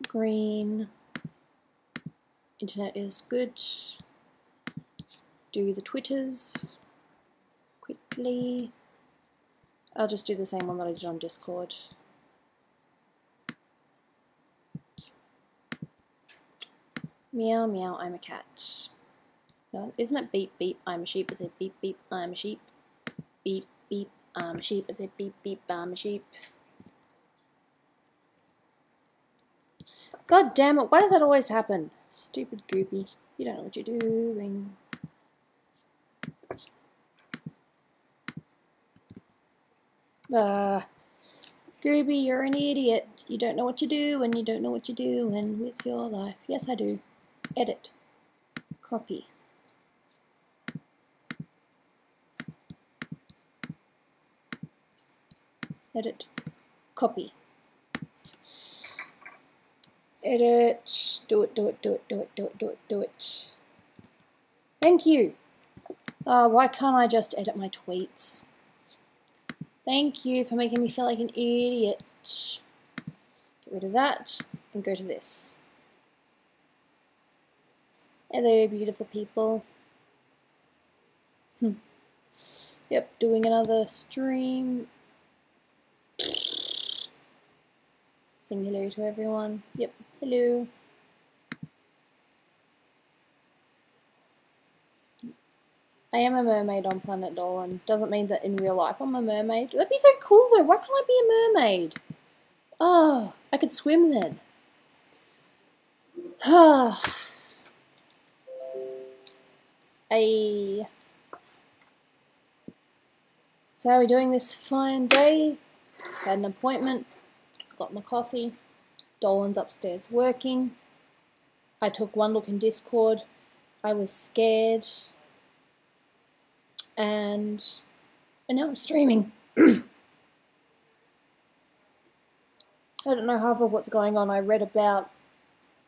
green, internet is good, do the Twitters quickly. I'll just do the same one that I did on Discord. Meow meow, I'm a cat. No, isn't it beep beep, I'm a sheep? I said beep beep, I'm a sheep. Beep beep, I'm a sheep. I said beep beep, I'm a sheep. God damn it, why does that always happen? Stupid Gooby. You don't know what you're doing. Gooby, you're an idiot. You don't know what you're doing. You don't know what you're doing with your life. Yes, I do. Edit. Copy. Edit. Copy. Edit. Do it, do it, do it, do it, do it, do it, do it. Thank you. Why can't I just edit my tweets? Thank you for making me feel like an idiot. Get rid of that and go to this. Hello, beautiful people. Yep, doing another stream. Saying hello to everyone. Yep, hello. I am a mermaid on Planet Dolan. Doesn't mean that in real life I'm a mermaid. That'd be so cool though. Why can't I be a mermaid? Oh, I could swim then. Hey. So how are we doing this fine day? Had an appointment. Got my coffee. Dolan's upstairs working. I took one look in Discord. I was scared. And now I'm streaming. I don't know half of what's going on. I read about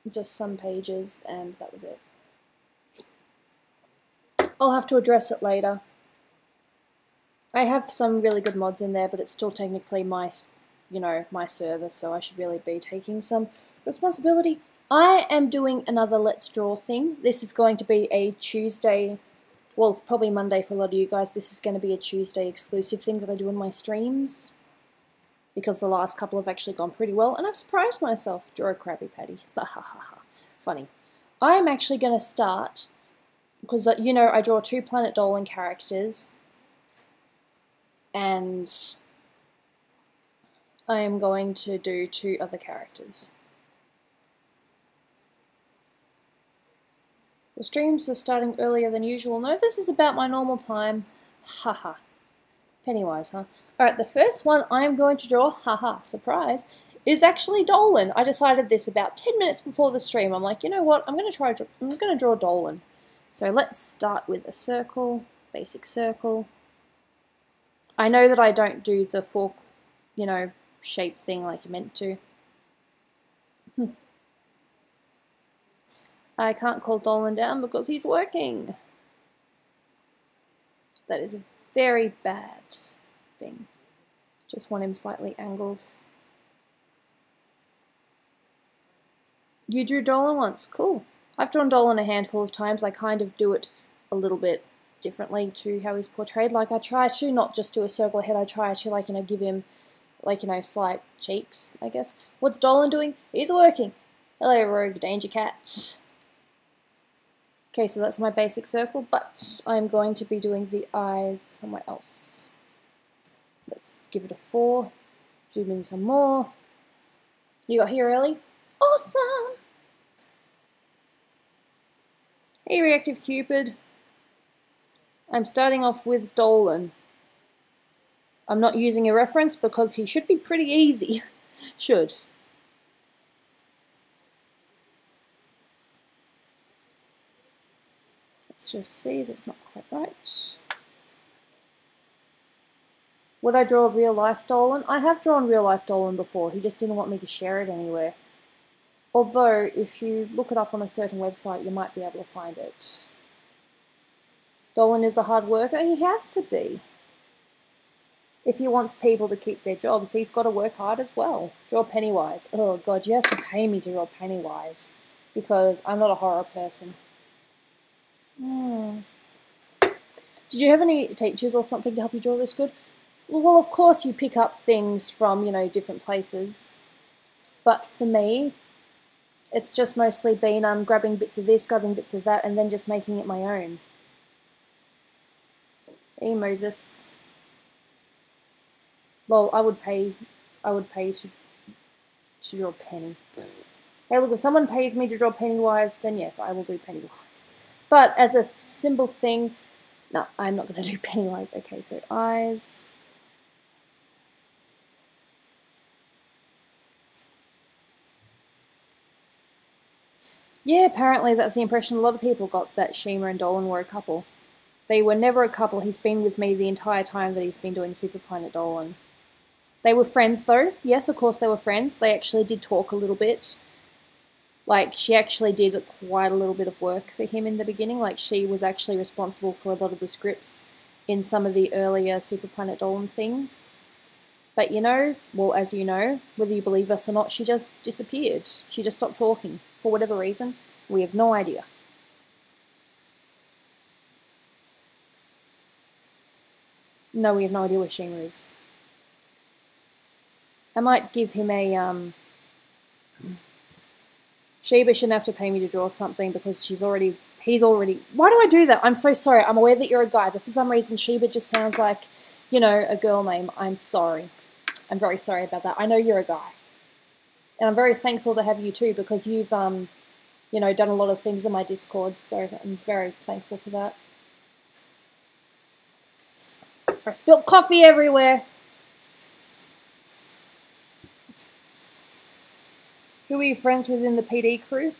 just some pages and that was it. I'll have to address it later. I have some really good mods in there, but it's still technically my, my server, so I should really be taking some responsibility. I am doing another Let's Draw thing. This is going to be a Tuesday, well, probably Monday for a lot of you guys. This is going to be a Tuesday exclusive thing that I do in my streams, because the last couple have actually gone pretty well, and I've surprised myself. Draw a Krabby Patty. Funny. I am actually going to start, because, I draw 2 Planet Dolan characters, and I am going to do 2 other characters. The streams are starting earlier than usual. No, this is about my normal time. Haha. Pennywise, huh? Alright, the first one I'm going to draw, haha, surprise, is actually Dolan. I decided this about 10 minutes before the stream. I'm like, you know what, I'm going to draw Dolan. So let's start with a circle, basic circle. I know that I don't do the fork, shape thing like you meant to. I can't call Dolan down because he's working. That is a very bad thing. Just want him slightly angled. You drew Dolan once. Cool. I've drawn Dolan a handful of times. I kind of do it a little bit differently to how he's portrayed. Like, I try to not just do a circle head. I try to, give him, slight cheeks, I guess. What's Dolan doing? He's working. Hello, Rogue Danger Cat. Okay, so that's my basic circle, but I'm going to be doing the eyes somewhere else. Let's give it a 4. Zoom in some more. You got here early? Awesome! Hey, Reactive Cupid. I'm starting off with Dolan. I'm not using a reference because he should be pretty easy. Should. Let's just see, that's not quite right. Would I draw a real-life Dolan? I have drawn real-life Dolan before, he just didn't want me to share it anywhere. Although, if you look it up on a certain website, you might be able to find it. Dolan is a hard worker, he has to be. If he wants people to keep their jobs, he's got to work hard as well. Draw Pennywise. Oh god, you have to pay me to draw Pennywise. Because I'm not a horror person. Did you have any teachers or something to help you draw this good? Well, of course you pick up things from, you know, different places. But for me, it's just mostly been grabbing bits of this, grabbing bits of that, and then just making it my own. Hey, Moses. Well, I would pay to draw Penny. Hey, look, if someone pays me to draw Pennywise, then yes, I will do Pennywise. But as a simple thing, no, I'm not going to do Pennywise. Okay, so eyes. Yeah, apparently that's the impression a lot of people got, that Shima and Dolan were a couple. They were never a couple. He's been with me the entire time that he's been doing Super Planet Dolan. They were friends though. Yes, of course they were friends. They actually did talk a little bit. Like, she actually did quite a little bit of work for him in the beginning. Like, she was actually responsible for a lot of the scripts in some of the earlier Super Planet Dolan things. But you know, well, as you know, whether you believe us or not, she just disappeared. She just stopped talking. For whatever reason, we have no idea. No, we have no idea where Shima is. I might give him a, Sheba shouldn't have to pay me to draw something because he's already... Why do I do that? I'm so sorry. I'm aware that you're a guy, but for some reason Sheba just sounds like, you know, a girl name. I'm sorry. I'm very sorry about that. I know you're a guy. And I'm very thankful to have you too, because you've, you know, done a lot of things in my Discord, so I'm very thankful for that. I spilled coffee everywhere. Who are you friends with in the PD crew?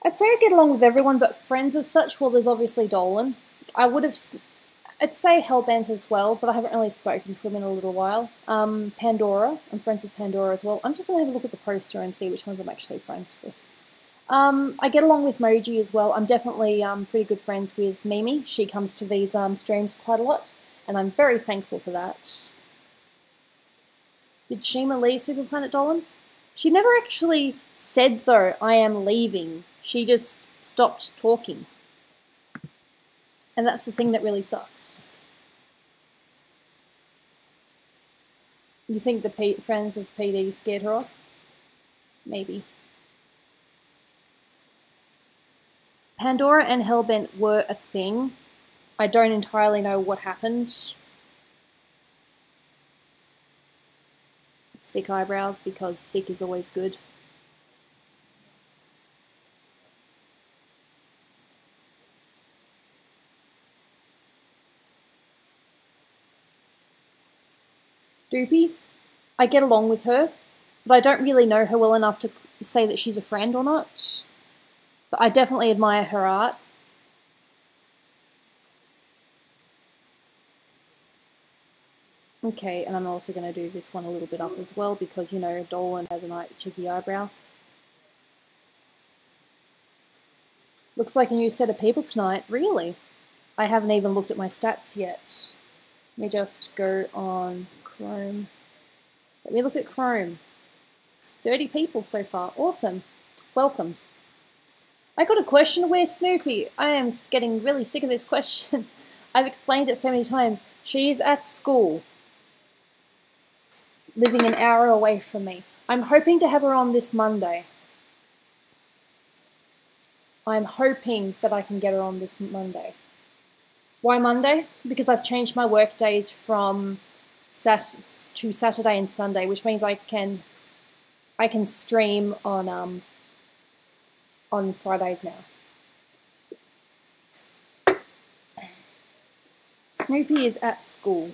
I'd say I get along with everyone, but friends as such, well, there's obviously Dolan. I'd say Hellbent as well, but I haven't really spoken to him in a little while. Pandora, I'm friends with Pandora as well. I'm just going to have a look at the poster and see which ones I'm actually friends with. I get along with Moji as well. I'm definitely pretty good friends with Mimi. She comes to these streams quite a lot, and I'm very thankful for that. Did Shima leave Super Planet Dolan? She never actually said, though, I am leaving. She just stopped talking. And that's the thing that really sucks. You think the friends of PD scared her off? Maybe. Pandora and Hellbent were a thing. I don't entirely know what happened. Thick eyebrows, because thick is always good. Doopy, I get along with her, but I don't really know her well enough to say that she's a friend or not. But I definitely admire her art. Okay, and I'm also going to do this one a little bit up as well because, you know, Dolan has a nice cheeky eyebrow. Looks like a new set of people tonight. Really? I haven't even looked at my stats yet. Let me just go on Chrome. Let me look at Chrome. 30 people so far. Awesome. Welcome. I got a question. Where's Snoopy? I am getting really sick of this question. I've explained it so many times. She's at school. Living an hour away from me. I'm hoping to have her on this Monday. I'm hoping that I can get her on this Monday. Why Monday? Because I've changed my work days from to Saturday and Sunday, which means I can stream on Fridays now. Snoopy is at school.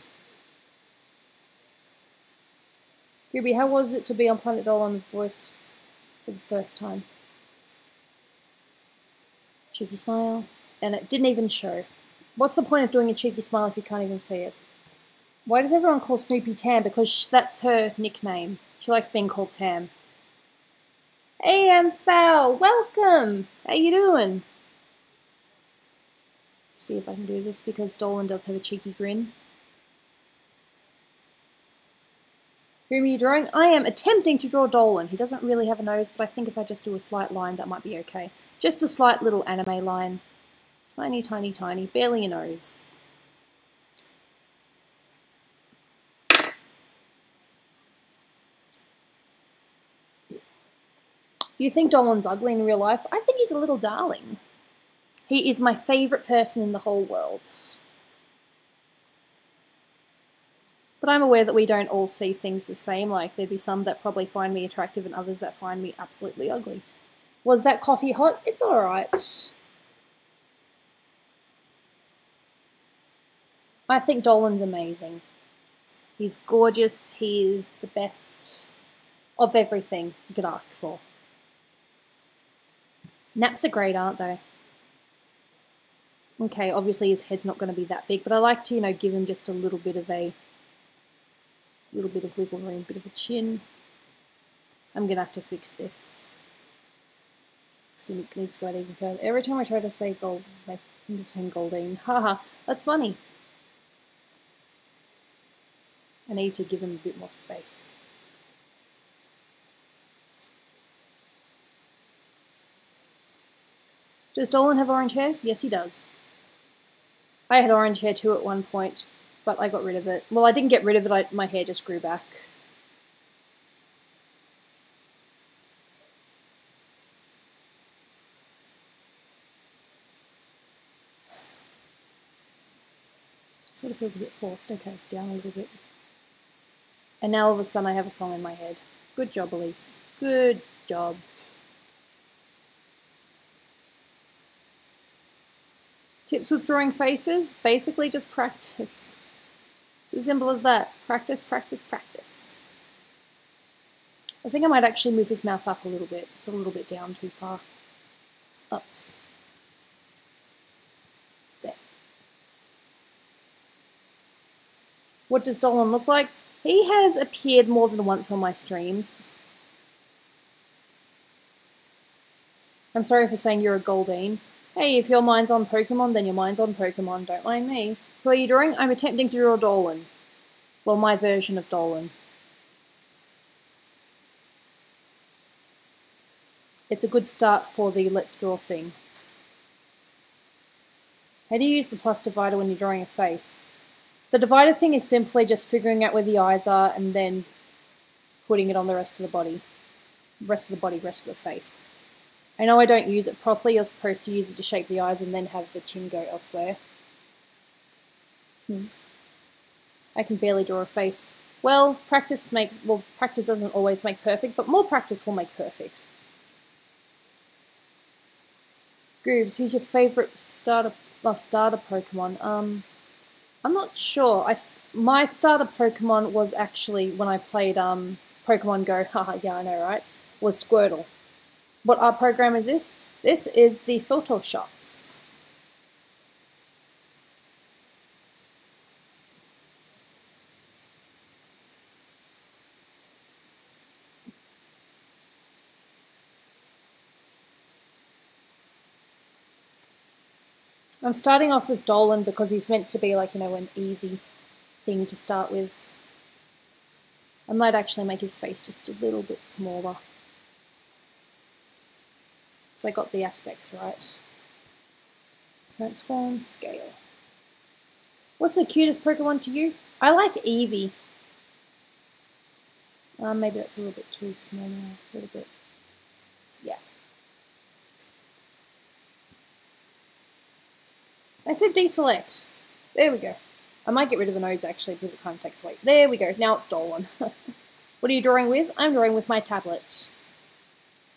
Gooby, how was it to be on Planet Dolan voice for the first time? Cheeky smile. And it didn't even show. What's the point of doing a cheeky smile if you can't even see it? Why does everyone call Snoopy Tam? Because that's her nickname. She likes being called Tam. Hey, I'm Foul. Welcome. How you doing? See if I can do this because Dolan does have a cheeky grin. Whom are you drawing? I am attempting to draw Dolan. He doesn't really have a nose, but I think if I just do a slight line, that might be okay. Just a slight little anime line. Tiny, tiny, tiny. Barely a nose. You think Dolan's ugly in real life? I think he's a little darling. He is my favourite person in the whole world. But I'm aware that we don't all see things the same. Like, there'd be some that probably find me attractive and others that find me absolutely ugly. Was that coffee hot? It's alright. I think Dolan's amazing. He's gorgeous. He is the best of everything you could ask for. Naps are great, aren't they? Okay, obviously his head's not going to be that big, but I like to, you know, give him just a little bit of wiggle room, bit of a chin. I'm going to have to fix this, because it needs to go out even further. Every time I try to say gold, like, I'm saying Goldine. Haha, that's funny. I need to give him a bit more space. Does Dolan have orange hair? Yes, he does. I had orange hair too at one point, but I got rid of it. Well, I didn't get rid of it, my hair just grew back. Sort of feels a bit forced. Okay, down a little bit. And now all of a sudden I have a song in my head. Good job, Elise. Good job. Tips with drawing faces? Basically just practice. It's as simple as that. Practice, practice, practice. I think I might actually move his mouth up a little bit. It's a little bit down too far. Up. There. What does Dolan look like? He has appeared more than once on my streams. I'm sorry for saying you're a Goldine. Hey, if your mind's on Pokemon, then your mind's on Pokemon. Don't mind me. Who are you drawing? I'm attempting to draw Dolan. Well, my version of Dolan. It's a good start for the let's draw thing. How do you use the plus divider when you're drawing a face? The divider thing is simply just figuring out where the eyes are and then putting it on the rest of the body. Rest of the body, rest of the face. I know I don't use it properly. You're supposed to use it to shape the eyes and then have the chin go elsewhere. I can barely draw a face. Well, practice doesn't always make perfect, but more practice will make perfect. Goobs, who's your favourite starter Pokemon? I'm not sure. My starter Pokemon was actually, when I played Pokemon Go, haha, yeah, I know, right? Was Squirtle. What art program is this? This is the Photoshops. I'm starting off with Dolan because he's meant to be like, you know, an easy thing to start with. I might actually make his face just a little bit smaller. So I got the aspects right. Transform, scale. What's the cutest Pokemon to you? I like Eevee. Maybe that's a little bit too small now. A little bit. Yeah. I said deselect. There we go. I might get rid of the nose actually because it kind of takes away. There we go. Now it's Dolan. What are you drawing with? I'm drawing with my tablet.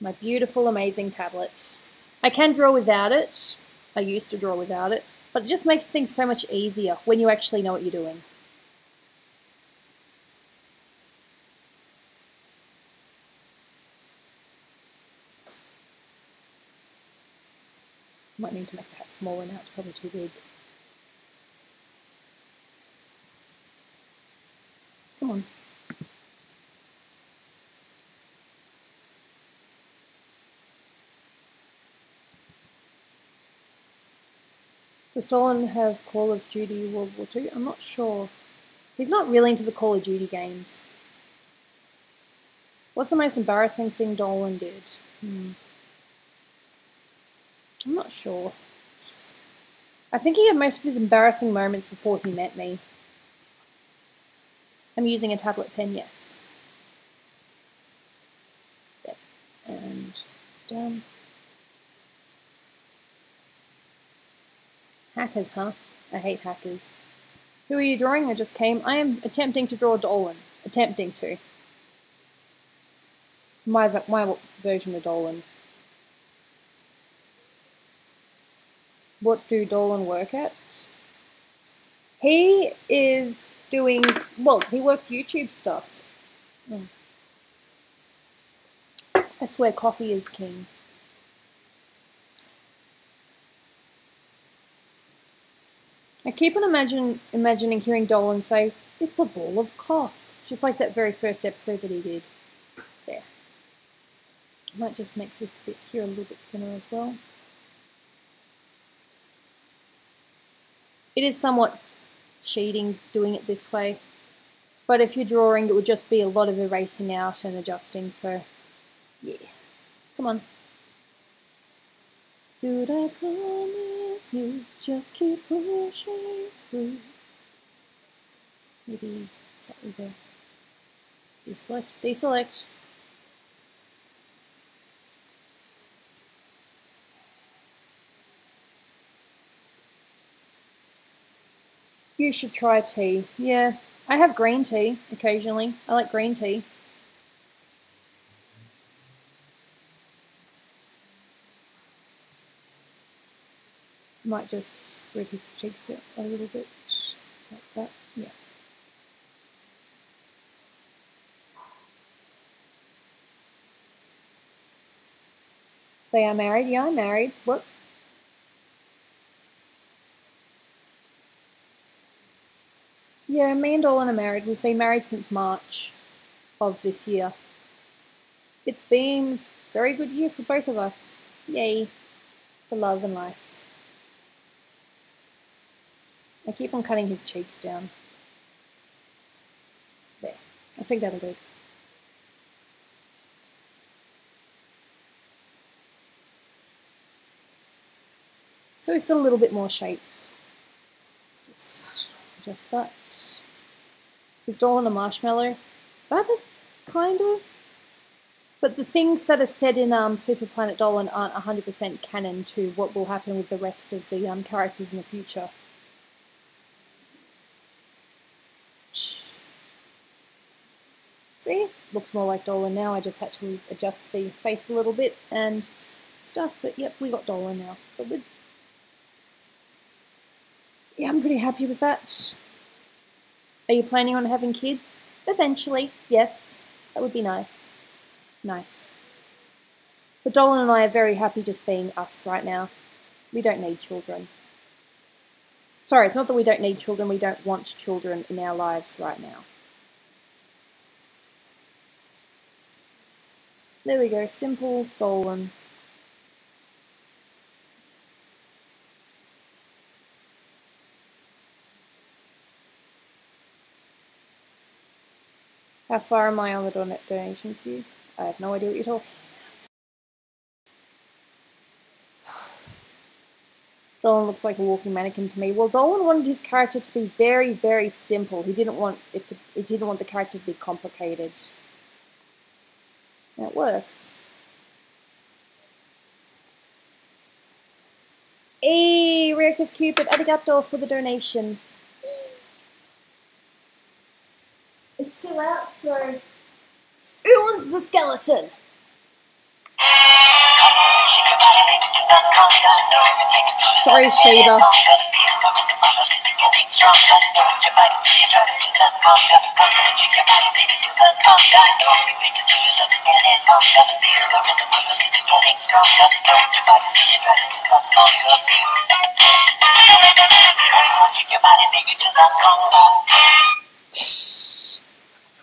My beautiful, amazing tablet. I can draw without it. I used to draw without it. But it just makes things so much easier when you actually know what you're doing. Might need to make the hat smaller now. It's probably too big. Come on. Does Dolan have Call of Duty World War II? I'm not sure. He's not really into the Call of Duty games. What's the most embarrassing thing Dolan did? I'm not sure. I think he had most of his embarrassing moments before he met me. I'm using a tablet pen, yes. Yep. And done. Hackers, huh? I hate hackers. Who are you drawing? I just came. I am attempting to draw Dolan. Attempting to. My version of Dolan. What do Dolan work at? He is doing, well, he works YouTube stuff. I swear coffee is king. I keep on imagining hearing Dolan say, "It's a ball of cough," just like that very first episode that he did. There. I might just make this bit here a little bit thinner as well. It is somewhat cheating doing it this way, but if you're drawing it would just be a lot of erasing out and adjusting, so yeah. Come on. Dude, I promise you, just keep pushing through. Maybe slightly there. Deselect, deselect. You should try tea. Yeah, I have green tea occasionally. I like green tea. Might just spread his cheeks a little bit, like that, yeah. They are married? Yeah, I'm married. What? Yeah, me and Dolan are married. We've been married since March of this year. It's been a very good year for both of us. Yay, for love and life. I keep on cutting his cheeks down. There, I think that'll do. So he's got a little bit more shape. Just adjust that. Is Dolan a marshmallow? That kind of. But the things that are said in Super Planet Dolan aren't 100% canon to what will happen with the rest of the characters in the future. See? Looks more like Dolan now. I just had to adjust the face a little bit and stuff. But yep, we got Dolan now. But good. Yeah, I'm pretty happy with that. Are you planning on having kids? Eventually, yes. That would be nice. Nice. But Dolan and I are very happy just being us right now. We don't need children. Sorry, it's not that we don't need children, we don't want children in our lives right now. There we go, simple Dolan. How far am I on the donation queue? I have no idea what you're talking about. Dolan looks like a walking mannequin to me. Well, Dolan wanted his character to be very, very simple. He didn't want the character to be complicated. And it works. Hey, Reactive Cupid, arigato for the donation. It's still out, so who wants the skeleton? Sorry, Sheba.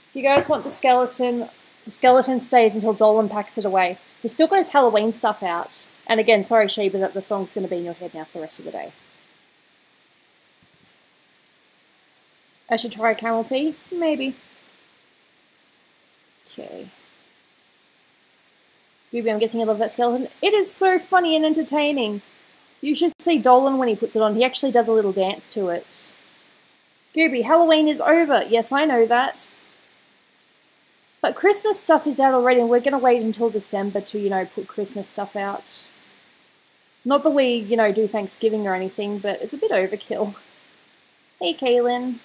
If you guys want the skeleton stays until Dolan packs it away. He's still got his Halloween stuff out. And again, sorry Sheba that the song's going to be in your head now for the rest of the day. I should try camel tea? Maybe. Okay. Gooby, I'm guessing you love that skeleton. It is so funny and entertaining. You should see Dolan when he puts it on. He actually does a little dance to it. Gooby, Halloween is over. Yes, I know that. But Christmas stuff is out already, and we're going to wait until December to, you know, put Christmas stuff out. Not that we, you know, do Thanksgiving or anything, but it's a bit overkill. Hey, Kaylin.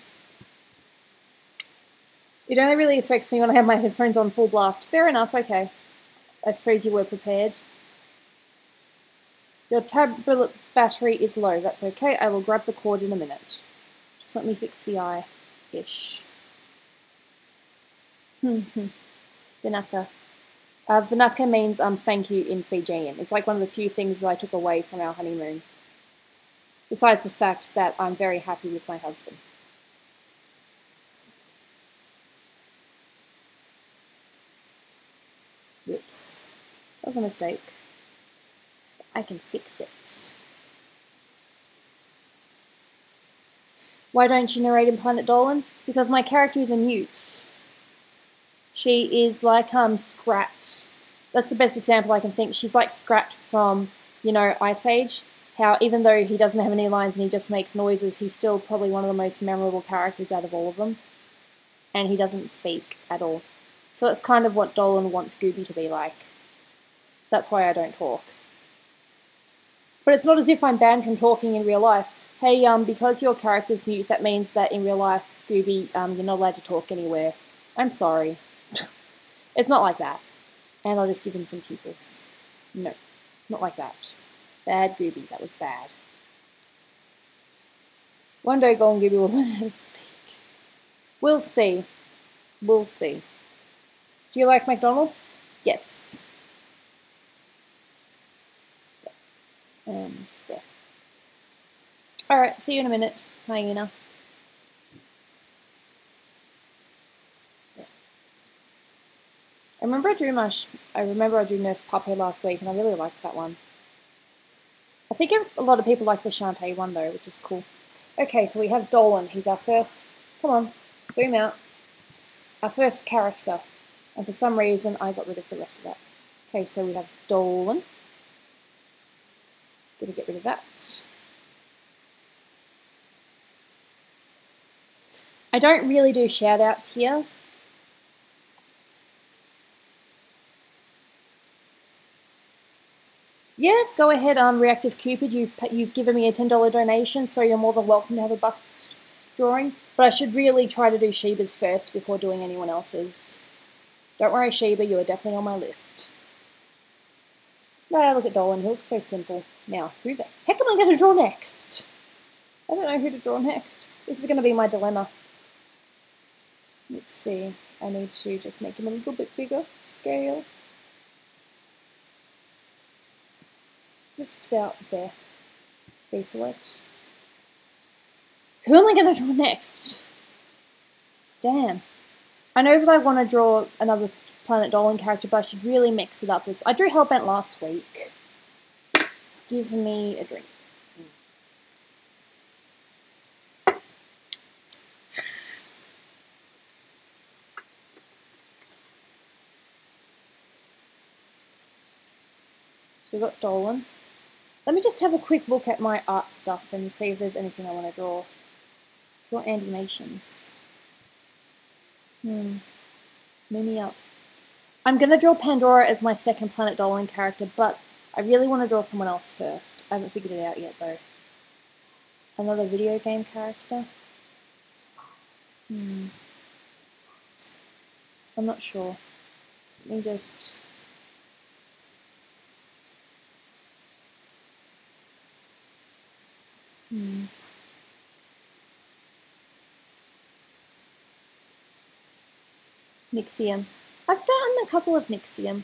It only really affects me when I have my headphones on full blast. Fair enough, okay. I suppose you were prepared. Your tablet battery is low. That's okay. I will grab the cord in a minute. Just let me fix the eye-ish. Vinaka. Vinaka means thank you in Fijian. It's like one of the few things that I took away from our honeymoon. Besides the fact that I'm very happy with my husband. Whoops. That was a mistake. I can fix it. Why don't you narrate in Planet Dolan? Because my character is a mute. She is like Scrat. That's the best example I can think. She's like Scrat from, you know, Ice Age. How even though he doesn't have any lines and he just makes noises, he's still probably one of the most memorable characters out of all of them. And he doesn't speak at all. So that's kind of what Dolan wants Gooby to be like. That's why I don't talk. But it's not as if I'm banned from talking in real life. Hey, because your character's mute, that means that in real life, Gooby, you're not allowed to talk anywhere. I'm sorry. It's not like that. And I'll just give him some pupils. No, not like that. Bad Gooby, that was bad. One day Golden Gooby will learn how to speak. We'll see. We'll see. Do you like McDonald's? Yes. And there. Alright, see you in a minute, hyena. I remember I drew Nurse Puppy last week, and I really liked that one. I think a lot of people like the Shantae one though, which is cool. Okay, so we have Dolan. He's our first. Come on, zoom out. Our first character, and for some reason I got rid of the rest of that. Okay, so we have Dolan. Gonna get rid of that. I don't really do shout-outs here. Yeah, go ahead, Reactive Cupid. You've given me a $10 donation, so you're more than welcome to have a bust drawing. But I should really try to do Sheba's first before doing anyone else's. Don't worry, Sheba, you are definitely on my list. No, look at Dolan. He looks so simple. Now, who the heck am I going to draw next? I don't know who to draw next. This is going to be my dilemma. Let's see. I need to just make him a little bit bigger. Scale. Just about there. Deselect. Who am I going to draw next? Damn. I know that I want to draw another Planet Dolan character, but I should really mix it up. I drew Hellbent last week. Give me a drink. So we've got Dolan. Let me just have a quick look at my art stuff and see if there's anything I want to draw. Draw animations. Mimi up. I'm going to draw Pandora as my second Planet Dolan character, but I really want to draw someone else first. I haven't figured it out yet, though. Another video game character? I'm not sure. Let me just... Nixium. I've done a couple of Nixium.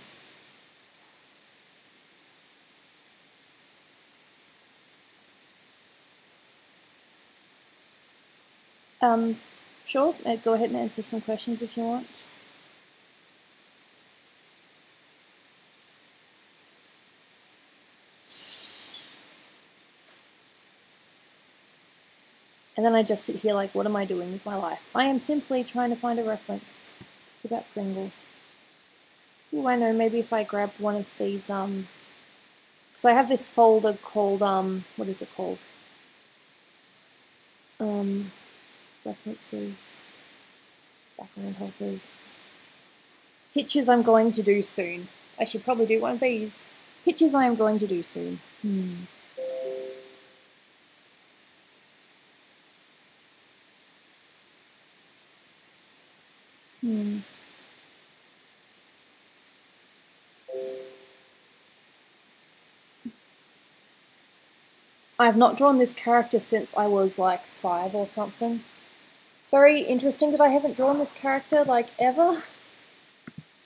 Sure, go ahead and answer some questions if you want. And then I just sit here like, what am I doing with my life? I am simply trying to find a reference. What about Pringle? Ooh, I know, maybe if I grab one of these, because I have this folder called, what is it called? References, background helpers, pictures I'm going to do soon. I should probably do one of these. Pictures I am going to do soon. I have not drawn this character since I was like 5 or something. Very interesting that I haven't drawn this character like ever.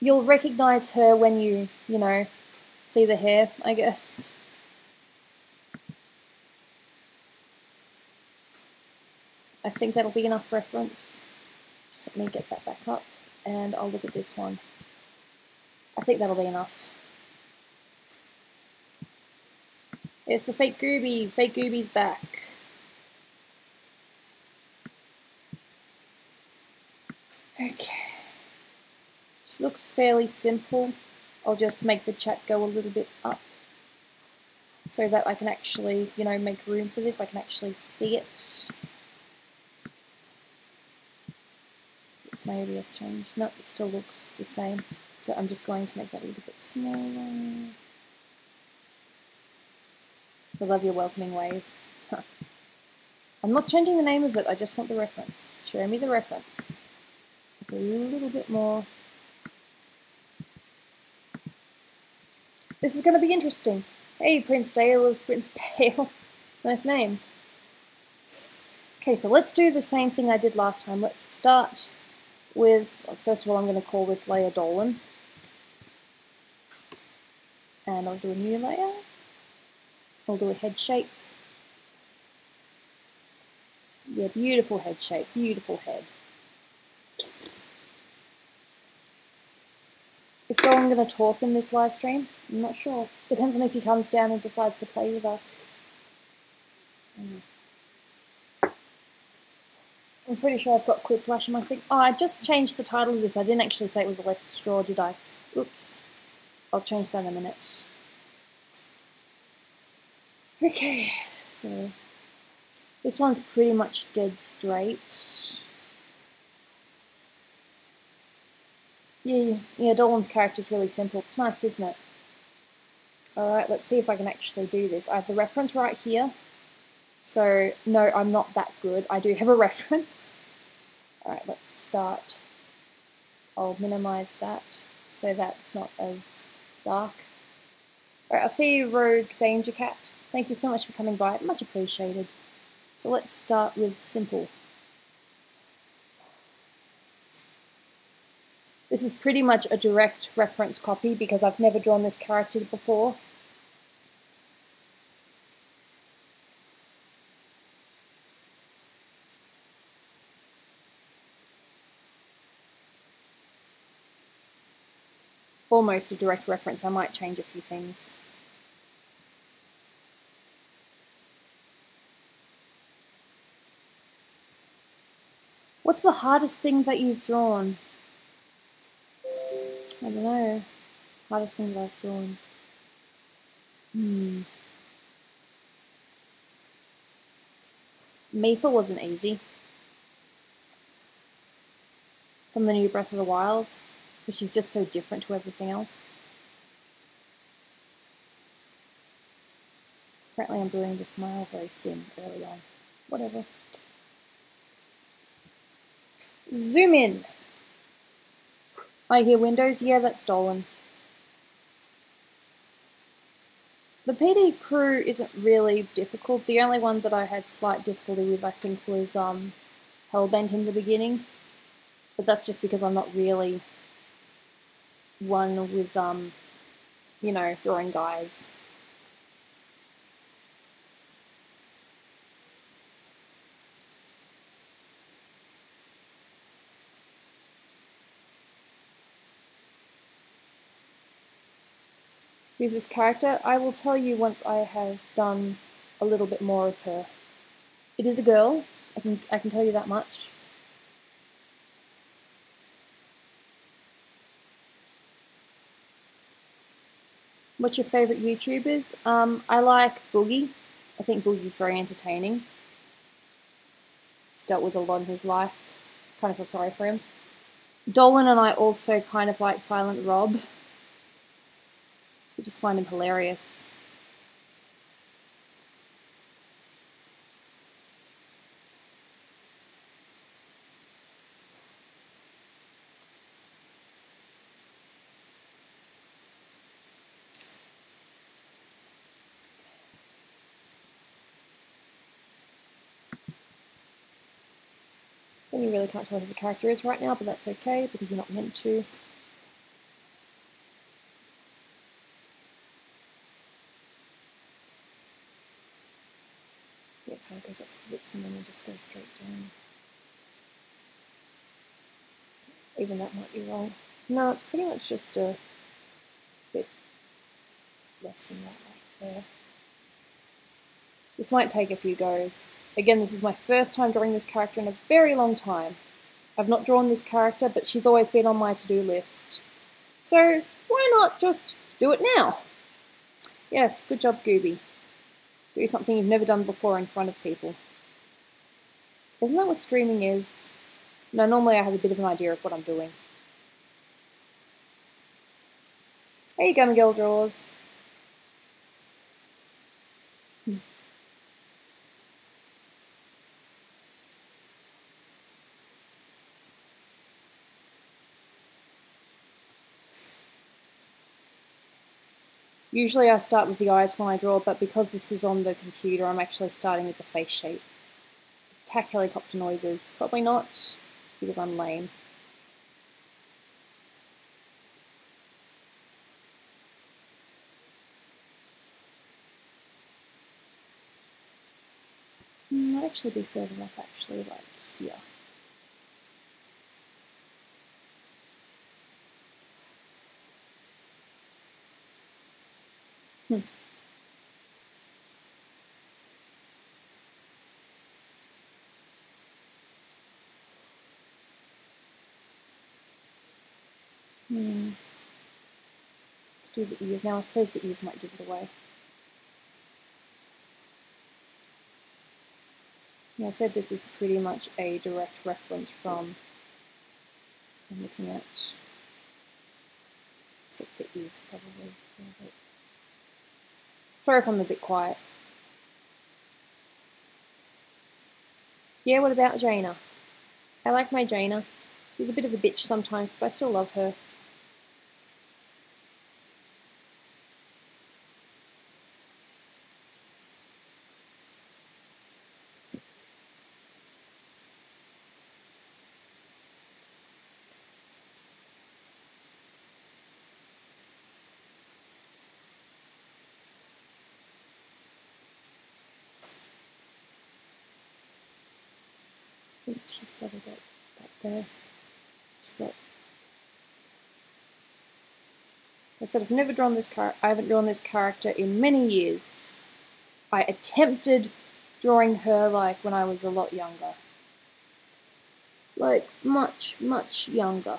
You'll recognize her when you know, see the hair, I guess. I think that'll be enough reference. Just let me get that back up and I'll look at this one. I think that'll be enough. It's the fake Gooby. Fake Gooby's back. Okay. She looks fairly simple. I'll just make the chat go a little bit up so that I can actually, you know, make room for this. I can actually see it. It's my OBS changed. No, it still looks the same. So I'm just going to make that a little bit smaller. I love your welcoming ways. I'm not changing the name of it, I just want the reference. Show me the reference. A little bit more. This is going to be interesting. Hey, Prince Dale of Prince Pale. Nice name. Okay, so let's do the same thing I did last time. Let's start with, first of all, I'm going to call this layer Dolan. And I'll do a new layer. I'll do a head shape. Yeah, beautiful head shape, beautiful head. Is Dolan going to talk in this live stream? I'm not sure. Depends on if he comes down and decides to play with us. I'm pretty sure I've got Quiplash in my thing. Oh, I just changed the title of this. I didn't actually say it was a Let's Draw, did I? Oops. I'll change that in a minute. Okay, so this one's pretty much dead straight. Yeah, Dolan's character's really simple. It's nice, isn't it? Alright, let's see if I can actually do this. I have the reference right here. So, no, I'm not that good. I do have a reference. Alright, let's start. I'll minimize that so that's not as dark. Alright, I'll see you, Rogue Danger Cat. Thank you so much for coming by. Much appreciated. So let's start with simple. This is pretty much a direct reference copy because I've never drawn this character before. Almost a direct reference. I might change a few things. What's the hardest thing that you've drawn? I don't know. Hardest thing that I've drawn. Mifa wasn't easy. From the new Breath of the Wild, because she's just so different to everything else. Apparently I'm doing the smile very thin early on. Whatever. Zoom in! I hear Windows. Yeah, that's Dolan. The PD crew isn't really difficult. The only one that I had slight difficulty with, I think, was Hellbent in the beginning. But that's just because I'm not really one with, you know, drawing guys. Who's this character? I will tell you once I have done a little bit more of her. It is a girl, I can tell you that much. What's your favourite YouTubers? I like Boogie. I think Boogie's very entertaining. He's dealt with a lot in his life. Kind of feel sorry for him. Dolan and I also kind of like Silent Rob. We just find him hilarious. And you really can't tell who the character is right now, but that's okay because you're not meant to. Yeah, it kind of goes up to the bits and then you just go straight down. Even that might be wrong. No, it's pretty much just a bit less than that right there. This might take a few goes. Again, this is my first time drawing this character in a very long time. I've not drawn this character, but she's always been on my to-do list. So why not just do it now? Yes, good job, Gooby. Do something you've never done before in front of people. Isn't that what streaming is? No, normally I have a bit of an idea of what I'm doing. Hey, Gummy Girl Draws. Usually I start with the eyes when I draw, but because this is on the computer, I'm actually starting with the face shape. Attack helicopter noises. Probably not, because I'm lame. Might actually be further up, actually, like here. Do the ears now. I suppose the ears might give it away. Yeah, I said this is pretty much a direct reference from I'm looking at, except the ears probably a little bit. Sorry if I'm a bit quiet. Yeah, what about Jaina? I like my Jaina. She's a bit of a bitch sometimes, but I still love her. I think she's probably got that there. I said I've never drawn this character. I haven't drawn this character in many years. I attempted drawing her like when I was a lot younger. Like much, much younger.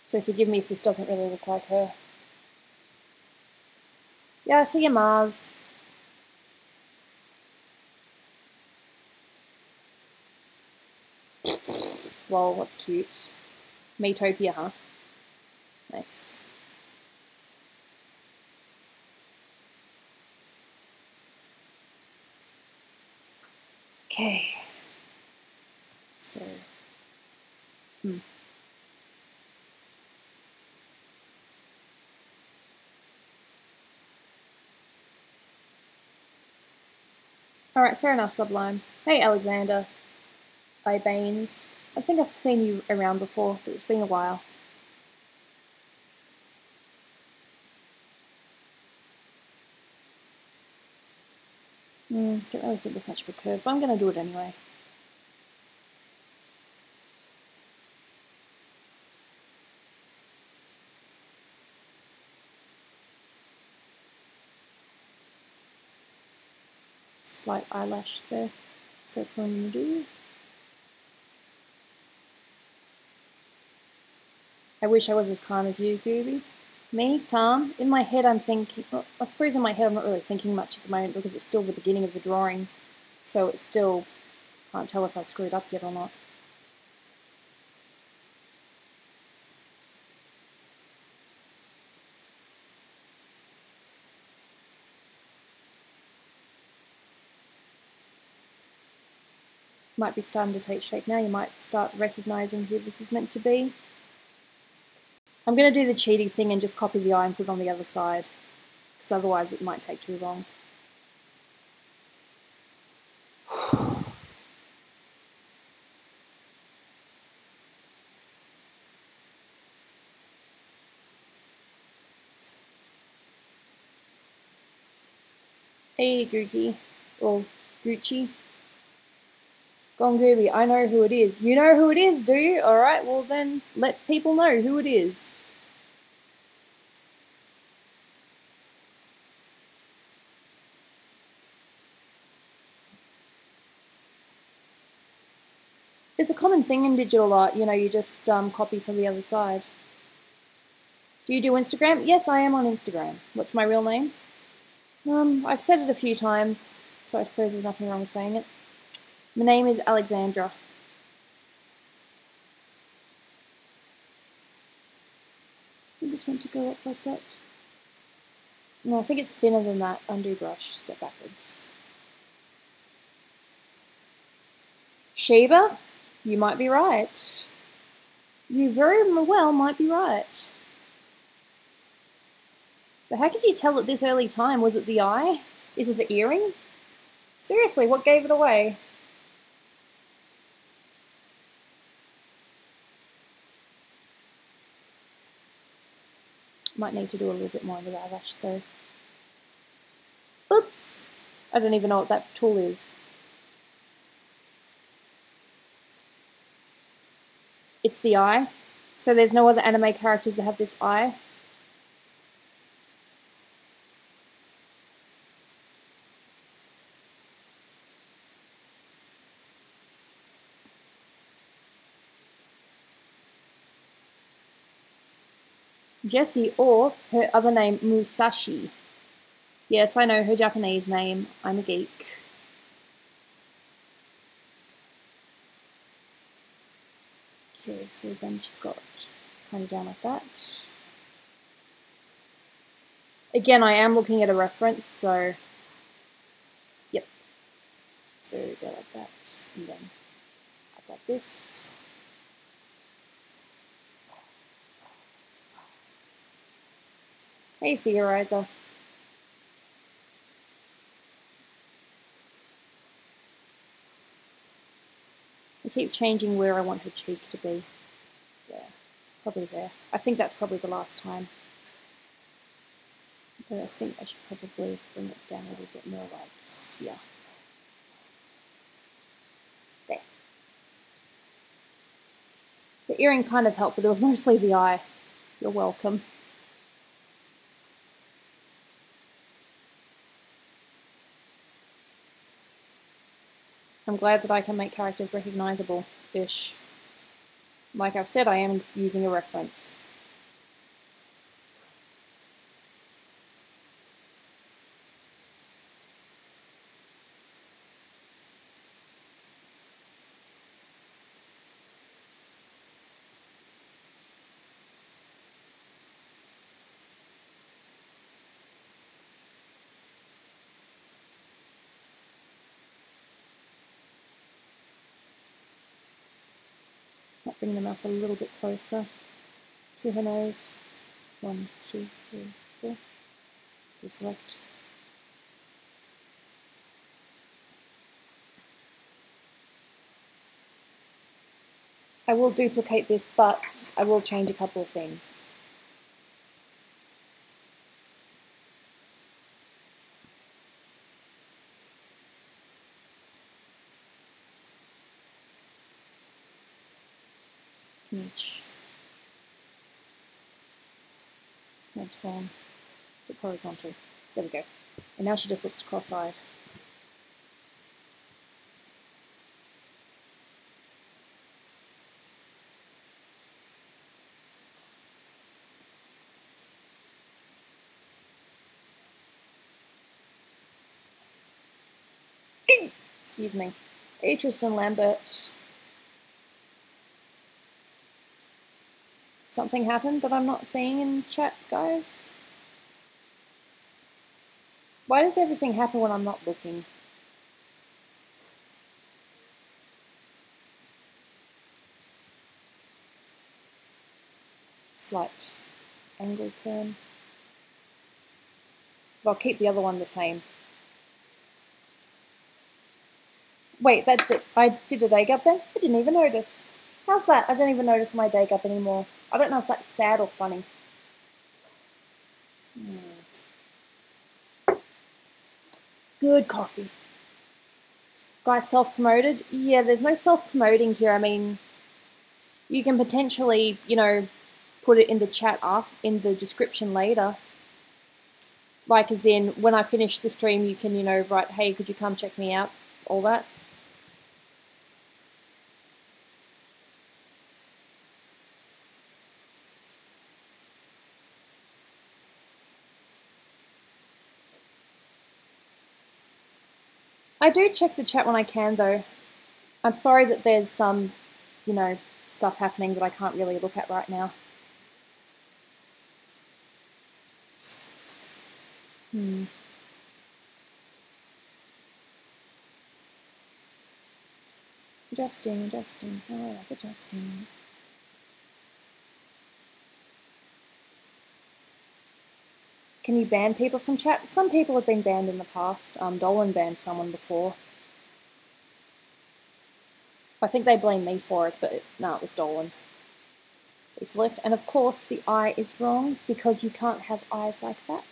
So forgive me if this doesn't really look like her. Yeah, I see you, Mars. Lol, that's cute. Metopia, huh? Nice. Okay. So. Alright, fair enough, Sublime. Hey, Alexander. Hi, Baines. I think I've seen you around before, but it's been a while. Don't really think there's much of a curve, but I'm going to do it anyway. Slight eyelash there, so that's what I'm going to do. I wish I was as calm as you, Gooby. Me, calm? In my head I'm thinking, well, I suppose in my head I'm not really thinking much at the moment because it's still the beginning of the drawing. So it's still, can't tell if I've screwed up yet or not. Might be starting to take shape now. You might start recognizing who this is meant to be. I'm going to do the cheating thing and just copy the eye and put it on the other side, because otherwise it might take too long. Hey, Googie. Or Gucci. Gone Gooby, I know who it is. You know who it is, do you? Alright, well then let people know who it is. It's a common thing in digital art, you know, you just copy from the other side. Do you do Instagram? Yes, I am on Instagram. What's my real name? I've said it a few times, so I suppose there's nothing wrong with saying it. My name is Alexandra. I just want to go up like that. No, I think it's thinner than that. Undo brush, step backwards. Sheba, you might be right. You very well might be right. But how could you tell at this early time? Was it the eye? Is it the earring? Seriously, what gave it away? Might need to do a little bit more on the eyelash though. Oops! I don't even know what that tool is. It's the eye. So there's no other anime characters that have this eye. Jessie, or her other name, Musashi. Yes, I know her Japanese name. I'm a geek. Okay, so then she's got kind of down like that. Again, I am looking at a reference, so yep. So go like that, and then up like this. Hey, Theorizer. I keep changing where I want her cheek to be. Yeah, probably there. I think that's probably the last time. So I think I should probably bring it down a little bit more like here. There. The earring kind of helped, but it was mostly the eye. You're welcome. I'm glad that I can make characters recognizable-ish. Like I've said, I am using a reference. Might bring the mouth a little bit closer to her nose. 1, 2, 3, 4. Deselect. I will duplicate this, but I will change a couple of things. Image. Transform. Flip horizontal. There we go. And now she just looks cross-eyed. Excuse me. Hey, Tristan Lambert. Something happened that I'm not seeing in chat, guys? Why does everything happen when I'm not looking? Slight angle turn. But I'll keep the other one the same. Wait, I did a day gap then? I didn't even notice. How's that? I don't even notice my day gap anymore. I don't know if that's sad or funny. Good coffee. Guys, self-promoted? Yeah, there's no self-promoting here. I mean, you can potentially, you know, put it in the chat in the description later. Like as in, when I finish the stream, you can, you know, write, hey, could you come check me out? All that. I do check the chat when I can, though. I'm sorry that there's some, you know, stuff happening that I can't really look at right now. Adjusting. Oh, I like adjusting. Can you ban people from chat? Some people have been banned in the past. Dolan banned someone before. I think they blame me for it, but no, it was Dolan. Please select. And of course, the eye is wrong because you can't have eyes like that.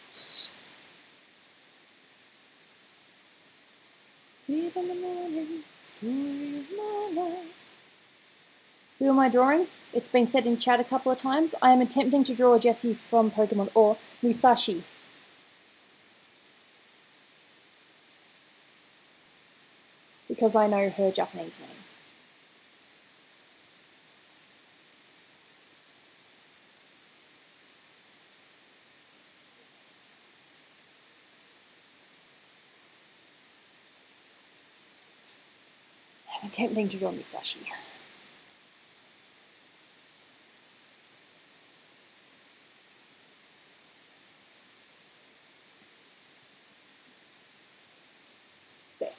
Deep in the morning, story of my life. Who am I drawing? It's been said in chat a couple of times. I am attempting to draw Jessie from Pokemon, or Musashi. Because I know her Japanese name. I'm attempting to draw Musashi. There.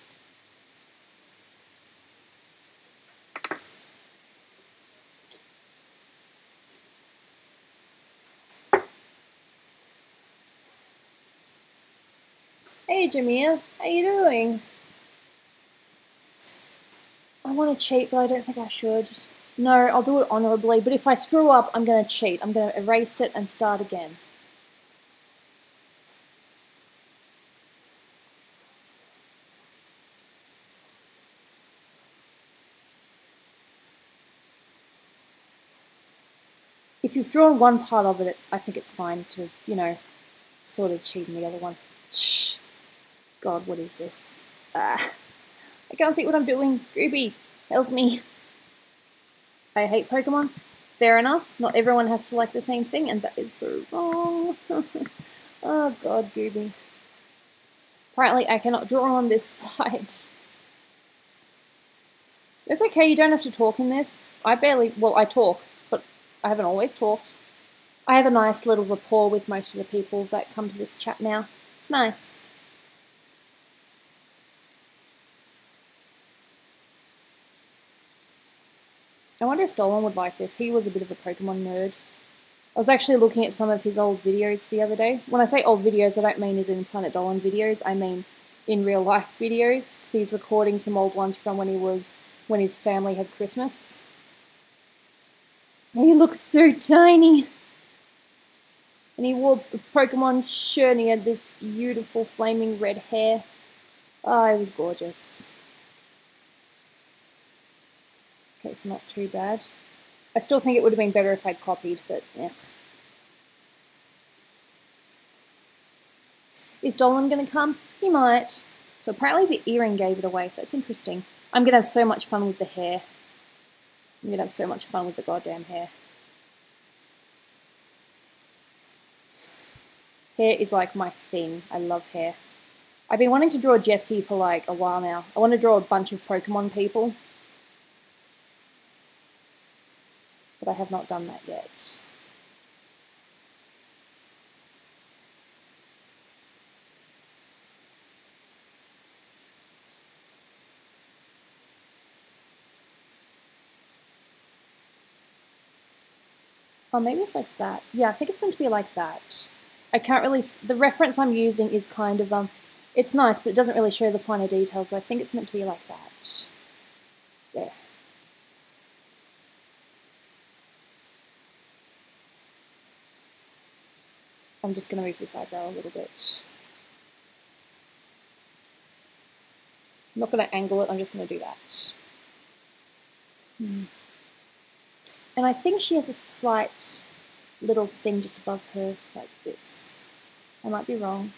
Hey Jamia, how you doing? I want to cheat, but I don't think I should. No, I'll do it honorably, but if I screw up, I'm going to cheat. I'm going to erase it and start again. If you've drawn one part of it, I think it's fine to, you know, sort of cheat in the other one. God, what is this? I can't see what I'm doing. Gooby, help me. I hate Pokemon. Fair enough. Not everyone has to like the same thing, and that is so wrong. Oh God, Gooby. Apparently I cannot draw on this side. It's okay, you don't have to talk in this. I talk, but I haven't always talked. I have a nice little rapport with most of the people that come to this chat now. It's nice. I wonder if Dolan would like this. He was a bit of a Pokemon nerd. I was actually looking at some of his old videos the other day. When I say old videos, I don't mean as in Planet Dolan videos. I mean in real life videos. Because he's recording some old ones from when his family had Christmas. He looks so tiny. And he wore a Pokemon shirt and he had this beautiful flaming red hair. Oh, it was gorgeous. Okay, it's not too bad. I still think it would have been better if I'd copied, but yeah. Is Dolan going to come? He might. So apparently the earring gave it away. That's interesting. I'm going to have so much fun with the hair. I'm going to have so much fun with the goddamn hair. Hair is like my thing. I love hair. I've been wanting to draw Jessie for like a while now. I want to draw a bunch of Pokemon people. But I have not done that yet. Oh, maybe it's like that. Yeah, I think it's meant to be like that. I can't really... The reference I'm using is kind of... it's nice, but it doesn't really show the finer details. So I think it's meant to be like that. There. I'm just going to move this eyebrow a little bit. I'm not going to angle it, I'm just going to do that. And I think she has a slight little thing just above her, like this. I might be wrong.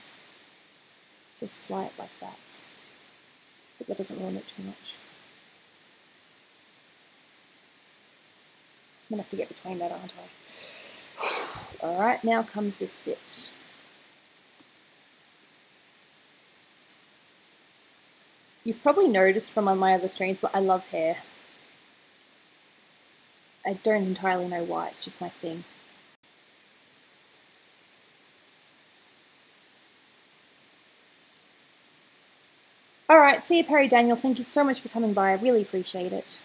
Just slight like that. But that doesn't ruin it too much. I'm going to have to get between that, aren't I? Alright, now comes this bit. You've probably noticed from on my other streams, but I love hair. I don't entirely know why, it's just my thing. Alright, see you, Perry Daniel. Thank you so much for coming by. I really appreciate it.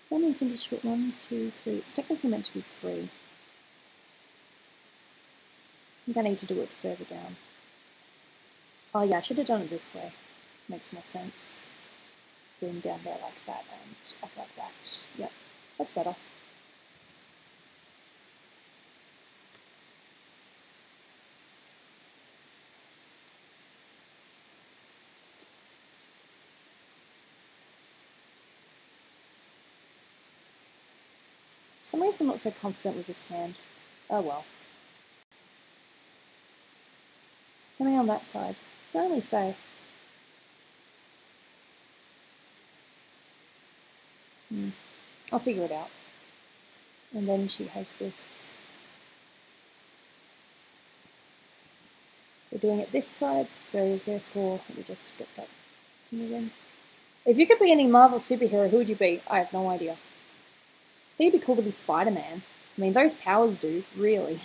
How many fingers should 1, 2, 3? It's technically meant to be 3. I think I need to do it further down. Oh yeah, I should have done it this way. Makes more sense. Then down there like that and up like that. Yep, that's better. For some reason I'm not so confident with this hand. Oh well. Coming on that side. Don't really say. I'll figure it out. And then she has this. We're doing it this side, so therefore, let me just get that thing again. If you could be any Marvel superhero, who would you be? I have no idea. I think it'd be cool to be Spider-Man. I mean, those powers do, really.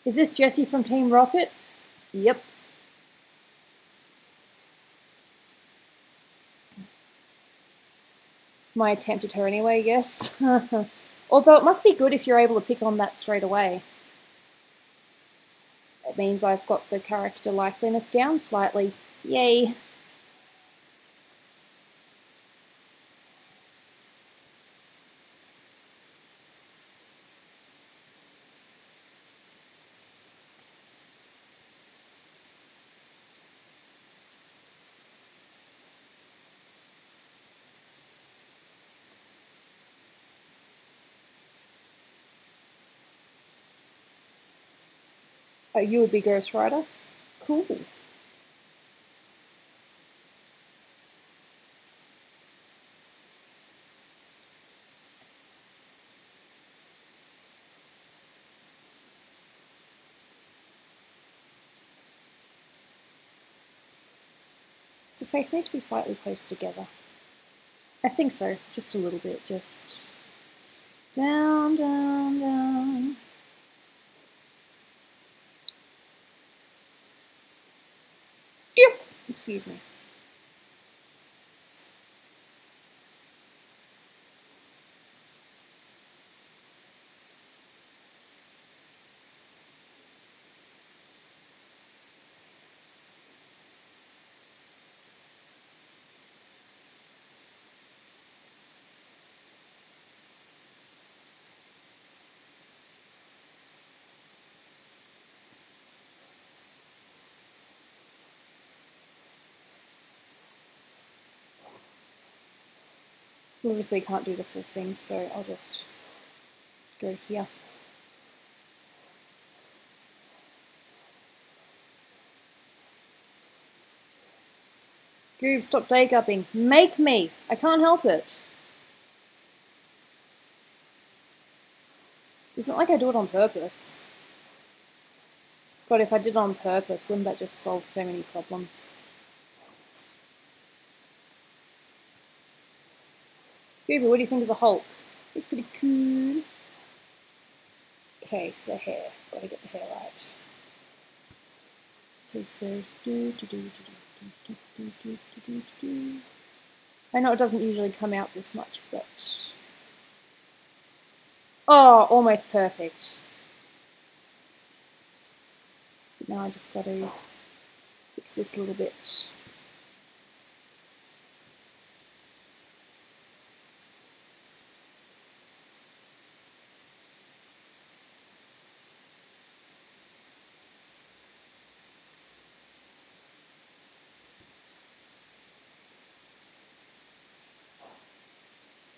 Is this Jessie from Team Rocket? Yep. My attempt at her anyway, yes. Although it must be good if you're able to pick on that straight away. It means I've got the character likeliness down slightly. Yay! Oh, you would be Ghost Rider? Cool. Does the face need to be slightly close together? I think so, just a little bit, just down, down, down. Yep. Excuse me. Obviously can't do the full thing, so I'll just go here. Goob, stop day gubbing. Make me! I can't help it. It's not like I do it on purpose. God, if I did it on purpose, wouldn't that just solve so many problems? Gooby, what do you think of the Hulk? It's pretty cool. Okay, for the hair. Gotta get the hair right. Okay, so I know it doesn't usually come out this much, but oh, almost perfect. Now I just gotta fix this a little bit.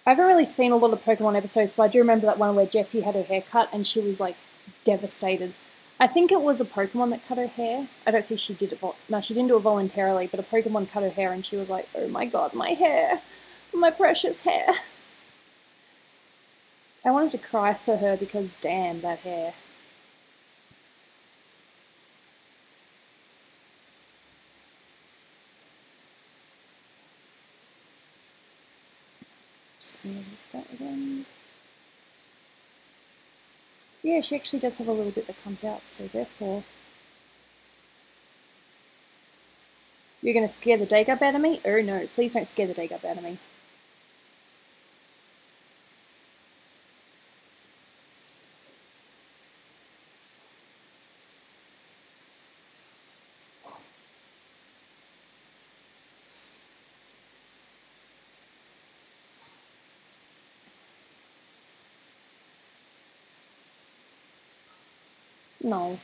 I haven't really seen a lot of Pokemon episodes, but I do remember that one where Jessie had her hair cut and she was like devastated. I think it was a Pokemon that cut her hair. I don't think she did it. No, she didn't do it voluntarily, but a Pokemon cut her hair and she was like, oh my god, my hair. My precious hair. I wanted to cry for her because damn, that hair. Just gonna look that again. Yeah, she actually does have a little bit that comes out, so therefore... You're gonna scare the Dagup out of me? Oh no, please don't scare the Dagup out of me. No.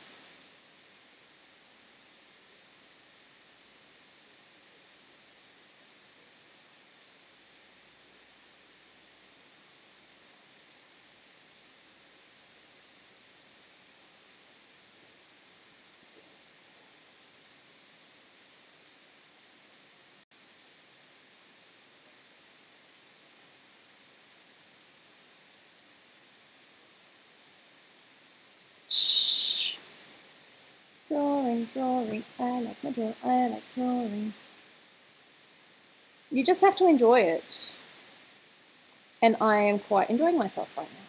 Drawing, drawing, I like my drawing, I like drawing. You just have to enjoy it. And I am quite enjoying myself right now.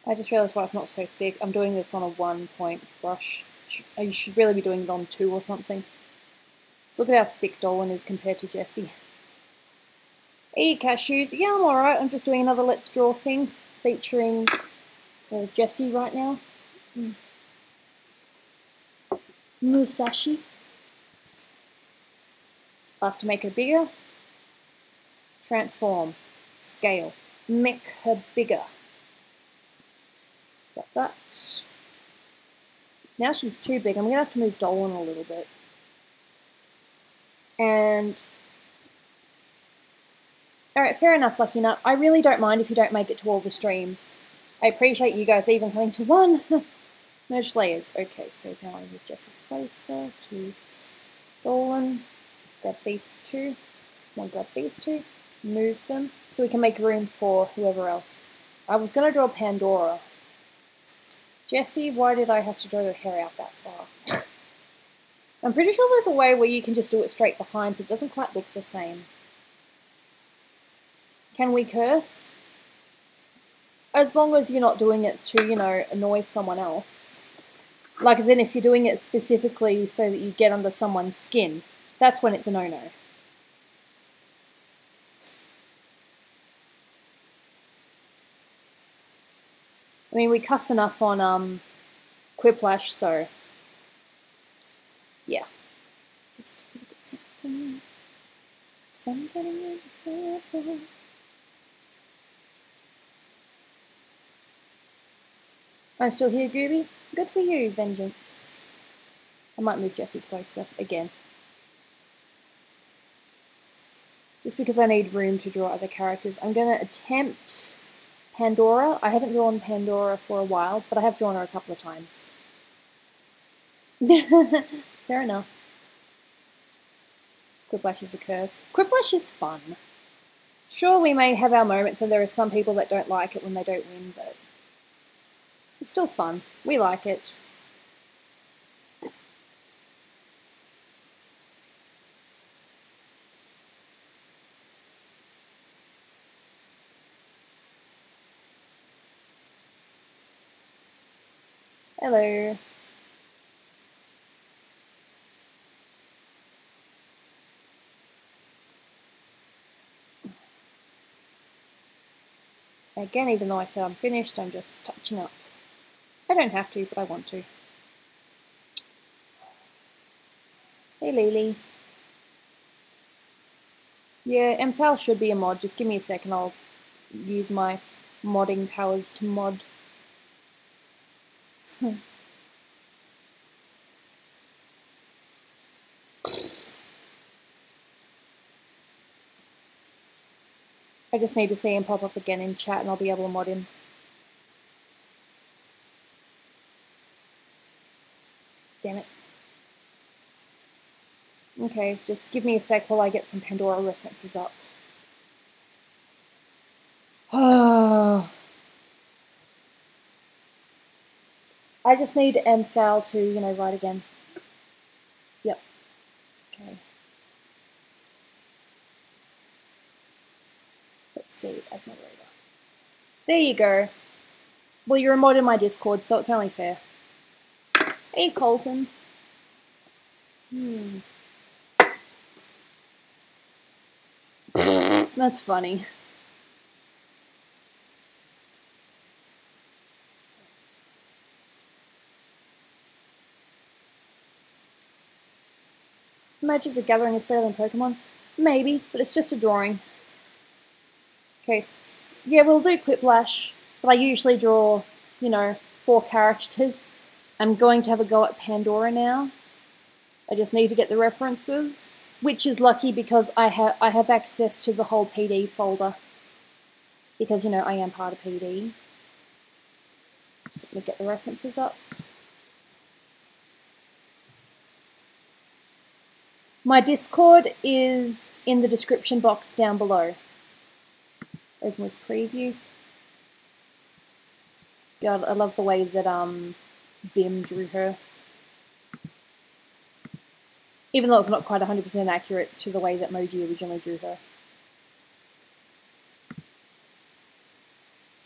I just realised why it's not so thick. I'm doing this on a 1-point brush. You should really be doing it on 2 or something. So look at how thick Dolan is compared to Jessie. Hey, cashews. Yeah, I'm alright. I'm just doing another Let's Draw thing featuring Jessie right now. Musashi. I'll have to make her bigger. Transform. Scale. Make her bigger. Got that. Now she's too big. I'm going to have to move Dolan a little bit. And... Alright, fair enough, Lucky Nut. I really don't mind if you don't make it to all the streams. I appreciate you guys even coming to one. Merge layers. Okay, so now I move Jessie closer to Dolan. Grab these 2. I'll grab these 2. Move them so we can make room for whoever else. I was going to draw Pandora. Jessie, why did I have to draw your hair out that far? I'm pretty sure there's a way where you can just do it straight behind, but it doesn't quite look the same. Can we curse? As long as you're not doing it to, you know, annoy someone else. Like, as in, if you're doing it specifically so that you get under someone's skin, that's when it's a no-no. I mean, we cuss enough on Quiplash, so yeah. Just look at something. Fun getting in trouble. I'm still here, Gooby. Good for you, Vengeance. I might move Jessie closer again. Just because I need room to draw other characters. I'm going to attempt Pandora. I haven't drawn Pandora for a while, but I have drawn her a couple of times. Fair enough. Quiplash is a curse. Quiplash is fun. Sure, we may have our moments, and there are some people that don't like it when they don't win, but it's still fun. We like it. Hello. Again, even though I said I'm finished, I'm just touching up. I don't have to, but I want to. Hey, Lily. Yeah, MFAL should be a mod. Just give me a second, I'll use my modding powers to mod. I just need to see him pop up again in chat and I'll be able to mod him. Damn it. Okay, just give me a sec while I get some Pandora references up. I just need MFAL to, you know, write again. Yep. Okay. Let's see, add moderator. There you go. Well, you're a mod in my Discord, so it's only fair. Hey, Colton. That's funny. Magic the Gathering is better than Pokemon? Maybe, but it's just a drawing. Okay, yeah, we'll do Quiplash, but I usually draw, you know, 4 characters. I'm going to have a go at Pandora now. I just need to get the references, which is lucky because I have access to the whole PD folder. Because, you know, I am part of PD. So let me get the references up. My Discord is in the description box down below. Open with preview. God, I love the way that Vim drew her. Even though it's not quite 100% accurate to the way that Moji originally drew her.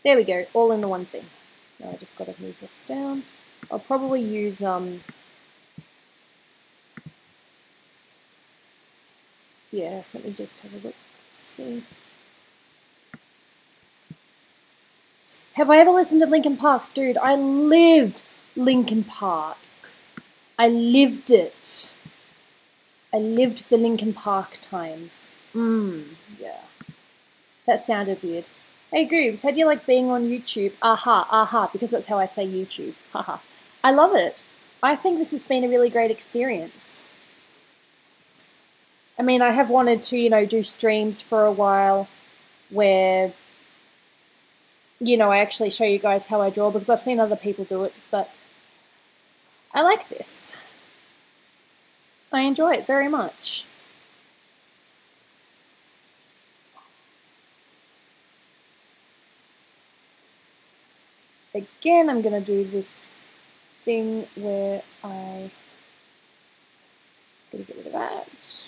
There we go, all in the one thing. Now I just got to move this down. I'll probably use yeah, let me just have a look, see. Have I ever listened to Linkin Park? Dude, I lived Linkin Park. I lived it. I lived the Linkin Park times. Yeah. That sounded weird. Hey Goobs, how do you like being on YouTube? Aha, aha, because that's how I say YouTube. Haha. I love it. I think this has been a really great experience. I mean, I have wanted to, you know, do streams for a while where, you know, I actually show you guys how I draw because I've seen other people do it, but I like this. I enjoy it very much. Again, I'm going to do this thing where I get rid of that.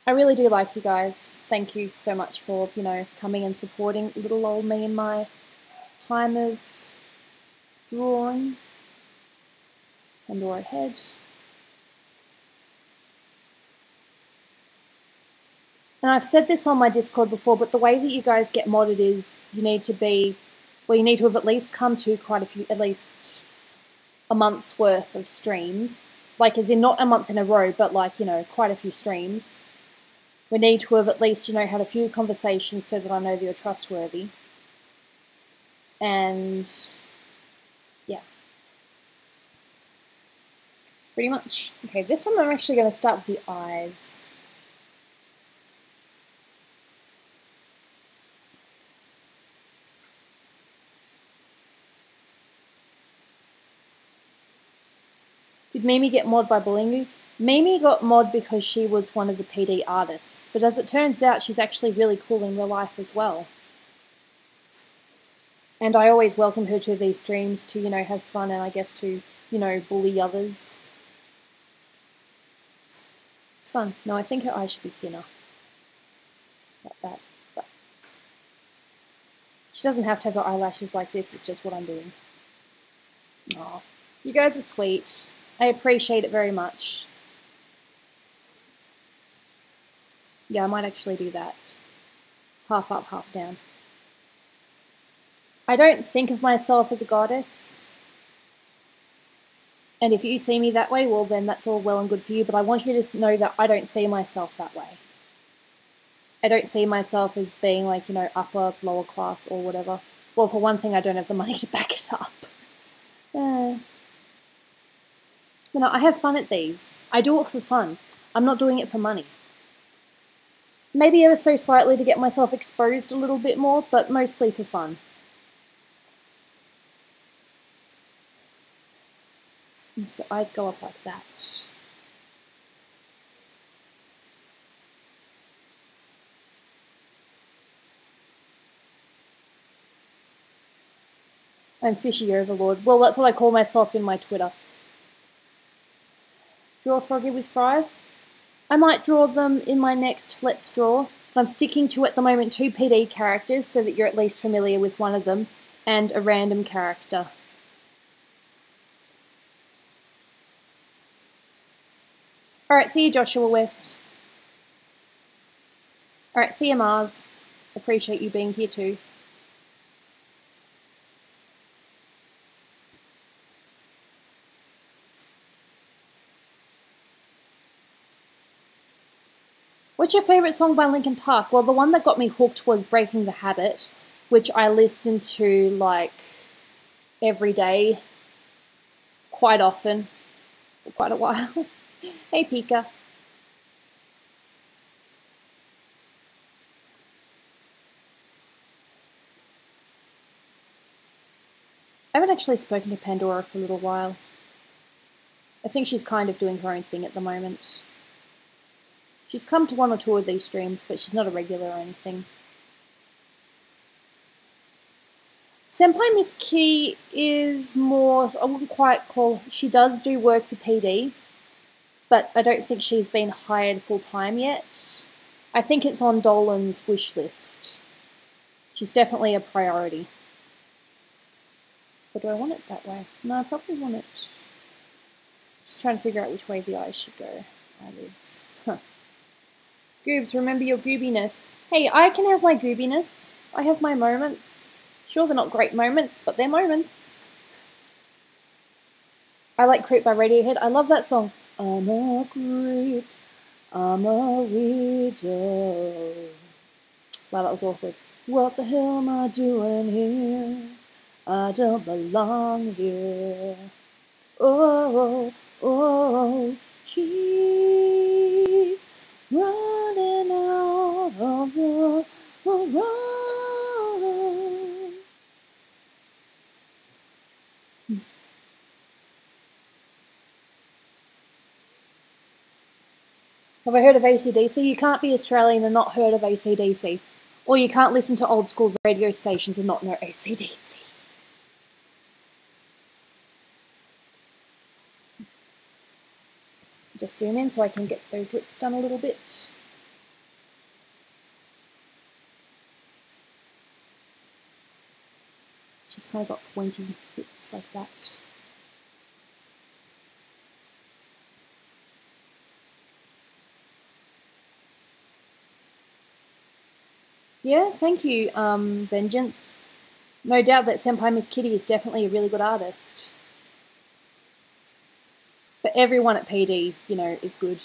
I really do like you guys. Thank you so much for, you know, coming and supporting little old me in my time of drawing. Pandora head. And I've said this on my Discord before, but the way that you guys get modded is you need to be Well, you need to have at least come to quite a few, at least a month's worth of streams. Like, as in not a month in a row, but like, you know, quite a few streams. We need to have at least, you know, had a few conversations so that I know that you're trustworthy. And yeah. Pretty much. Okay, this time I'm actually going to start with the eyes. Did Mimi get mod by bullying you? Mimi got mod because she was one of the PD artists, but as it turns out, she's actually really cool in real life as well. And I always welcome her to these streams to, you know, have fun and I guess to, you know, bully others. It's fun. No, I think her eyes should be thinner. Like that. But she doesn't have to have her eyelashes like this, it's just what I'm doing. Aw. You guys are sweet. I appreciate it very much. Yeah, I might actually do that. Half up, half down. I don't think of myself as a goddess. And if you see me that way, well then that's all well and good for you, but I want you to know that I don't see myself that way. I don't see myself as being like, you know, upper, lower class or whatever. Well, for one thing, I don't have the money to back it up. You know, I have fun at these. I do it for fun. I'm not doing it for money. Maybe ever so slightly to get myself exposed a little bit more, but mostly for fun. So eyes go up like that. I'm Fishy Overlord. Well, that's what I call myself in my Twitter. Draw Froggy with fries. I might draw them in my next Let's Draw, but I'm sticking to at the moment 2 PD characters so that you're at least familiar with one of them, and a random character. Alright, see you Joshua West. Alright, see you Mars. Appreciate you being here too. What's your favourite song by Linkin Park? Well, the one that got me hooked was Breaking the Habit, which I listened to, like, every day, quite often, for quite a while. Hey, Pika. I haven't actually spoken to Pandora for a little while. I think she's kind of doing her own thing at the moment. She's come to 1 or 2 of these streams, but she's not a regular or anything. Senpai Miss Kitty is more, I wouldn't quite call, she does do work for PD, but I don't think she's been hired full-time yet. I think it's on Dolan's wish list. She's definitely a priority. Or do I want it that way? No, I probably want it... Just trying to figure out which way the eyes should go. Eyelids. Huh. Goobs, remember your goobiness. Hey, I can have my goobiness. I have my moments. Sure, they're not great moments, but they're moments. I like Creep by Radiohead. I love that song. I'm a creep. I'm a widow. Wow, that was awkward. What the hell am I doing here? I don't belong here. Oh, oh, she's running out of the run. Have I heard of AC/DC? You can't be Australian and not heard of AC/DC. Or you can't listen to old school radio stations and not know AC/DC. Just zoom in so I can get those lips done a little bit. Just kind of got pointy bits like that. Yeah, thank you, Vengeance. No doubt that Senpai Miss Kitty is definitely a really good artist. But everyone at PD, you know, is good.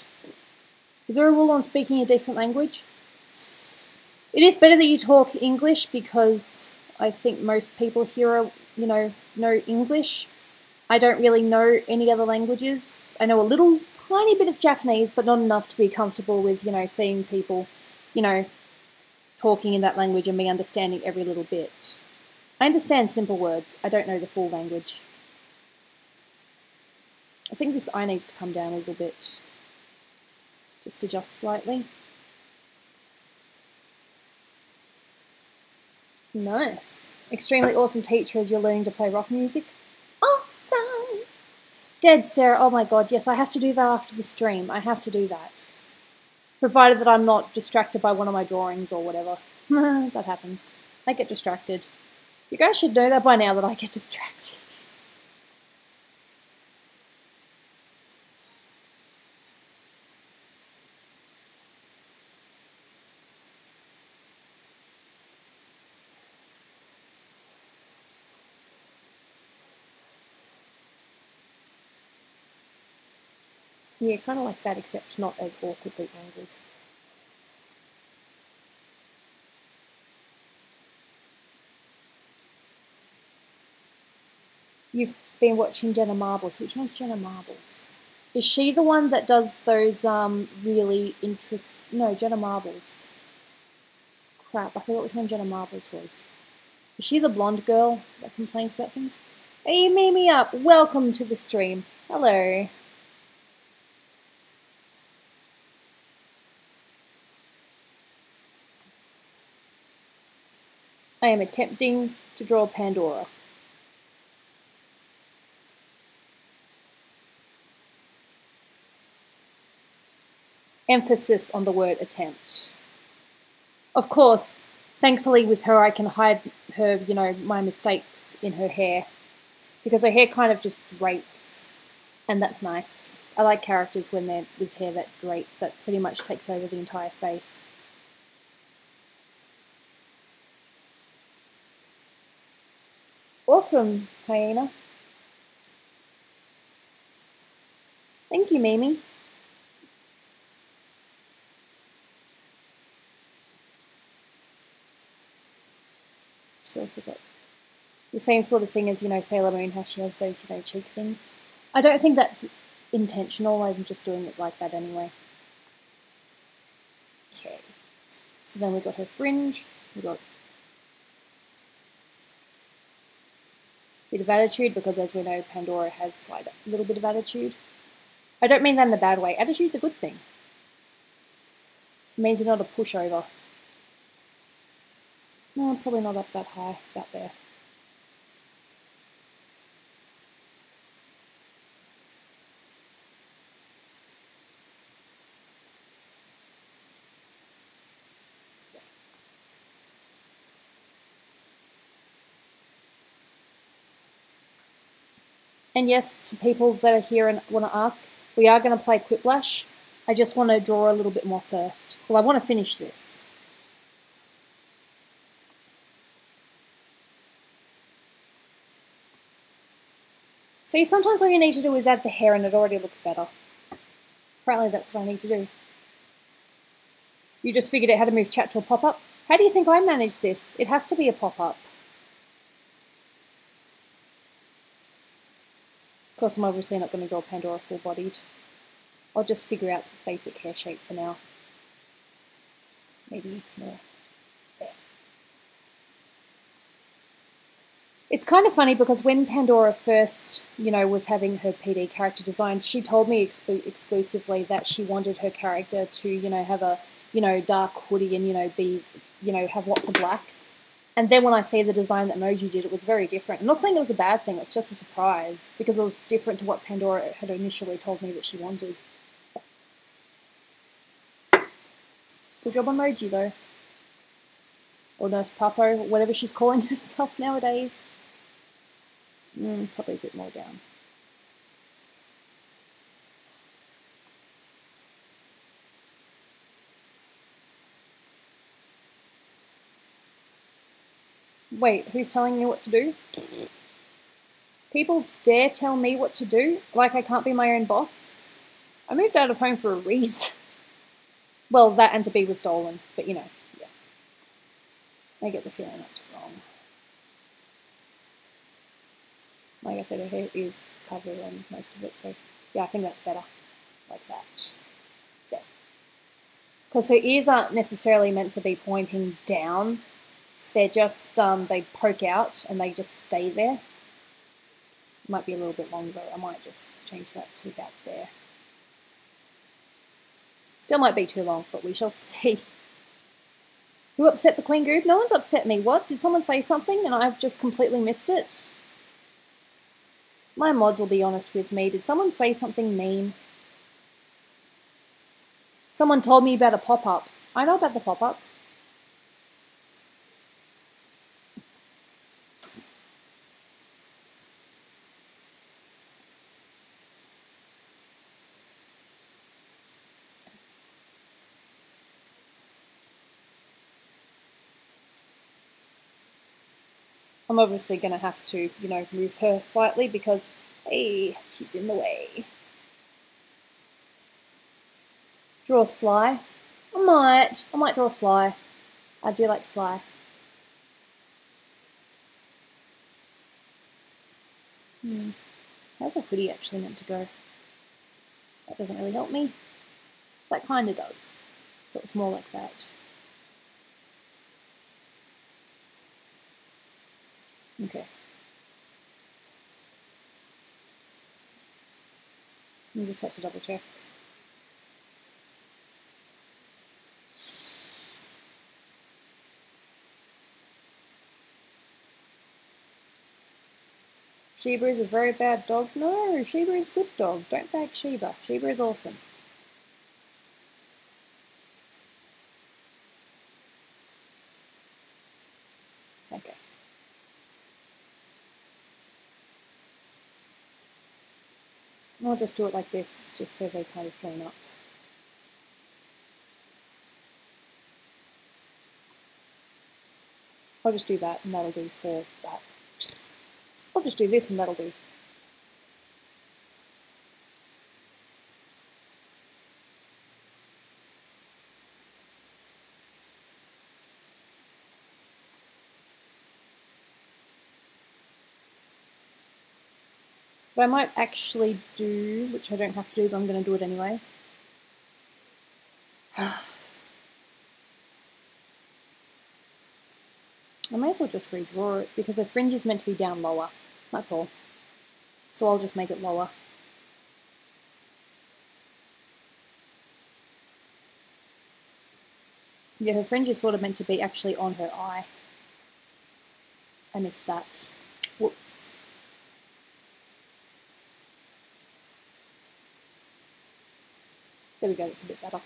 Is there a rule on speaking a different language? It is better that you talk English because I think most people here, you know English. I don't really know any other languages. I know a little tiny bit of Japanese, but not enough to be comfortable with, you know, seeing people, you know, talking in that language and me understanding every little bit. I understand simple words. I don't know the full language. I think this eye needs to come down a little bit. Just adjust slightly. Nice. Extremely awesome teacher as you're learning to play rock music. Awesome! Dead Sarah, oh my god, yes, I have to do that after the stream. I have to do that. Provided that I'm not distracted by one of my drawings or whatever. That happens. I get distracted. You guys should know that by now that I get distracted. Yeah, kind of like that, except not as awkwardly angled. You've been watching Jenna Marbles. Which one's Jenna Marbles? Is she the one that does those really No, Jenna Marbles. Crap, I forgot which one Jenna Marbles was. Is she the blonde girl that complains about things? Hey, Mimi up! Welcome to the stream. Hello. I am attempting to draw Pandora. Emphasis on the word attempt. Of course, thankfully with her I can hide her, you know, my mistakes in her hair. Because her hair kind of just drapes. And that's nice. I like characters when they're with hair that drape, that pretty much takes over the entire face. Awesome, Hyena. Thank you, Mimi. Sort of the same sort of thing as, you know, Sailor Moon, how she has those, you know, cheek things. I don't think that's intentional, I'm just doing it like that anyway. Okay. So then we got her fringe, we got a bit of attitude, because as we know, Pandora has like a little bit of attitude. I don't mean that in a bad way. Attitude's a good thing. It means you're not a pushover. No, probably not up that high, about there. And yes, to people that are here and want to ask, we are going to play Quiplash. I just want to draw a little bit more first. Well, I want to finish this. See, sometimes all you need to do is add the hair and it already looks better. Apparently that's what I need to do. You just figured out how to move chat to a pop-up? How do you think I manage this? It has to be a pop-up. Of course, I'm obviously not going to draw Pandora full-bodied. I'll just figure out the basic hair shape for now. Maybe more. There. It's kind of funny because when Pandora first, you know, was having her PD character design, she told me exclusively that she wanted her character to, you know, have a, you know, dark hoodie and, you know, be, you know, have lots of black. And then when I see the design that Moji did, it was very different. I'm not saying it was a bad thing, it's just a surprise, because it was different to what Pandora had initially told me that she wanted. Good job on Moji, though. Or Nurse Papo, whatever she's calling herself nowadays. Probably a bit more down. Wait, who's telling you what to do? People dare tell me what to do? Like I can't be my own boss? I moved out of home for a reason. Well, that and to be with Dolan, but you know, yeah. I get the feeling that's wrong. Like I said, her hair is covered on most of it, so yeah, I think that's better. Like that. There. Because her ears aren't necessarily meant to be pointing down. They're just, they poke out and they just stay there. It might be a little bit longer. I might just change that to about there. Still might be too long, but we shall see. Who upset the Queen Goob? No one's upset me. What? Did someone say something and I've just completely missed it? My mods will be honest with me. Did someone say something mean? Someone told me about a pop-up. I know about the pop-up. I'm obviously going to have to, you know, move her slightly because, hey, she's in the way. Draw Sly. I might draw Sly. I do like Sly. How's a hoodie actually meant to go? That doesn't really help me. That kind of does. So it's more like that. Okay. You just have to double check. Sheba is a very bad dog. No, Sheba is a good dog. Don't bag Sheba. Sheba is awesome. Okay. I'll just do it like this, just so they kind of join up. I'll just do that, and that'll do for that. I'll just do this, and that'll do. What I might actually do, which I don't have to do, but I'm going to do it anyway. I may as well just redraw it, because her fringe is meant to be down lower. That's all. So I'll just make it lower. Yeah, her fringe is sort of meant to be actually on her eye. I missed that. Whoops. There we go, that's a bit better.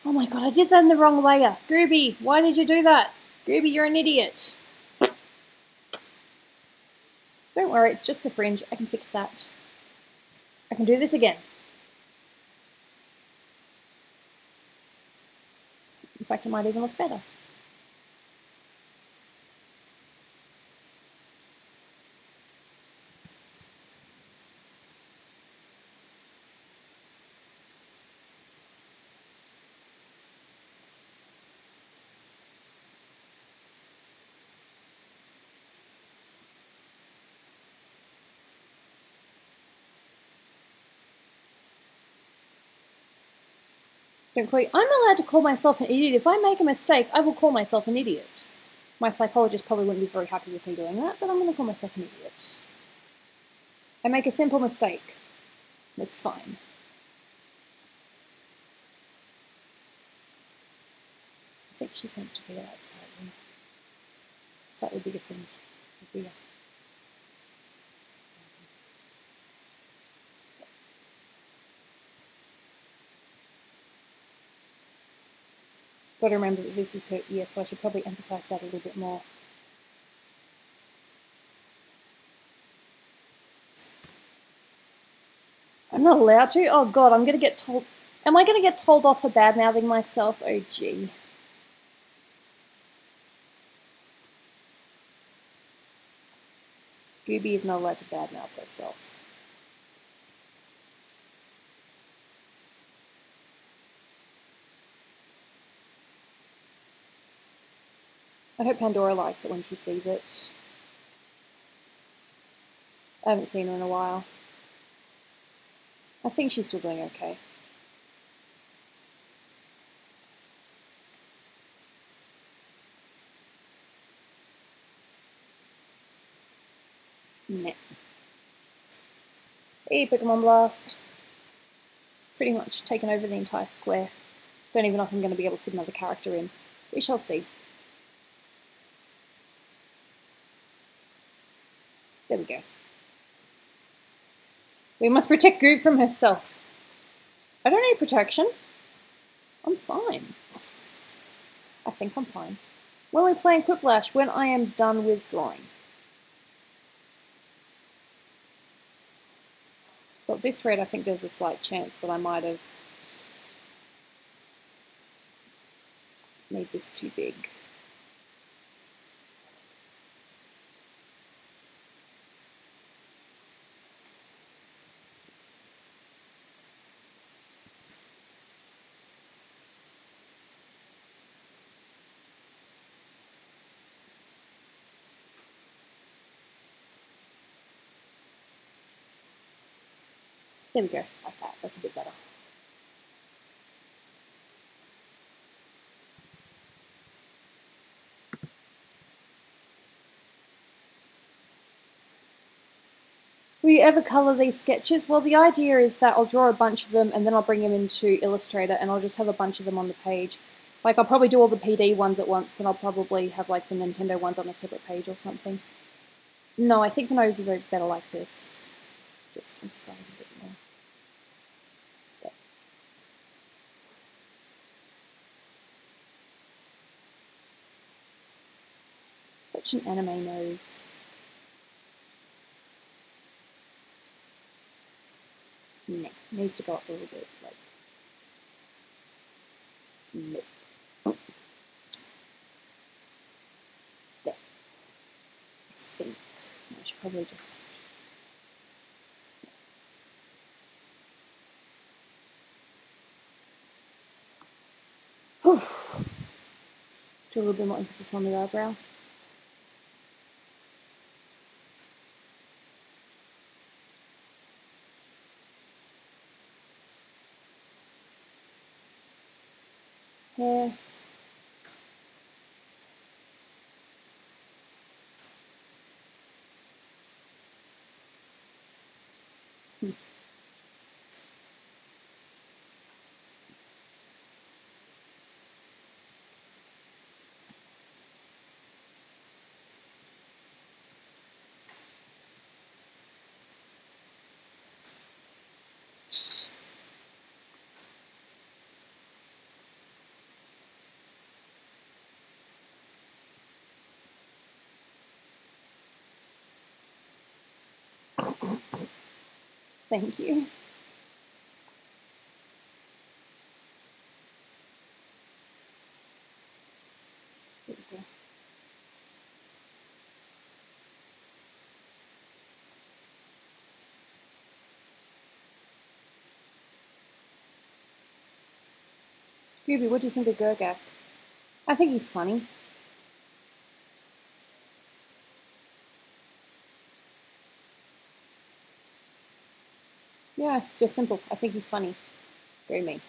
Oh my god, I did that in the wrong layer. Gooby, why did you do that? Gooby, you're an idiot. Don't worry, it's just the fringe. I can fix that. I can do this again. In fact, it might even look better. Don't call you. I'm allowed to call myself an idiot. If I make a mistake, I will call myself an idiot. My psychologist probably wouldn't be very happy with me doing that, but I'm going to call myself an idiot. I make a simple mistake. That's fine. I think she's meant to be like slightly bigger fringe. Bigger. Got to remember that this is her ear, so I should probably emphasize that a little bit more. I'm not allowed to? Oh god, I'm going to get told. Am I going to get told off for bad-mouthing myself? Oh, gee. Gooby is not allowed to badmouth herself. I hope Pandora likes it when she sees it. I haven't seen her in a while. I think she's still doing okay. Nah. Hey, Pokemon Blast. Pretty much taken over the entire square. Don't even know if I'm going to be able to put another character in. We shall see. There we go. We must protect Goob from herself. I don't need protection. I'm fine. I think I'm fine. When we play in Quiplash, when I am done withdrawing. But this rate, I think there's a slight chance that I might have made this too big. There we go, like that. That's a bit better. Will you ever colour these sketches? Well, the idea is that I'll draw a bunch of them and then I'll bring them into Illustrator and I'll just have a bunch of them on the page. Like, I'll probably do all the PD ones at once and I'll probably have, like, the Nintendo ones on a separate page or something. No, I think the noses are better like this. Just emphasize a bit more. There. Such an anime nose. No, needs to go up a little bit, like, nope. There. I think I should probably just... Whew. Do a little bit more emphasis on the eyebrow. Hair. Thank you. There we go. Gooby, what do you think of Gurgak? I think he's funny. Yeah, just simple. I think he's funny. Very me.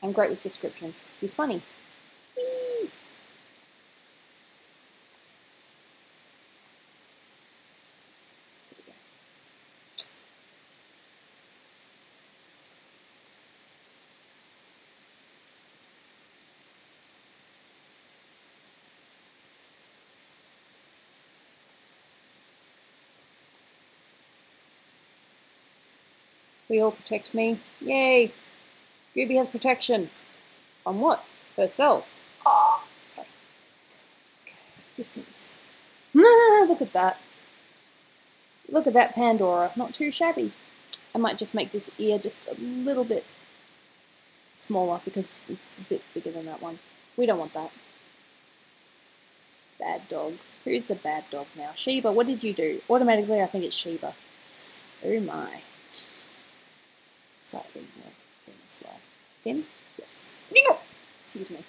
I'm great with descriptions. He's funny. Whee! There we go. We all protect me. Yay! Gooby has protection. On what? Herself. Oh, sorry. Okay. Distance. Look at that. Look at that Pandora. Not too shabby. I might just make this ear just a little bit smaller because it's a bit bigger than that one. We don't want that. Bad dog. Who's the bad dog now? Sheba, what did you do? Automatically, I think it's Sheba. Oh my. Slightly more thin as well. Thin? Yes. Excuse me.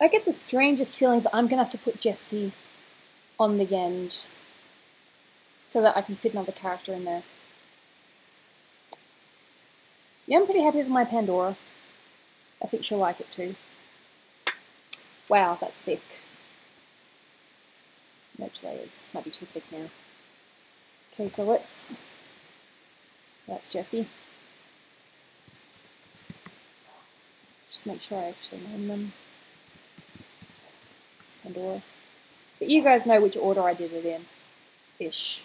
I get the strangest feeling that I'm going to have to put Jessie on the end so that I can fit another character in there. Yeah, I'm pretty happy with my Pandora. I think she'll like it too. Wow, that's thick. Merge layers. Might be too thick now. Okay, so that's Jessie. Just make sure I actually name them. Pandora. But you guys know which order I did it in. Ish.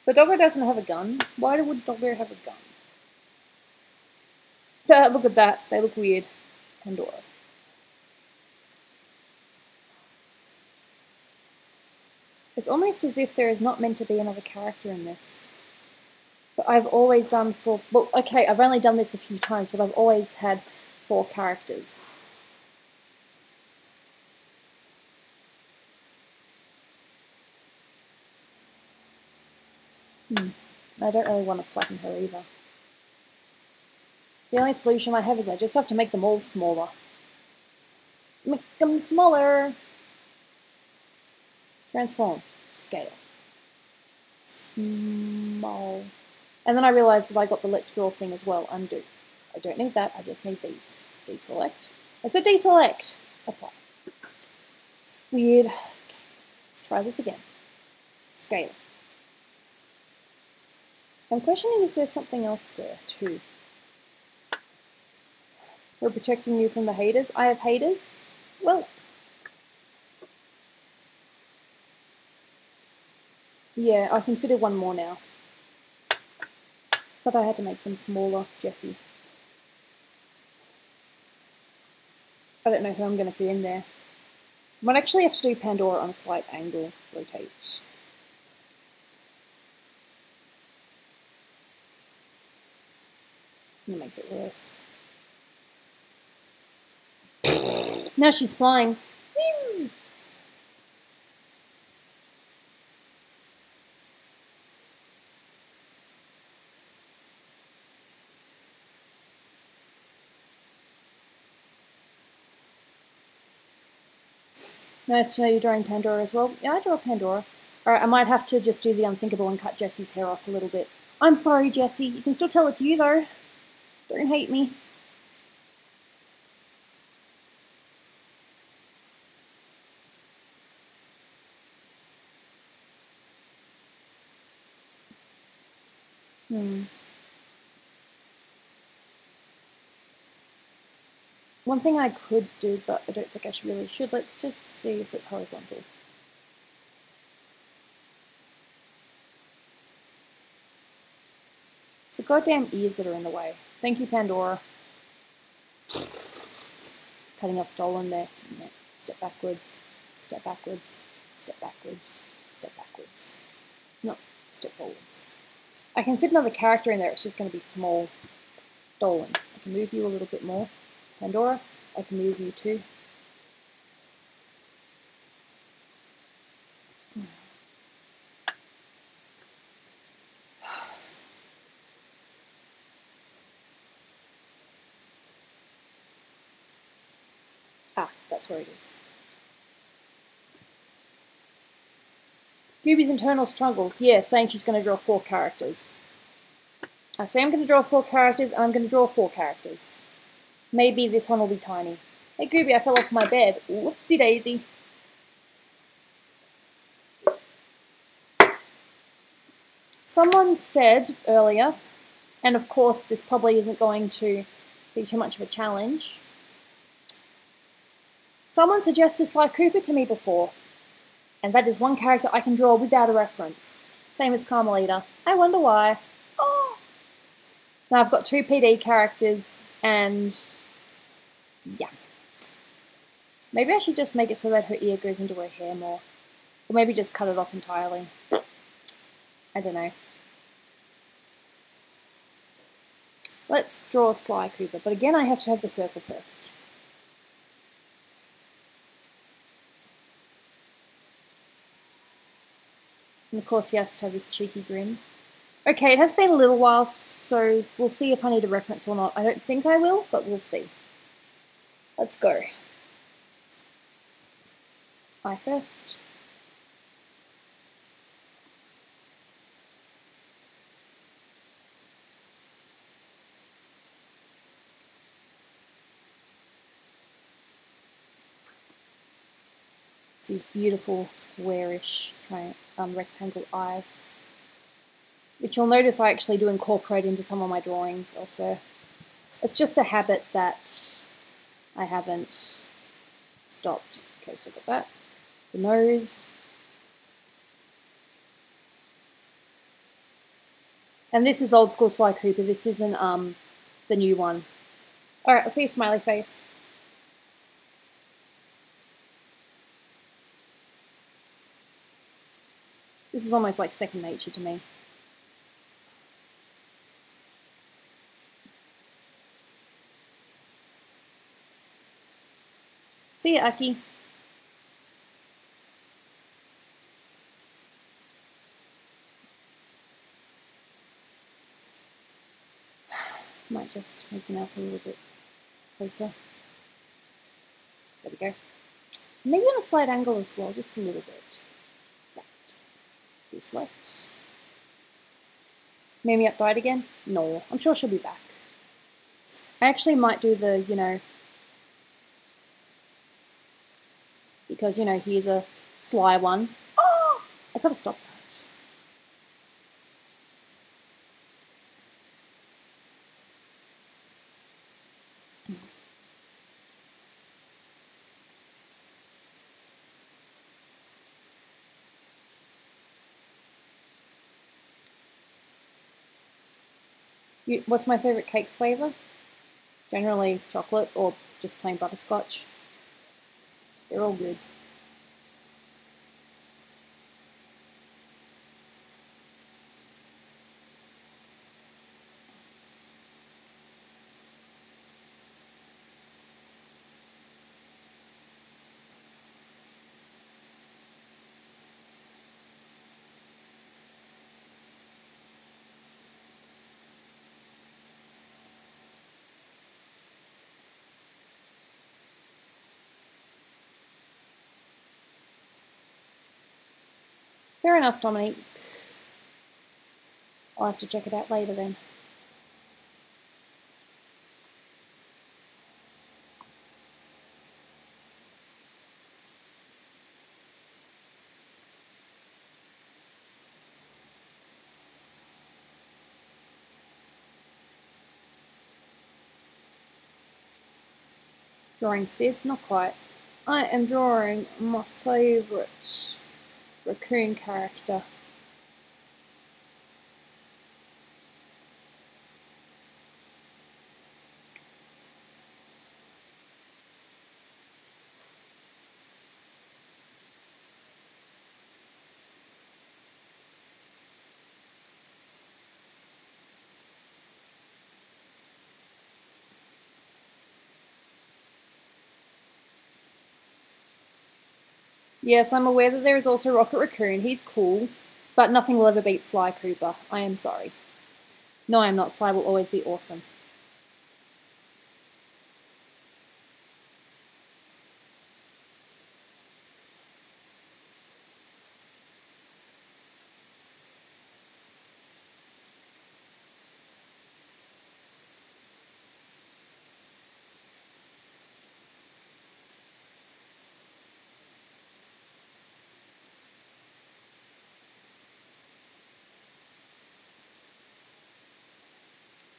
The doggo doesn't have a gun. Why would doggo have a gun? Look at that. They look weird. Pandora. It's almost as if there is not meant to be another character in this. But I've always done well, okay, I've only done this a few times, but I've always had 4 characters. I don't really want to flatten her either. The only solution I have is I just have to make them all smaller. Make them smaller! Transform. Scale. Small. And then I realised that I got the let's draw thing as well. Undo. I don't need that, I just need these. Deselect. I said deselect! Apply. Weird. Okay. Let's try this again. Scale. I'm questioning, is there something else there too? We're protecting you from the haters. I have haters? Well, yeah, I can fit in one more now. But I had to make them smaller, Jessie. I don't know who I'm going to fit in there. I might actually have to do Pandora on a slight angle. Rotate. That makes it worse. Now she's flying. Woo! Nice to know you're drawing Pandora as well. Yeah, I draw Pandora. Alright, I might have to just do the unthinkable and cut Jessie's hair off a little bit. I'm sorry, Jessie. You can still tell it's you, though. Don't hate me. One thing I could do, but I don't think I really should. Let's just see if it's horizontal. It's the goddamn ears that are in the way. Thank you, Pandora. Cutting off Dolan there. Step backwards. Step backwards. Step backwards. Step backwards. No, step forwards. I can fit another character in there, it's just going to be small. Dolan. I can move you a little bit more. Pandora, I can move you too. Ah, that's where it is. Gooby's internal struggle. Yeah, saying she's going to draw 4 characters. I say I'm going to draw 4 characters, and I'm going to draw 4 characters. Maybe this one will be tiny. Hey Gooby, I fell off my bed. Whoopsie daisy. Someone said earlier, and of course this probably isn't going to be too much of a challenge, someone suggested Sly Cooper to me before, and that is one character I can draw without a reference. Same as Carmelita. I wonder why. Oh! Now I've got 2 PD characters, and yeah. Maybe I should just make it so that her ear goes into her hair more. Or maybe just cut it off entirely. I don't know. Let's draw Sly Cooper, but again I have to have the circle first. And of course he has to have his cheeky grin. Okay, it has been a little while, so we'll see if I need a reference or not. I don't think I will, but we'll see. Let's go. Eye first. It's these beautiful squarish rectangle eyes, which you'll notice I actually do incorporate into some of my drawings elsewhere. It's just a habit that I haven't stopped. Okay, so we've got that. The nose. And this is old school Sly Cooper. This isn't the new one. Alright, I'll see a smiley face. This is almost like second nature to me. See ya, Aki. Might just make the mouth a little bit closer. There we go. Maybe on a slight angle as well, just a little bit. That. This left. Mimi up died again? No, I'm sure she'll be back. I actually might do the, you know, because, you know, he's a sly one. Oh! I gotta stop that. What's my favourite cake flavour? Generally chocolate or just plain butterscotch. They're all good. Fair enough, Dominique. I'll have to check it out later then. Drawing Sid? Not quite. I am drawing my favourite raccoon character. Yes, I'm aware that there is also Rocket Raccoon. He's cool, but nothing will ever beat Sly Cooper. I am sorry. No, I'm not. Sly will always be awesome.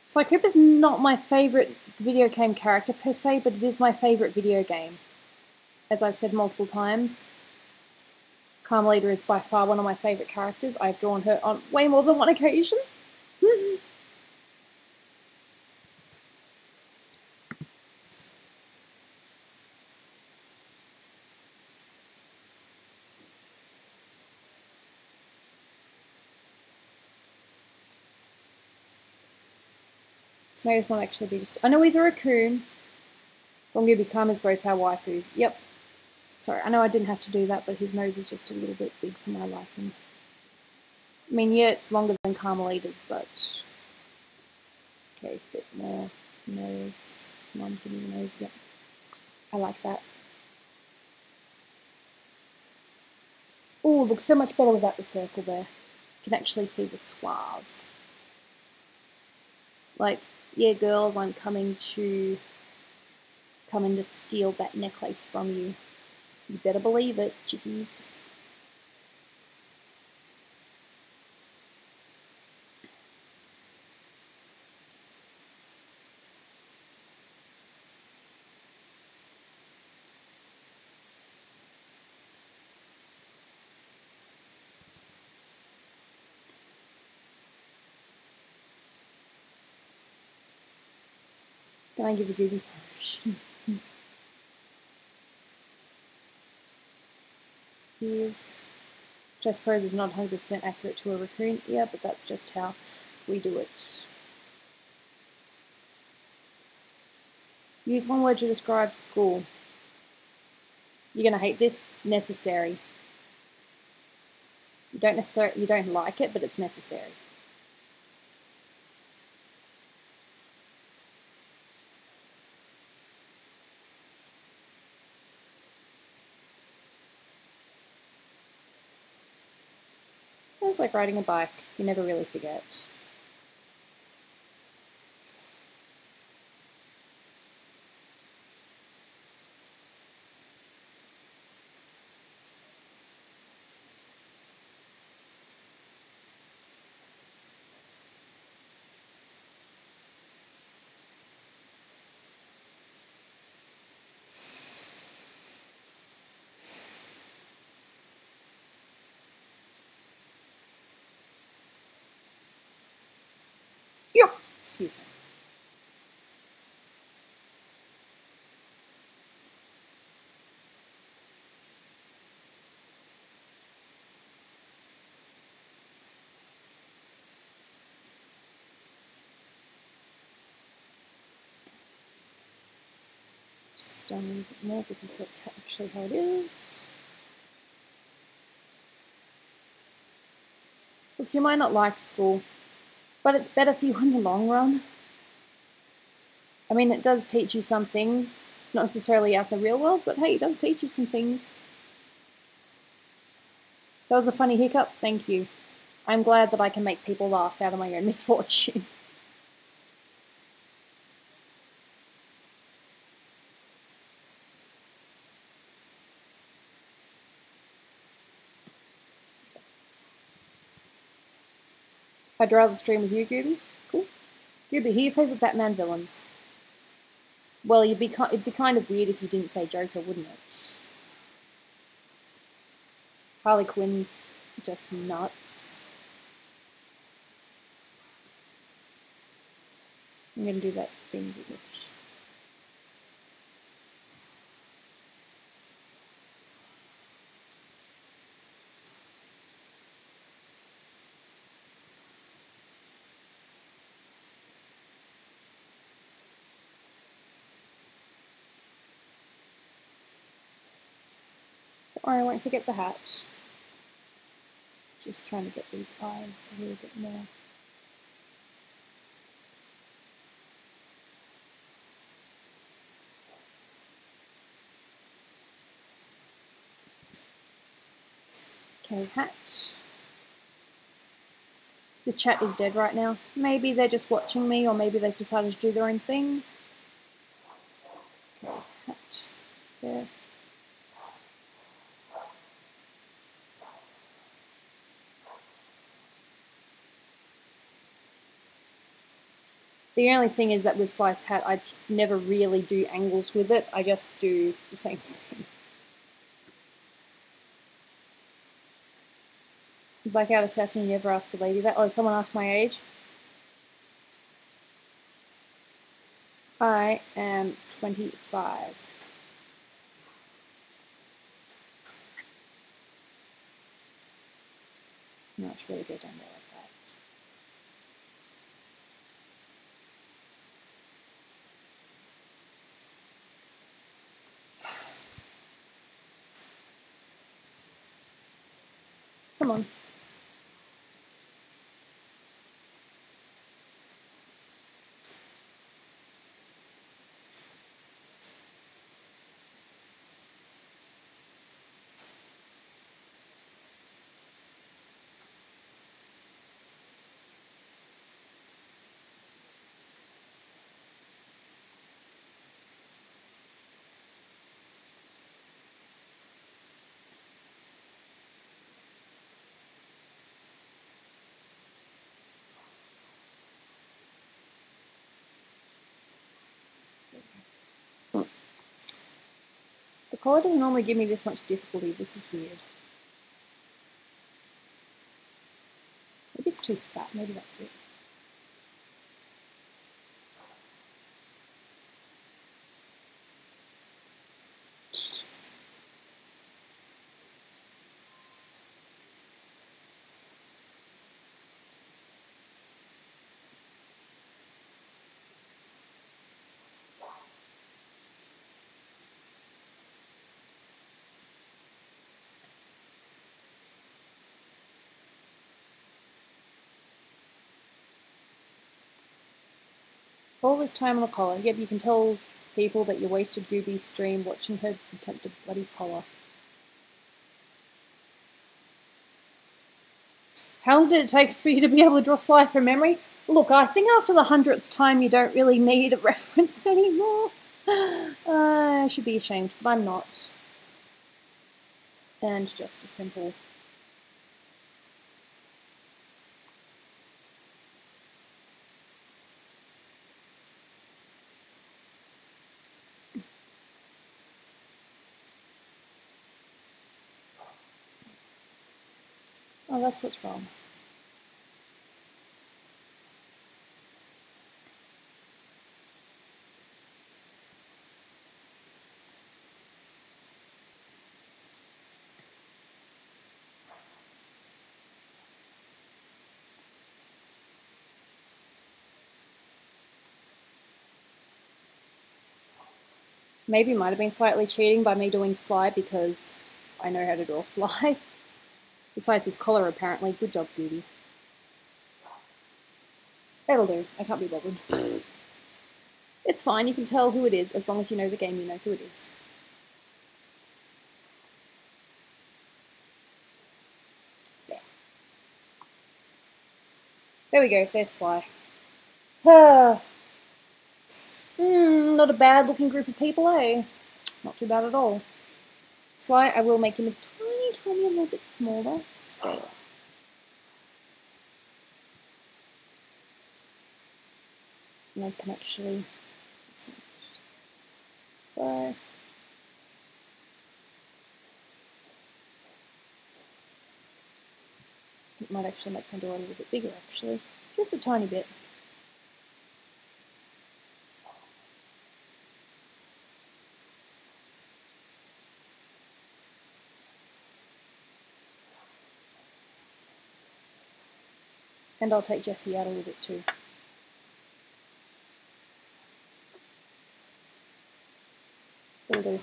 Sly Cooper's not my favourite video game character per se, but it is my favourite video game. As I've said multiple times, Carmelita is by far one of my favourite characters. I've drawn her on way more than one occasion. This nose might actually be just... I know he's a raccoon. Gooby Karma's both our waifus. Yep. Sorry, I know I didn't have to do that, but his nose is just a little bit big for my liking. I mean, yeah, it's longer than Carmelita's, but... Okay, a bit more nose. Come on, give me the nose again. I like that. Oh, looks so much better without the circle there. You can actually see the suave. Like, yeah, girls, I'm coming to steal that necklace from you. You better believe it, chickies. Can I give a Gooby potion? Here's, which I suppose is not 100% accurate to a raccoon. Yeah, but that's just how we do it. Use one word to describe school. You're gonna hate this. Necessary. You don't like it, but it's necessary. It's like riding a bike. You never really forget. Yep. Excuse me. Just done a little bit more because that's actually how it is. Look, you might not like school, but it's better for you in the long run. I mean, it does teach you some things, not necessarily out in the real world, but hey, it does teach you some things. That was a funny hiccup, thank you. I'm glad that I can make people laugh out of my own misfortune. I'd rather stream with you, Gooby. Cool. Gooby, who are your favourite Batman villains? Well, it'd be kind of weird if you didn't say Joker, wouldn't it? Harley Quinn's just nuts. I'm gonna do that thing which... Don't worry, I won't forget the hat. Just trying to get these eyes a little bit more. Okay, hat. The chat is dead right now. Maybe they're just watching me, or maybe they've decided to do their own thing. Okay, hat. There. The only thing is that with sliced hat, I never really do angles with it. I just do the same thing. Blackout Assassin, you never ask a lady that. Oh, someone asked my age. I am 25. No, I should really go down there like that. Come on. The collar doesn't normally give me this much difficulty. This is weird. Maybe it's too fat. Maybe that's it. All this time on the collar. Yep, you can tell people that you wasted Gooby's stream watching her attempt to bloody collar. How long did it take for you to be able to draw Sly from memory? Look, I think after the 100th time you don't really need a reference anymore. I should be ashamed, but I'm not. And just a simple... Oh, that's what's wrong. Maybe it might have been slightly cheating by me doing Sly because I know how to draw Sly. Besides his collar, apparently. Good job, Gooby. That'll do. I can't be bothered. It's fine, you can tell who it is. As long as you know the game, you know who it is. There. There we go, there's Sly. Not a bad looking group of people, eh? Not too bad at all. Sly, I will make him a tiny, a little bit smaller scale. And I can actually... So... It might actually make Pandora a little bit bigger, actually. Just a tiny bit. And I'll take Jessie out a little bit too. Will do.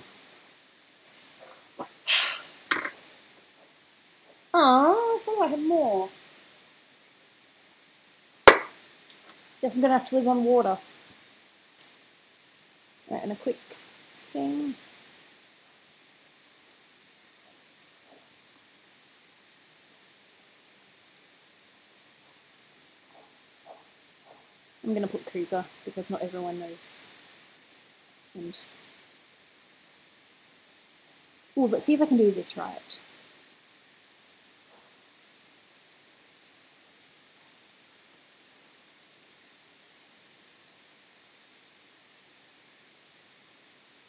Oh, I thought I had more. Guess I'm gonna have to live on water. Right, and a quick thing. I'm gonna put Creeper because not everyone knows. And oh, let's see if I can do this right.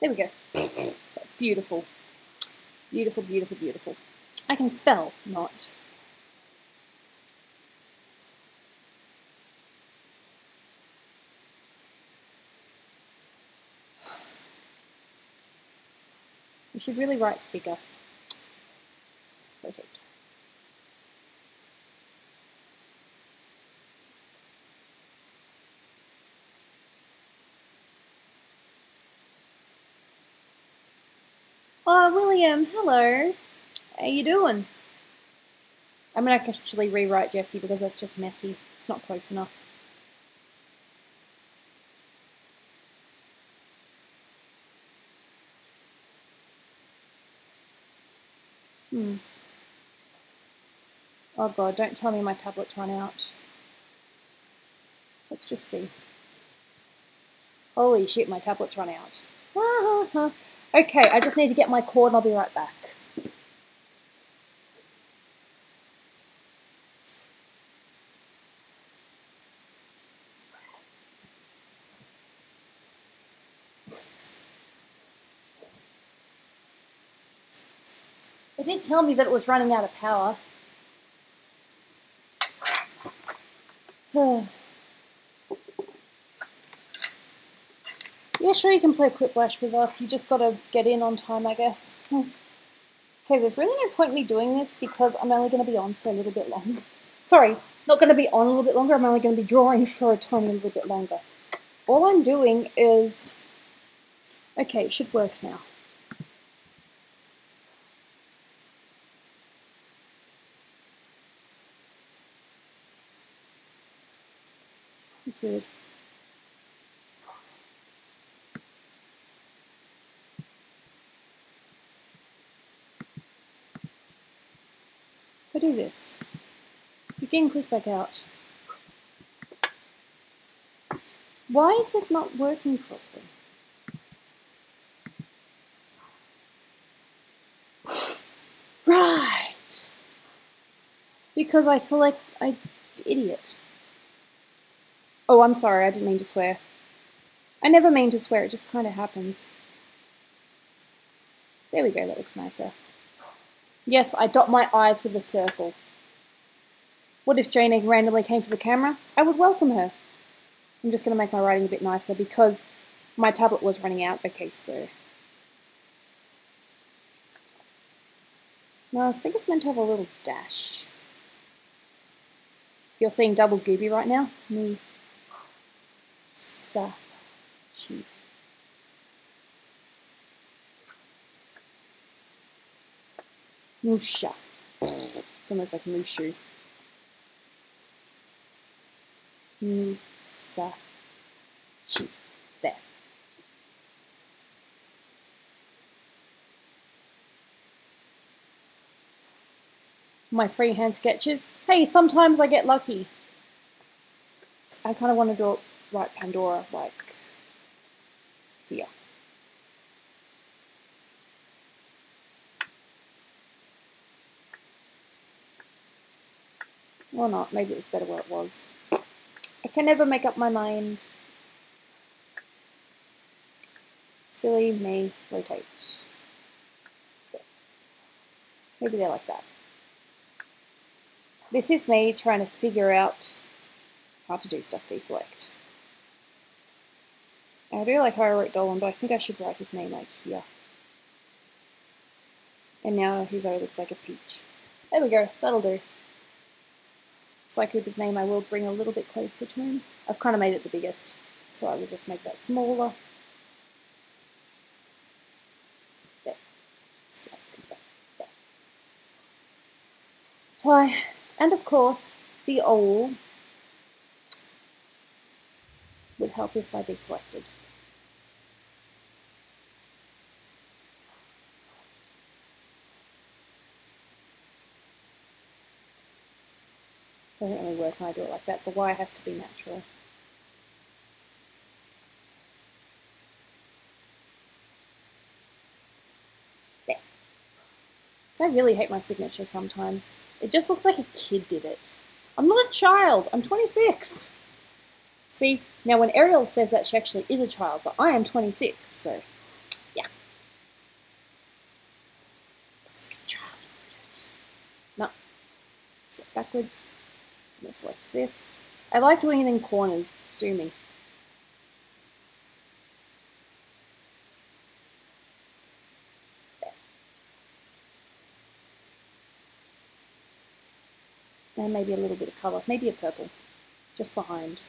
There we go. That's beautiful. Beautiful, beautiful, beautiful. I can spell, not. You should really write figure. Perfect. Oh, William, hello. How you doing? I'm going to actually rewrite Jessie because that's just messy. It's not close enough. Oh god, don't tell me my tablet's run out. Let's just see. Holy shit, my tablet's run out. Okay, I just need to get my cord and I'll be right back. It did tell me that it was running out of power. Yeah, sure, you can play Quiplash with us. You just gotta get in on time, I guess. Okay, there's really no point in me doing this because I'm only going to be on for a little bit longer. Sorry, not going to be on a little bit longer. I'm only going to be drawing for a tiny little bit longer. All I'm doing is... Okay, it should work now. It's weird. If I do this, you can click back out. Why is it not working properly? Right! Because I select... Idiot. Oh, I'm sorry, I didn't mean to swear. I never mean to swear, it just kind of happens. There we go, that looks nicer. Yes, I dot my I's with a circle. What if Jane Egg randomly came to the camera? I would welcome her. I'm just going to make my writing a bit nicer because my tablet was running out. Okay, so... No, I think it's meant to have a little dash. You're seeing double Gooby right now? Me. Sa. She. Musha. It's almost like Mushu. Musa. She. There. My freehand sketches. Hey, sometimes I get lucky. I kind of want to draw right Pandora, like here. Or not, maybe it was better where it was. I can never make up my mind. Silly me, rotate. There. Maybe they're like that. This is me trying to figure out how to do stuff, deselect. I do like how I wrote Dolan, but I think I should write his name like here. And now his eye looks like a peach. There we go, that'll do. Sly Cooper's name I will bring a little bit closer to him. I've kind of made it the biggest, so I will just make that smaller. There. Sly Cooper. There. Apply. And of course, the owl would help if I deselected. It doesn't really work when I do it like that. The Y has to be natural. There. I really hate my signature sometimes. It just looks like a kid did it. I'm not a child. I'm 26. See, now when Ariel says that she actually is a child, but I am 26, so yeah. Looks like a child wrote it. No. Step backwards. I'm going to select this. I like doing it in corners, zooming. There. And maybe a little bit of colour, maybe a purple, just behind.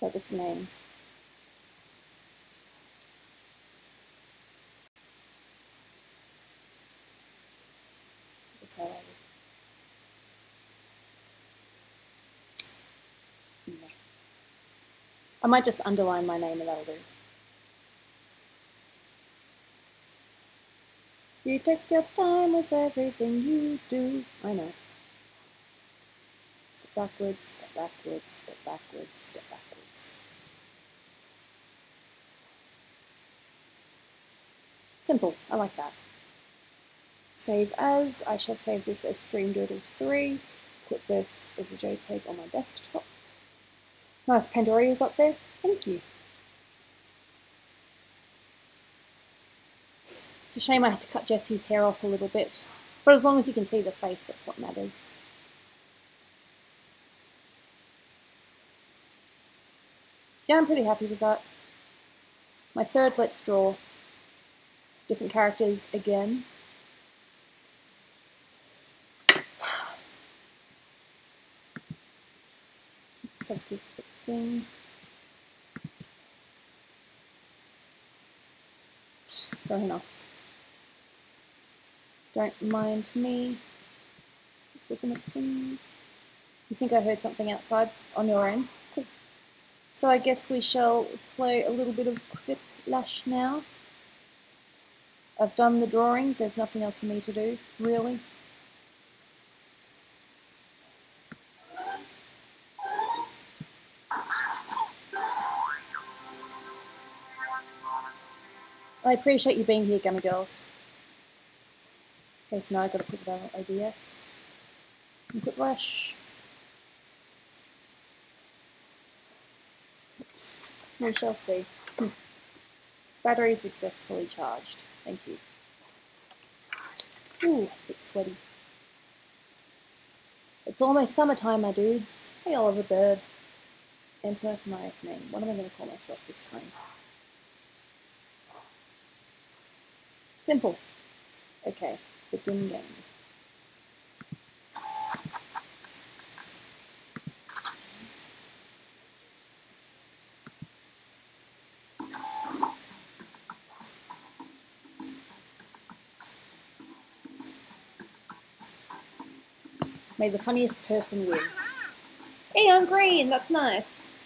Like its name. It's highlighted. No. I might just underline my name and that'll do. You take your time with everything you do. I know. Step backwards, step backwards, step backwards, step backwards. Simple. I like that. Save as. I shall save this as StreamDoodles3. Put this as a JPEG on my desktop. Nice Pandora you got there. Thank you. It's a shame I had to cut Jesse's hair off a little bit. But as long as you can see the face, that's what matters. Yeah, I'm pretty happy with that. My third Let's Draw. Different characters again. Let's have a quick thing. Fair enough. Don't mind me. Just looking at things. You think I heard something outside on your end? Cool. So I guess we shall play a little bit of Quiplash now. I've done the drawing. There's nothing else for me to do, really. I appreciate you being here, Gummy Girls. Okay, so now I've got to put it on OBS. And Quiplash. We shall see. Battery successfully charged. Thank you. Ooh, a bit sweaty. It's almost summertime, my dudes. Hey, Oliver Bird. Enter my name. What am I going to call myself this time? Simple. Okay, begin game. May the funniest person win. Hey, I'm green, that's nice.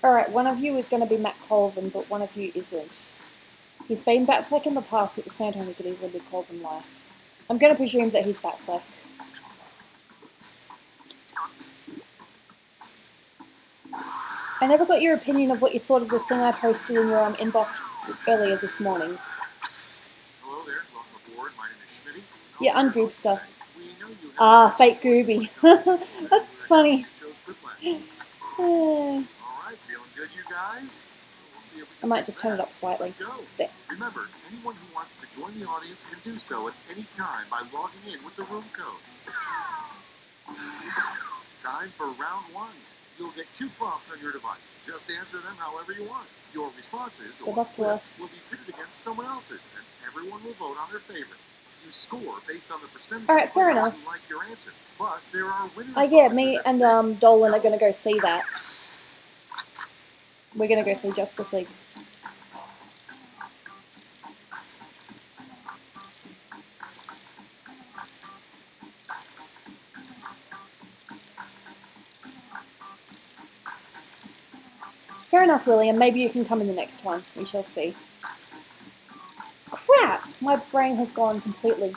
Alright, one of you is going to be Matt Colvin, but one of you isn't. He's been Batfleck in the past, but at the same time he could easily be Colvin live. I'm going to presume that he's Batfleck. I never got your opinion of what you thought of the thing I posted in your inbox earlier this morning. Hello there, welcome aboard. My name is Schmitty. Yeah, I'm Goobster. Fake Gooby. That's funny. Alright, feeling good, you guys? We'll see if we can I might just turn it up slightly. Let's go. There. Remember, anyone who wants to join the audience can do so at any time by logging in with the room code. Time for round one. You'll get 2 prompts on your device. Just answer them however you want. Your responses or clips will be pitted against someone else's, and everyone will vote on their favorite. You score based on the percentage of players who like your answer. Plus, there are winners. Yeah, me and Dolan are going to go see that. We're going to go see Justice League. Fair enough, William. Maybe you can come in the next one. We shall see. Crap! My brain has gone completely.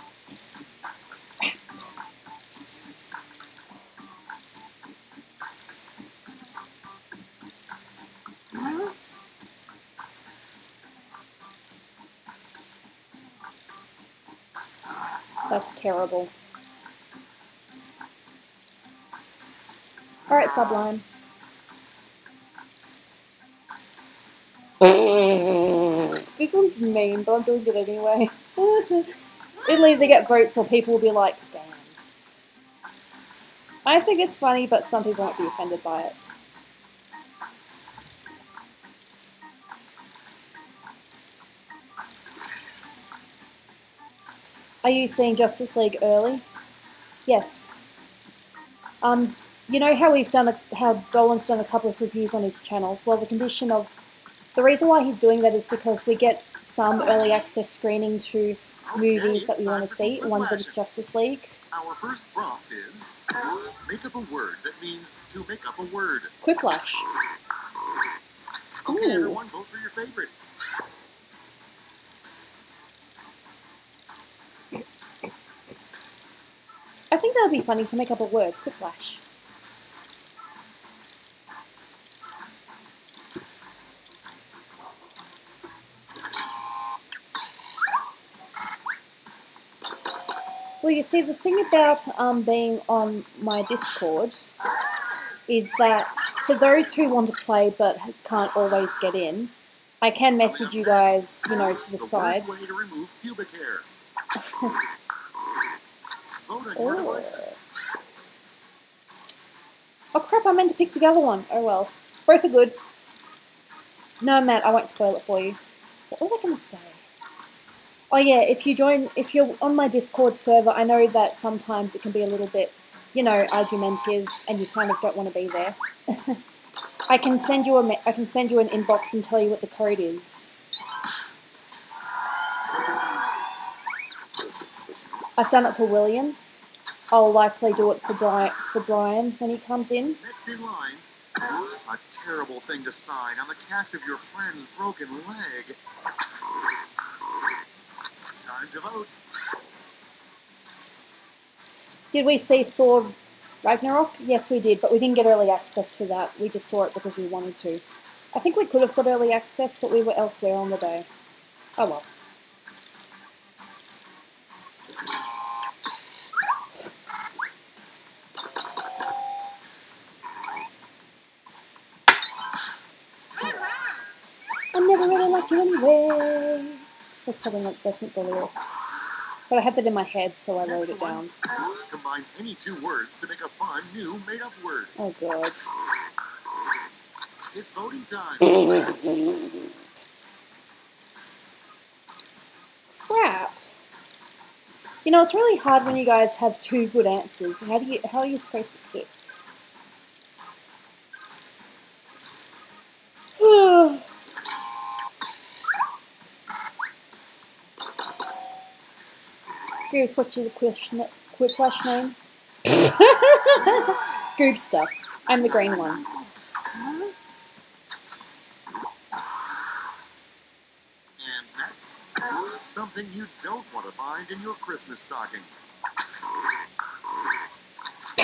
That's terrible. Alright, Sublime. This one's mean, but I'm doing it anyway. It'll either get votes or people will be like, damn. I think it's funny, but some people won't be offended by it. Are you seeing Justice League early? Yes. You know how how Dolan's done a couple of reviews on his channels? Well, the reason why he's doing that is because we get some early access screening to movies that we want to see. One of them is Justice League. Our first prompt is, make up a word that means to make up a word. Quiplash. Okay, everyone, vote for your favorite. I think that would be funny to make up a word, Quiplash. Well, you see, the thing about being on my Discord is that for those who want to play but can't always get in, I can message you guys, you know, to the side. Worst way to remove pubic hair. Vote on your devices. Oh crap, I meant to pick the other one. Oh well. Both are good. No, Matt, I won't spoil it for you. What was I going to say? Oh yeah, if you're on my Discord server, I know that sometimes it can be a little bit, you know, argumentative, and you kind of don't want to be there. I can send you an inbox and tell you what the code is. I've done it for William. I'll likely do it for Brian when he comes in. Next in line, a terrible thing to sign on the cast of your friend's broken leg. Time to vote. Did we see Thor Ragnarok? Yes, we did, but we didn't get early access for that. We just saw it because we wanted to. I think we could have got early access, but we were elsewhere on the day. Oh well. I never really liked you anyway. That's not the lyrics. But I have it in my head, so I wrote it down. Combine any two words to make a fun, new, made-up word. Oh, God. It's voting time. Crap. You know, it's really hard when you guys have two good answers. How are you supposed to pick? Goose, what's your Quiplash name? Goobster. I'm the green one. And next, something you don't want to find in your Christmas stocking.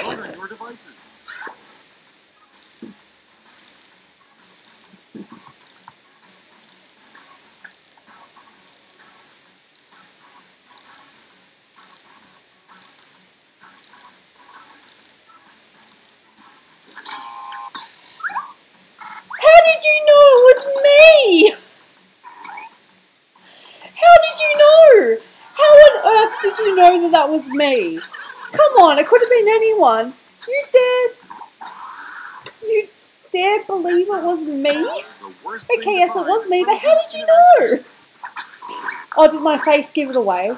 Vote on your devices. How did you know it was me? How did you know? How on earth did you know that was me? Come on, it could have been anyone. You dare believe it was me? Okay, yes, it was me, but how did you know? Oh, did my face give it away?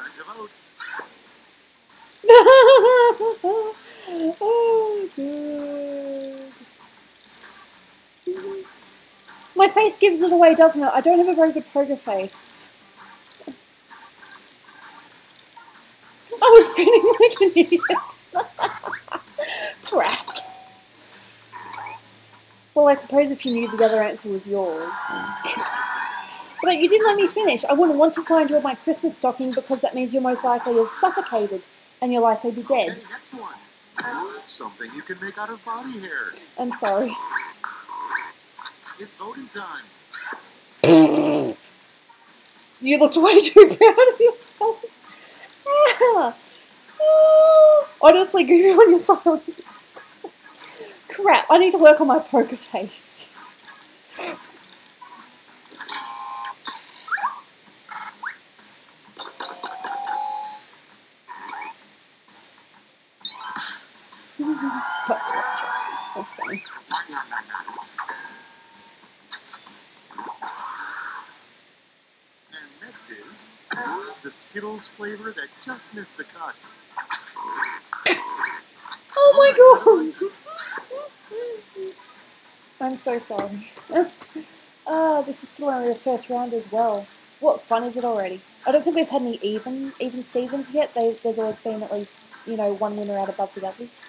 Oh, good. My face gives it away, doesn't it? I don't have a very good poker face. I was grinning like an idiot. Crap. Well, I suppose if you knew the other answer was yours. But you didn't let me finish. I wouldn't want to find you in my Christmas stocking because that means you're most likely have suffocated and you'll likely be dead. Okay, next one. Something you can make out of body hair. I'm sorry. It's voting time. You looked way too proud of yourself. Honestly, Gooby, on your silence. Crap, I need to work on my poker face. That's funny. And next is The Skittles flavor that just missed the cut. Oh my god! I'm so sorry. This is still only the first round as well. What fun is it already? I don't think we've had any even Stevens yet. There's always been at least, you know, one winner out above the others.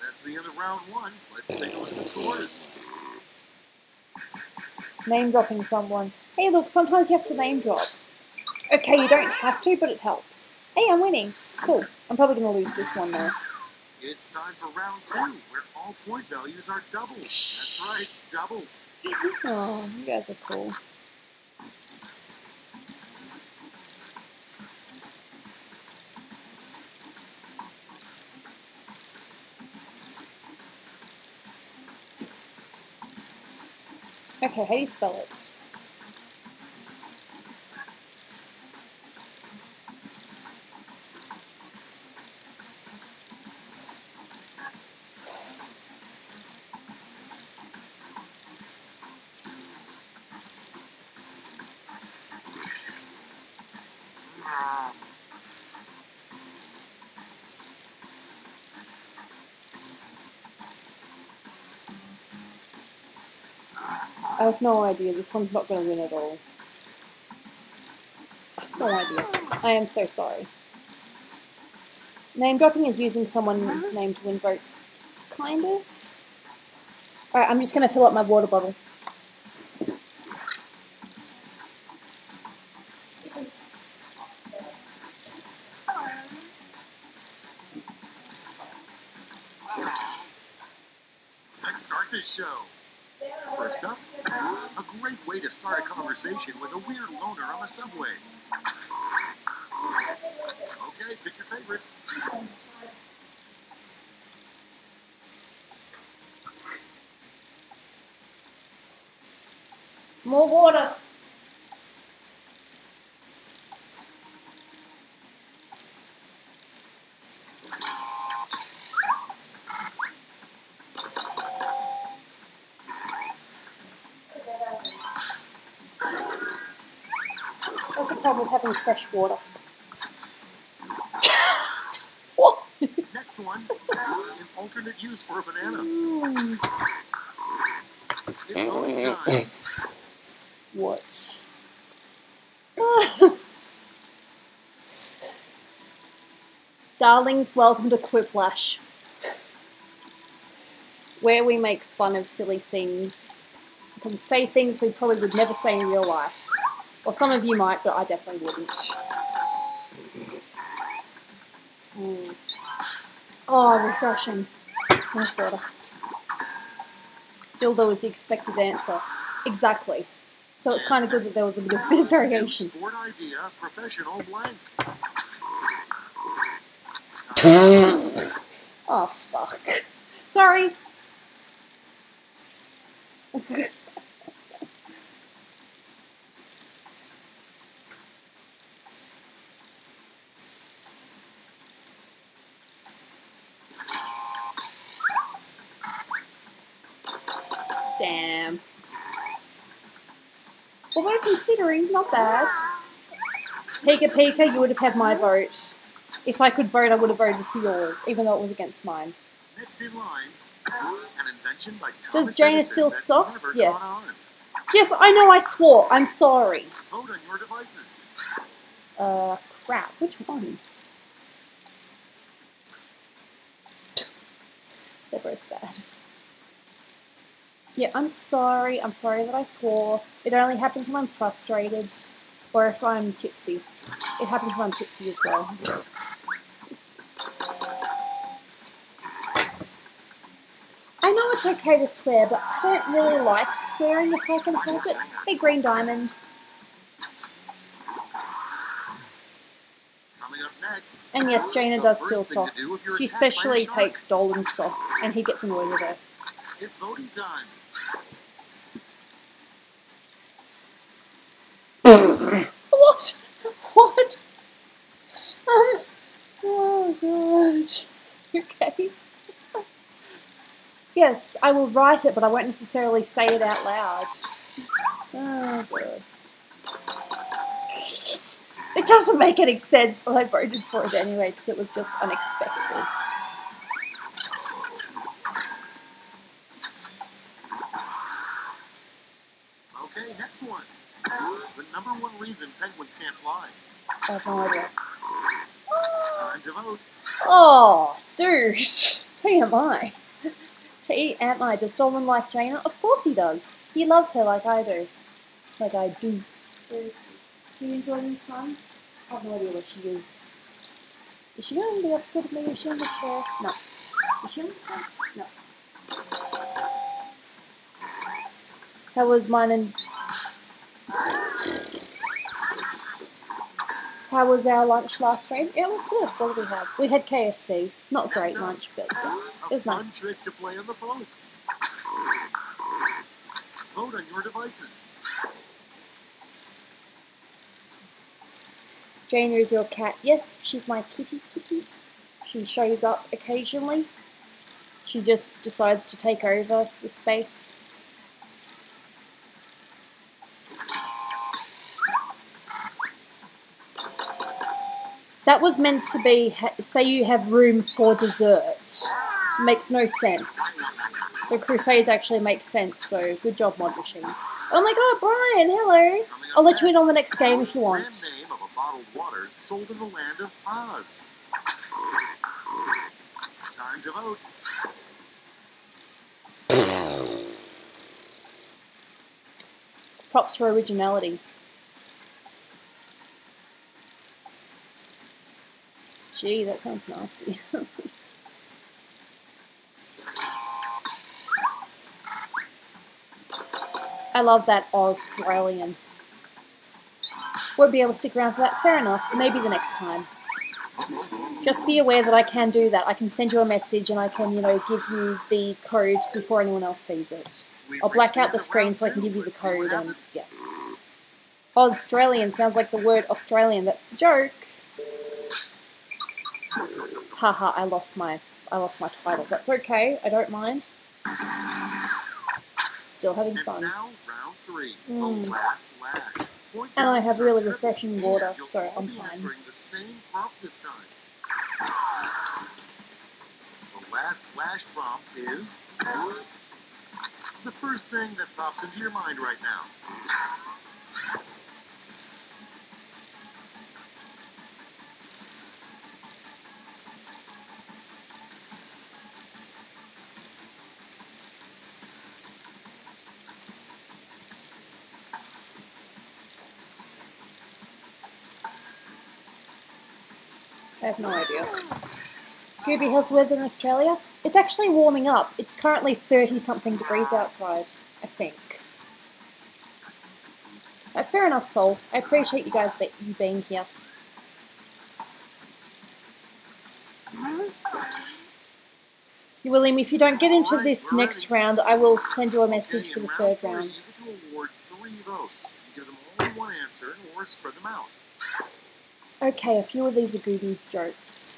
That's the end of round one. Let's take a look at the scores. Name dropping someone. Hey look, sometimes you have to name drop. Okay, you don't have to, but it helps. Hey, I'm winning. Cool. I'm probably going to lose this one though. It's time for round two, where all point values are doubled. That's right, doubled. Oh, you guys are cool. Okay, how do you spell it? I have no idea. This one's not going to win at all. I have no idea. I am so sorry. Name dropping is using someone's name to win votes. Kind of. Alright, I'm just going to fill up my water bottle. Let's start this show. First up, a great way to start a conversation with a weird loner on the subway. Okay, pick your favorite. More water. That's the problem with having fresh water. What? Next one, an alternate use for a banana. It's voting time. What? Darlings, welcome to Quiplash, where we make fun of silly things. We can say things we probably would never say in real life. Well, some of you might, but I definitely wouldn't. Oh, refreshing. Nice water. Dildo is the expected answer. Exactly. So it's kind of good that there was a bit of variation. Sport idea, professional blank. Oh, fuck. Sorry. Damn. Although considering, not bad. Pika, you would have had my vote. If I could vote, I would have voted for yours, even though it was against mine. Next in line, an invention by Thomas Does Jaina Edison still that suck? never Yes. caught on. Yes, I know I swore. I'm sorry. Vote on your devices. Crap. Which one? They're both bad. Yeah, I'm sorry. I'm sorry that I swore. It only happens when I'm frustrated. Or if I'm tipsy. It happens when I'm tipsy as well. I know it's okay to swear, but I don't really like swearing if I can help it. Hey, Green Diamond. Coming up next. And yes, Jaina the does first steal thing to socks. do if you're She attacked by a specially shark. takes Dolan's socks, and he gets annoyed with her. It's voting time. What? What? Oh god. Okay. Yes, I will write it, but I won't necessarily say it out loud. Oh god. It doesn't make any sense, but I voted for it anyway because it was just unexpected. Okay, next one. The ~1 reason penguins can't fly. I have no idea. Time to vote. Oh, dude. TMI. TMI. Does Dolan like Jaina? Of course he does. He loves her like I do. Like I do. Do you enjoy the sun? I have no idea what she is. Is she on the opposite of me? Is she on the chair? No. Is she on the chair? No. How was mine and... How was our lunch last stream? Yeah, it was good. What did we have? We had KFC. Not great lunch, but it was nice. Trick to play on the phone. Vote on your devices. Jaina is your cat. Yes, she's my kitty. She shows up occasionally. She just decides to take over the space. That was meant to be, say you have room for dessert. Makes no sense. The Crusades actually make sense, so good job, Mod Machine. Oh my god, Brian, hello! I'll let you in on the next game if you want. Brand name of a bottled water sold in the land of Oz. Time to vote. Props for originality. Gee, that sounds nasty. I love that Australian. Won't be able to stick around for that. Fair enough. Maybe the next time. Just be aware that I can do that. I can send you a message and I can, you know, give you the code before anyone else sees it. I'll black out the screen so I can give you the code and, yeah. Australian sounds like the word Australian. That's the joke. Haha, I lost my title. That's okay. I don't mind. Still having fun. Now, round 3. The last lash. And I have really refreshing water, so I'm fine. Answering the same prompt this time. The last lash prompt is the first thing that pops into your mind right now. I have no idea. Gooby, how's the weather in Australia? It's actually warming up. It's currently 30-something degrees outside, I think. Fair enough, Sol. I appreciate you guys being here. William, if you don't get into this next round, I will send you a message for the third round. You get to award 3 votes. You give them only one answer or spread them out. Okay, a few of these are Gooby jokes.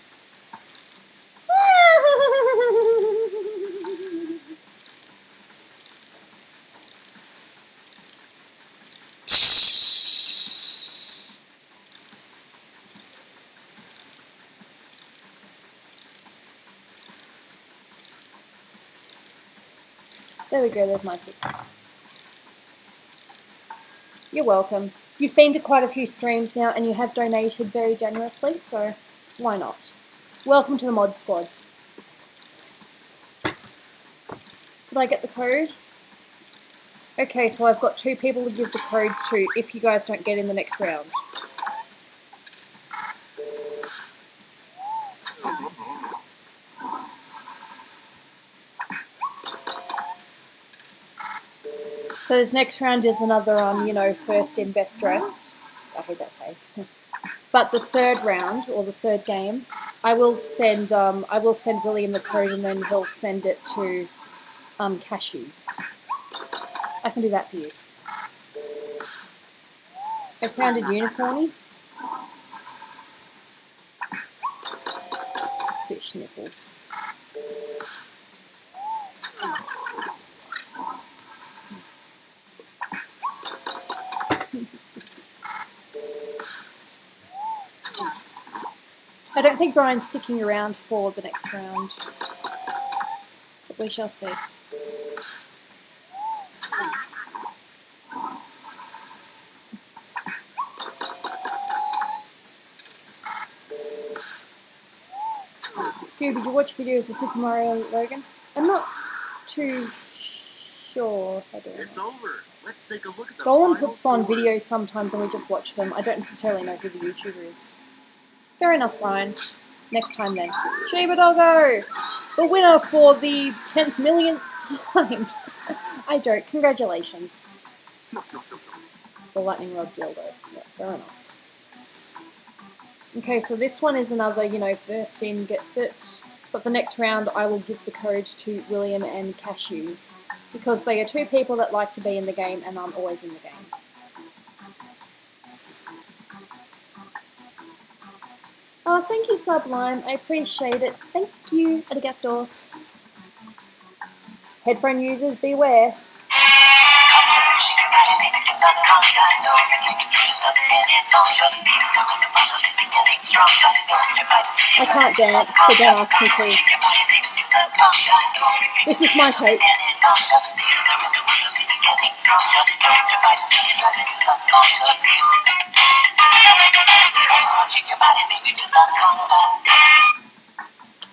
There we go, there's my picks. You're welcome. You've been to quite a few streams now and you have donated very generously, so why not? Welcome to the mod squad. Did I get the code? Okay, so I've got 2 people to give the code to if you guys don't get in the next round. So this next round is another, you know, first in, best dressed. I hate that saying. But the third round, or the third game, I will send William the code and then he'll send it to cashews. I can do that for you. As sounded unicorny. Fish nipples. I don't think Brian's sticking around for the next round, but we shall see. Gooby, did you watch videos of Super Mario Logan? I'm not too sure if I do. It's over. Let's take a look at the Dolan final puts on scores. videos sometimes and we just watch them. I don't necessarily know who the YouTuber is. Fair enough, Brian. Next time then. Shiba Doggo! The winner for the 10th millionth time. I joke. Congratulations. The lightning rod dildo. Yeah, fair enough. Okay, so this one is another, you know, first in gets it. But the next round I will give the code to William and Cashews. Because they are two people that like to be in the game and I'm always in the game. Oh, thank you, Sublime. I appreciate it. Thank you. Arigato. Headphone users, beware. I can't dance, so don't ask me to. This is my tape.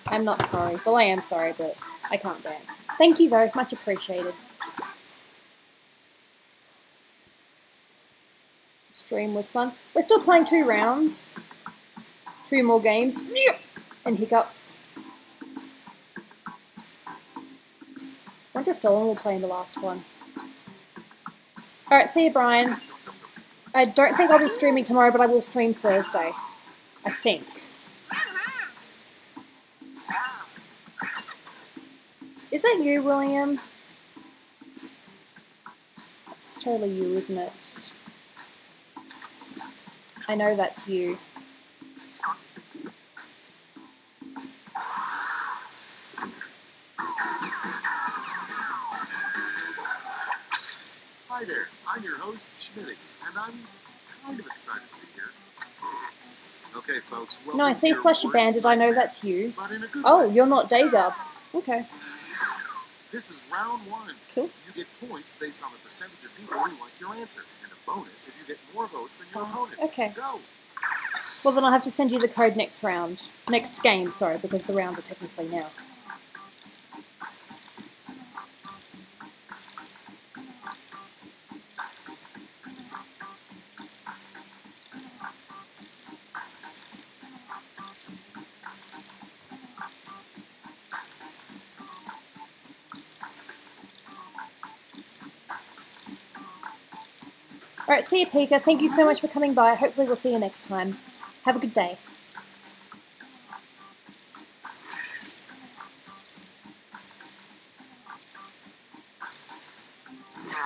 I'm not sorry. Well, I am sorry, but I can't dance. Thank you, though. Much appreciated. Stream was fun. We're still playing 2 rounds. 2 more games. And hiccups. Wonder if Dolan will play in the last one. Alright, see you, Brian. I don't think I'll be streaming tomorrow, but I will stream Thursday. I think. Is that you, William? That's totally you, isn't it? I know that's you. Hi there, I'm your host, Schmitty, and I'm kind of excited to be here. Okay, folks, No, I see Slushy Bandit, I know that's you. Oh, you're not Daygub. Okay. This is round 1. Cool. You get points based on the percentage of people who like your answer, and a bonus if you get more votes than your opponent. Okay. Go! Well, then I'll have to send you the code next round. Next game, sorry, because the rounds are technically now. Alright, see you, Pika. Thank you so much for coming by. Hopefully we'll see you next time. Have a good day.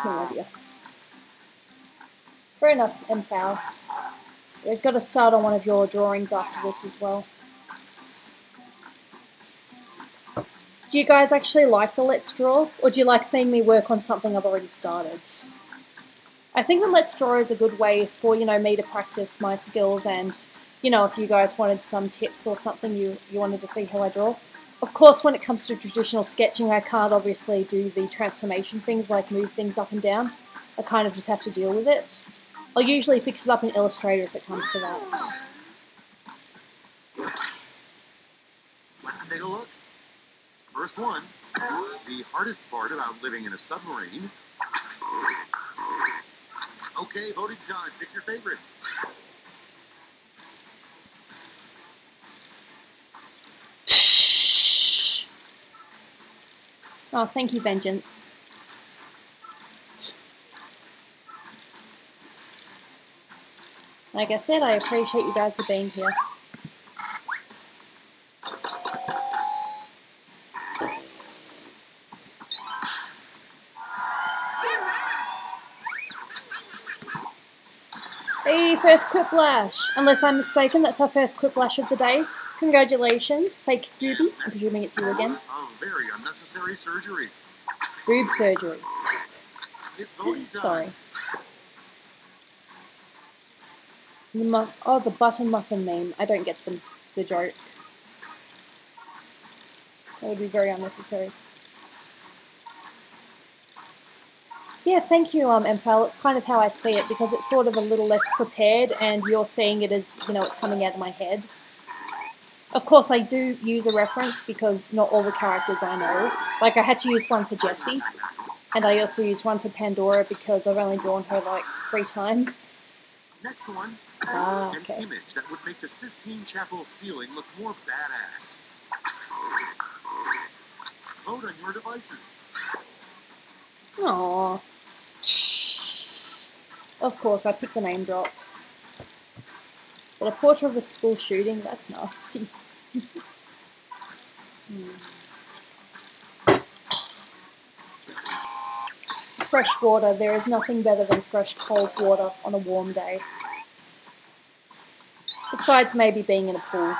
No idea. Fair enough, M-Foul. We've got to start on one of your drawings after this as well. Do you guys actually like the Let's Draw? Or do you like seeing me work on something I've already started? I think the Let's Draw is a good way for, you know, me to practice my skills and, you know, if you guys wanted some tips or something you wanted to see how I draw. Of course, when it comes to traditional sketching, I can't obviously do the transformation things, like move things up and down. I kind of just have to deal with it. I'll usually fix it up in Illustrator if it comes to that. Let's take a look. First one, the hardest part about living in a submarine. Okay, voting time. Pick your favorite. Oh, thank you, Vengeance. Like I said, I appreciate you guys for being here. Hey, first Quiplash! Unless I'm mistaken, that's our first Quiplash of the day. Congratulations, fake Gooby. I'm presuming it's you again. A very unnecessary surgery. Boob surgery. It's voting time. Sorry. Oh, the button muffin meme. I don't get the joke. That would be very unnecessary. Yeah, thank you, MFL. It's kind of how I see it, because it's sort of a little less prepared, and you're seeing it as, you know, it's coming out of my head. Of course, I do use a reference, because not all the characters I know. Like, I had to use one for Jessie, and I also used one for Pandora, because I've only drawn her, like, 3 times. Next one. Okay. An image that would make the Sistine Chapel ceiling look more badass. Vote on your devices. Aww. Of course, I picked the name drop. But a portrait of a school shooting, that's nasty. Fresh water. There is nothing better than fresh cold water on a warm day. Besides maybe being in a pool.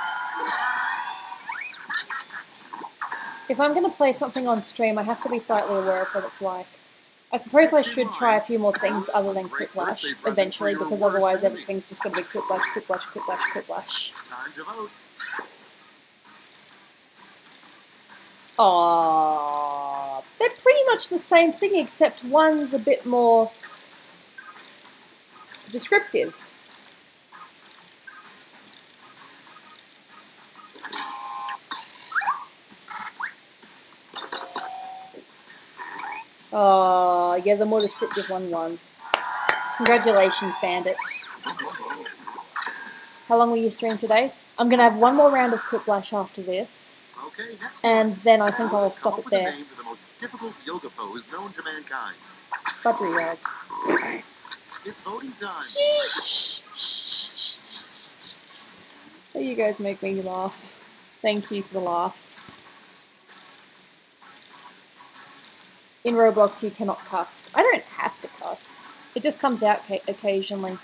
If I'm going to play something on stream, I have to be slightly aware of what it's like. I suppose I should try a few more things other than Quiplash eventually, because otherwise everything's just going to be Quiplash, Quiplash, Quiplash, Quiplash. Time to vote. Aww. They're pretty much the same thing, except one's a bit more descriptive. Oh, yeah, the more descriptive one won. Congratulations, bandits. How long will you stream today? I'm going to have one more round of Quiplash after this. Okay, next and one. then I think I'll stop it there. Come up with a name for the most difficult yoga pose known to mankind. Budgie Raz. It's voting time. You guys make me laugh. Thank you for the laughs. In Roblox, you cannot cuss. I don't have to cuss. It just comes out occasionally.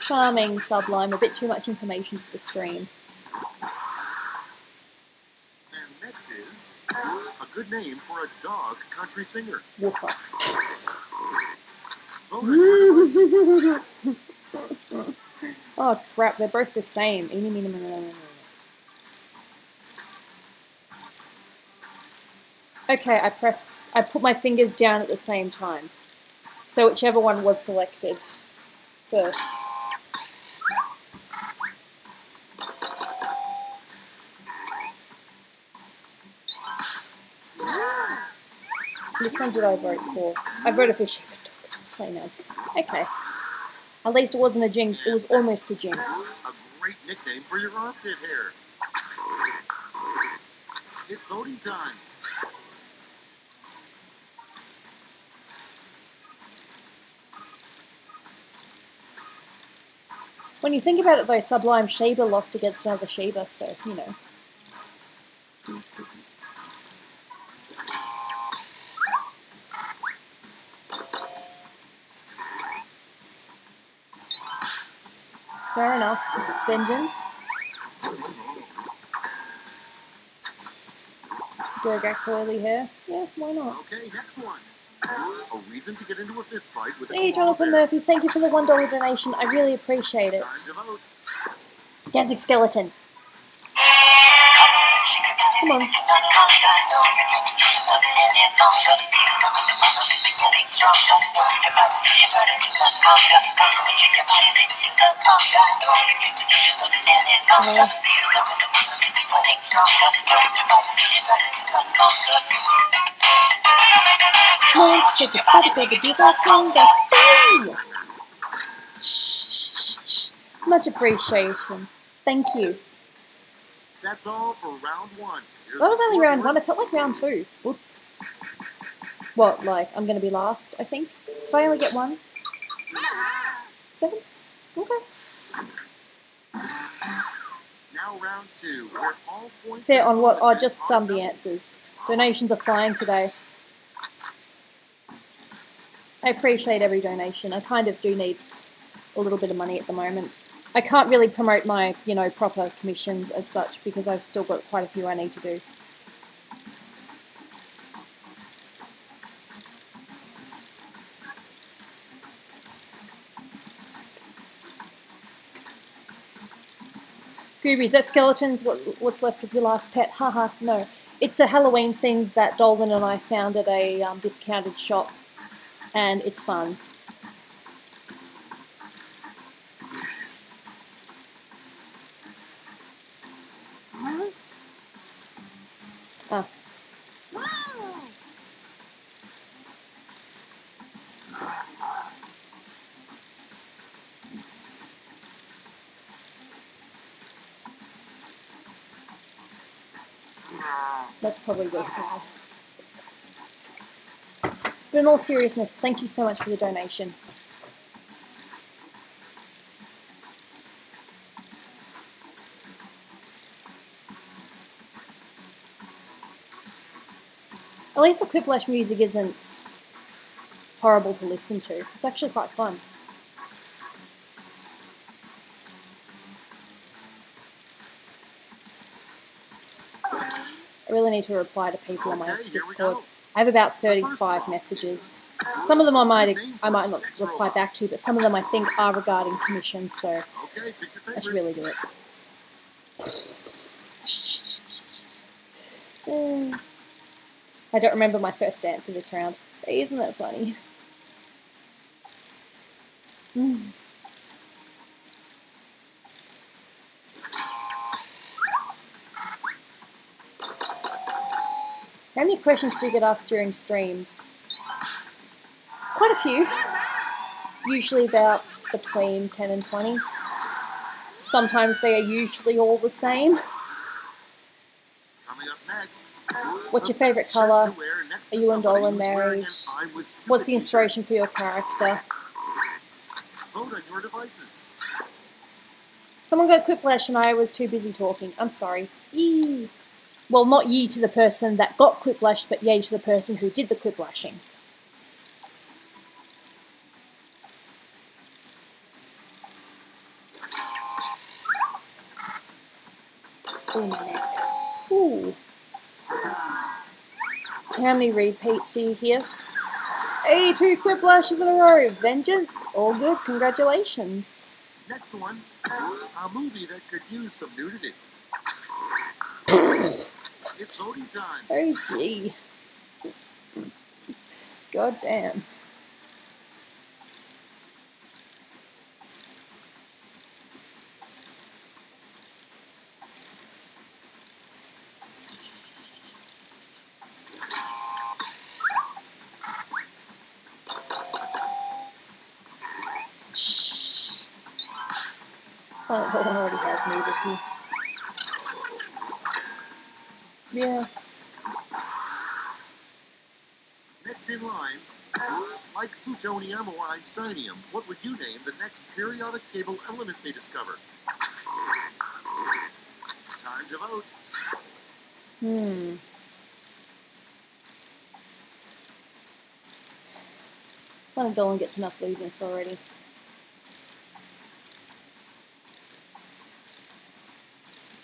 Charming, Sublime. A bit too much information for the stream. And next is a good name for a dog country singer. Woofer. Vote on your devices. Oh crap, they're both the same. Okay, I put my fingers down at the same time. So whichever one was selected first. Which one did I vote for? I voted for Shepherd Dog. So nice. Okay. At least it wasn't a jinx, it was almost a jinx. A great nickname for your armpit hair. It's voting time. When you think about it though, Sublime Sheba lost against another Sheba, so, you know. Fair enough. Vengeance. Dorgax oily hair. Yeah, why not? Okay, next one. A reason to get into a fist fight with a Hey, koala Jonathan bear. Murphy, thank you for the $1 donation. I really appreciate it. Time to vote. Dancing skeleton. Come on. Much appreciation. Thank you. That's all for round one. Here's That was the only round scoreboard. 1. It felt like round 2. Whoops. What, like, I'm going to be last, I think? Did I only get 1? 7? Okay. Now Now round 2, where all points Fair and on what? Oh, bonuses just are the doubled. answers. Donations are flying today. I appreciate every donation. I kind of do need a little bit of money at the moment. I can't really promote my, you know, proper commissions as such because I've still got quite a few I need to do. Gooby, is that skeletons? What's left of your last pet? Haha, no. It's a Halloween thing that Dolan and I found at a discounted shop, and it's fun. Ah. That's probably good. But in all seriousness, thank you so much for the donation. At least the Quiplash music isn't horrible to listen to. It's actually quite fun. I really need to reply to people on my Discord. I have about 35 messages. Some of them I might not reply back to, but some of them I think are regarding commissions, so I should really do it. I don't remember my first answer this round. Hey, isn't that funny? How many questions do you get asked during streams? Quite a few. Usually about between 10 and 20. Sometimes they are usually all the same. Coming up next. What's your favourite colour? Are you and Dolan married? What's the inspiration for your character? Vote on your devices. Someone got Quiplash and I was too busy talking. I'm sorry. Yee. Well, not yee to the person that got Quiplash, but yay to the person who did the Quiplashing. Oh, my neck. Ooh. How many repeats do you hear? Hey, 2 Quiplashes in a row. Vengeance? All good. Congratulations. Next one. A movie that could use some nudity. It's voting time. Oh, gee. God damn. Planet Dolan already has nudity. Yeah. Next in line, like plutonium or Einsteinium, what would you name the next periodic table element they discover? Time to vote. Planet Dolan gets enough lewdness already.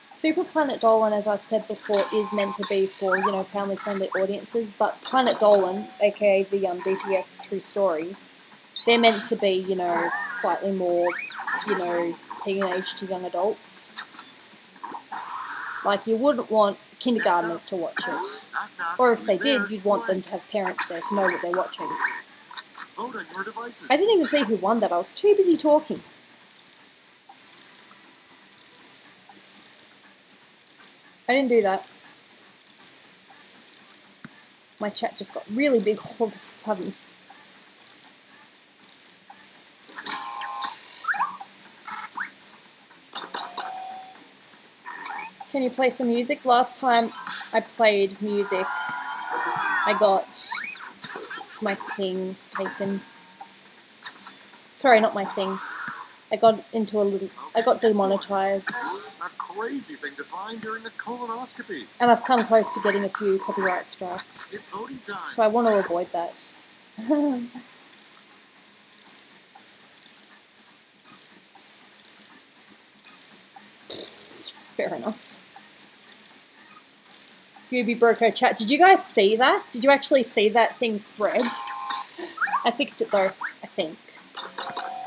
Super Planet Dolan, as I've said before, is meant to be for, you know, family-friendly audiences, but Planet Dolan, aka the DTS True Stories, they're meant to be, you know, slightly more, you know, teenage to young adults. Like, you wouldn't want kindergartners to watch it. Or if they did, you'd want them to have parents there to know what they're watching. Vote on your devices. I didn't even see who won that, I was too busy talking. I didn't do that. My chat just got really big all of a sudden. Can you play some music? Last time I played music, I got my thing taken. Sorry, not my thing. I got into a little. I got demonetized. A crazy thing to find during a colonoscopy. And I've come close to getting a few copyright strikes. It's voting time. So I want to avoid that. Fair enough. Gooby broke her chat. Did you guys see that? Did you actually see that thing spread? I fixed it though, I think.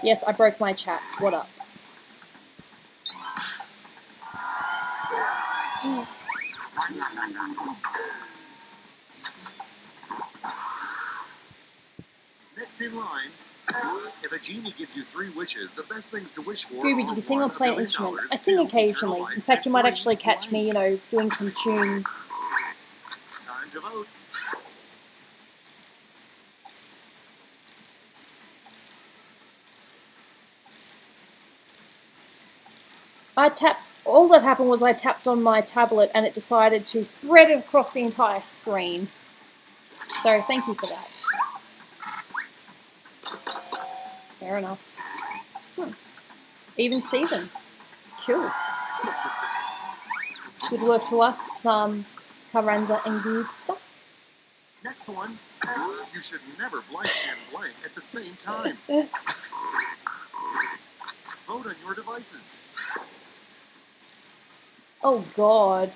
Yes, I broke my chat. What up? Next in line, if a genie gives you 3 wishes, the best things to wish for Gooby, did you sing or play an instrument? I sing occasionally. In fact, you might actually catch me, you know, doing some tunes. Time to vote. All that happened was I tapped on my tablet and it decided to spread it across the entire screen. So thank you for that. Fair enough. Even Stevens. Cool. Good work to us, Carranza and Goodsta. Next one. You should never blank and blank at the same time. Vote on your devices. Oh god.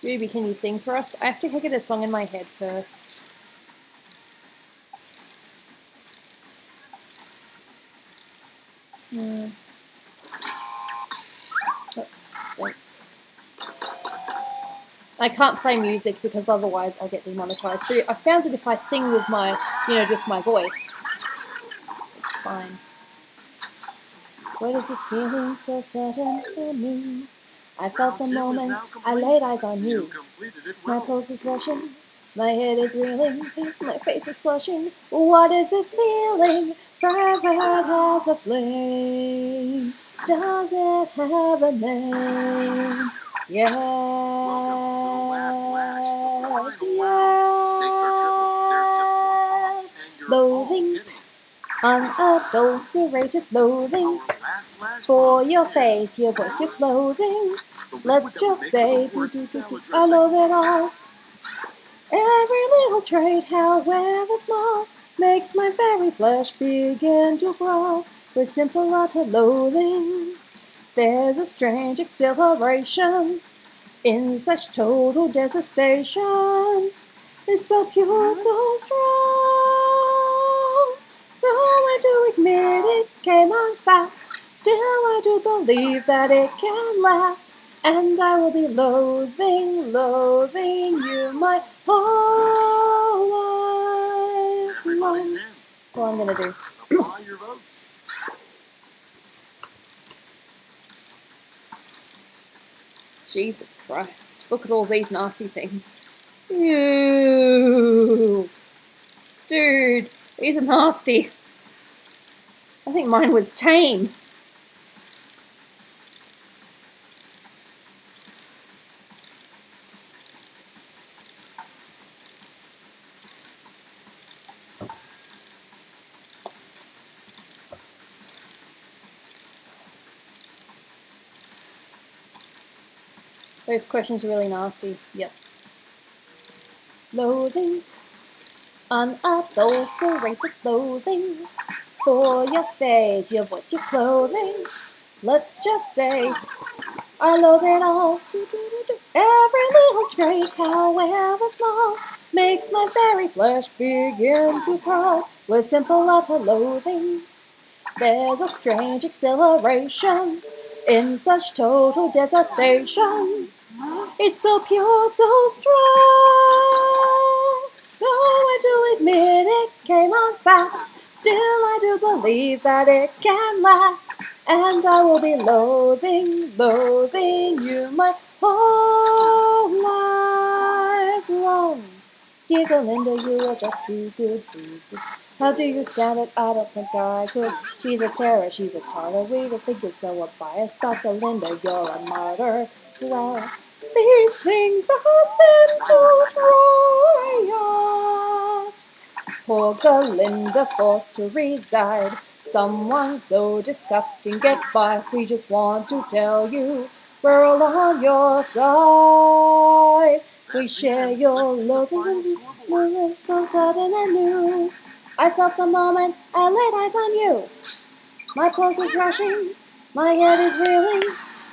Ruby, can you sing for us? I have to get a song in my head first. Let's think. I can't play music because otherwise I'll get demonetized. But I found that if I sing with my, you know, just my voice, it's fine. What is this feeling so certain and new? I felt the moment I laid eyes on you. My pulse is rushing, my head is reeling, my face is flushing. What is this feeling? Bright as a flame. Does it have a name? Yes, yes. Loathing, unadulterated loathing. For your face, your voice, your clothing. Let's just say, I love it all. Every little trait, however small, makes my very flesh begin to crawl. With simple utter loathing, there's a strange exhilaration in such total devastation. It's so pure, so strong. Though I do admit it came on fast, still I do believe that it can last. And I will be loathing, loathing you my whole life long. That's all I'm gonna do. Apply your votes. Jesus Christ. Look at all these nasty things. Ew. Dude, these are nasty. I think mine was tame. Those questions are really nasty. Yep. Loathing, unadulterated loathing. For your face, your voice, your clothing. Let's just say, I love it all. Every little trait, however small, makes my very flesh begin to crawl. With simple utter loathing, there's a strange exhilaration in such total devastation. It's so pure, so strong. Though I do admit it came on fast, still I do believe that it can last. And I will be loathing, loathing you my whole life long. Dear Galinda, you are just too good, too good. How do you stand it? I don't think I could. She's a terror, she's a terror. We don't think you're so biased, but Galinda, you're a martyr. Well, these things are central trials. Poor Galinda forced to reside Someone so disgusting, get by. We just want to tell you we're all on your side. We share your loathing and these moments so sudden and new. I felt the moment I laid eyes on you. My pulse is rushing, my head is reeling.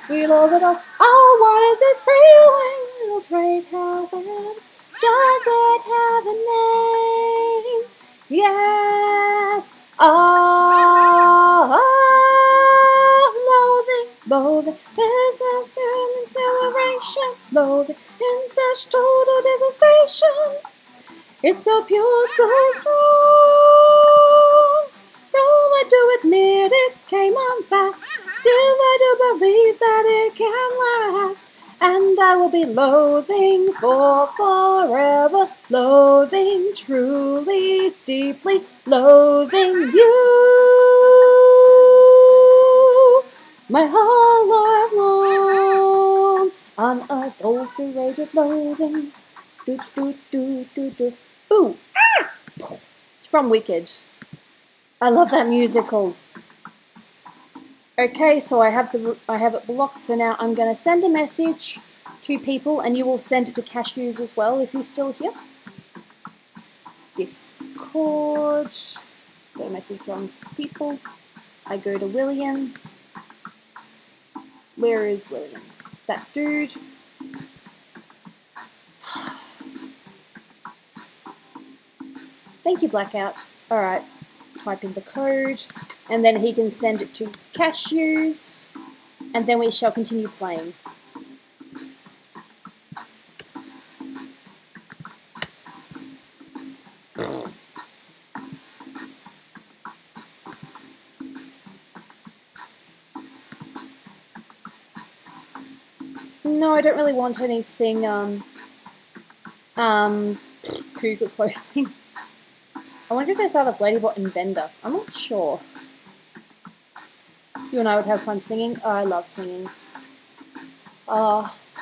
We love it all. Oh, what is this feeling? Little afraid how bad does it have a name? Yes. Loathing, loathing. This is an exhilaration. Loathing in such total devastation. It's so pure, so strong. Though I do admit it came on fast, still I do believe that it can last. And I will be loathing for forever, loathing truly, deeply, loathing you. My whole life long, unadulterated loathing. Do do do do do. Ooh! Ah! It's from Wicked. I love that musical. Okay, so I have it blocked. So now I'm going to send a message to people, and you will send it to cashews as well if he's still here. Discord. Got a message from people. I go to William. Where is William? That dude. Thank you, Blackout. Alright, type in the code, and then he can send it to cashews, and then we shall continue playing. No, I don't really want anything, cougar clothing. I wonder if there's out of Ladybot and Bender. I'm not sure. You and I would have fun singing. Oh, I love singing.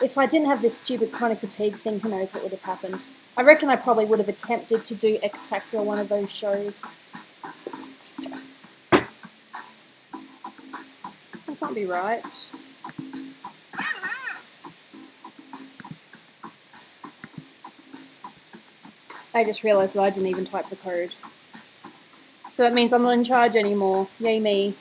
If I didn't have this stupid chronic fatigue thing, who knows what would have happened. I reckon I probably would have attempted to do X Factor or one of those shows. That can't be right. I just realised that I didn't even type the code. So that means I'm not in charge anymore. Yay me.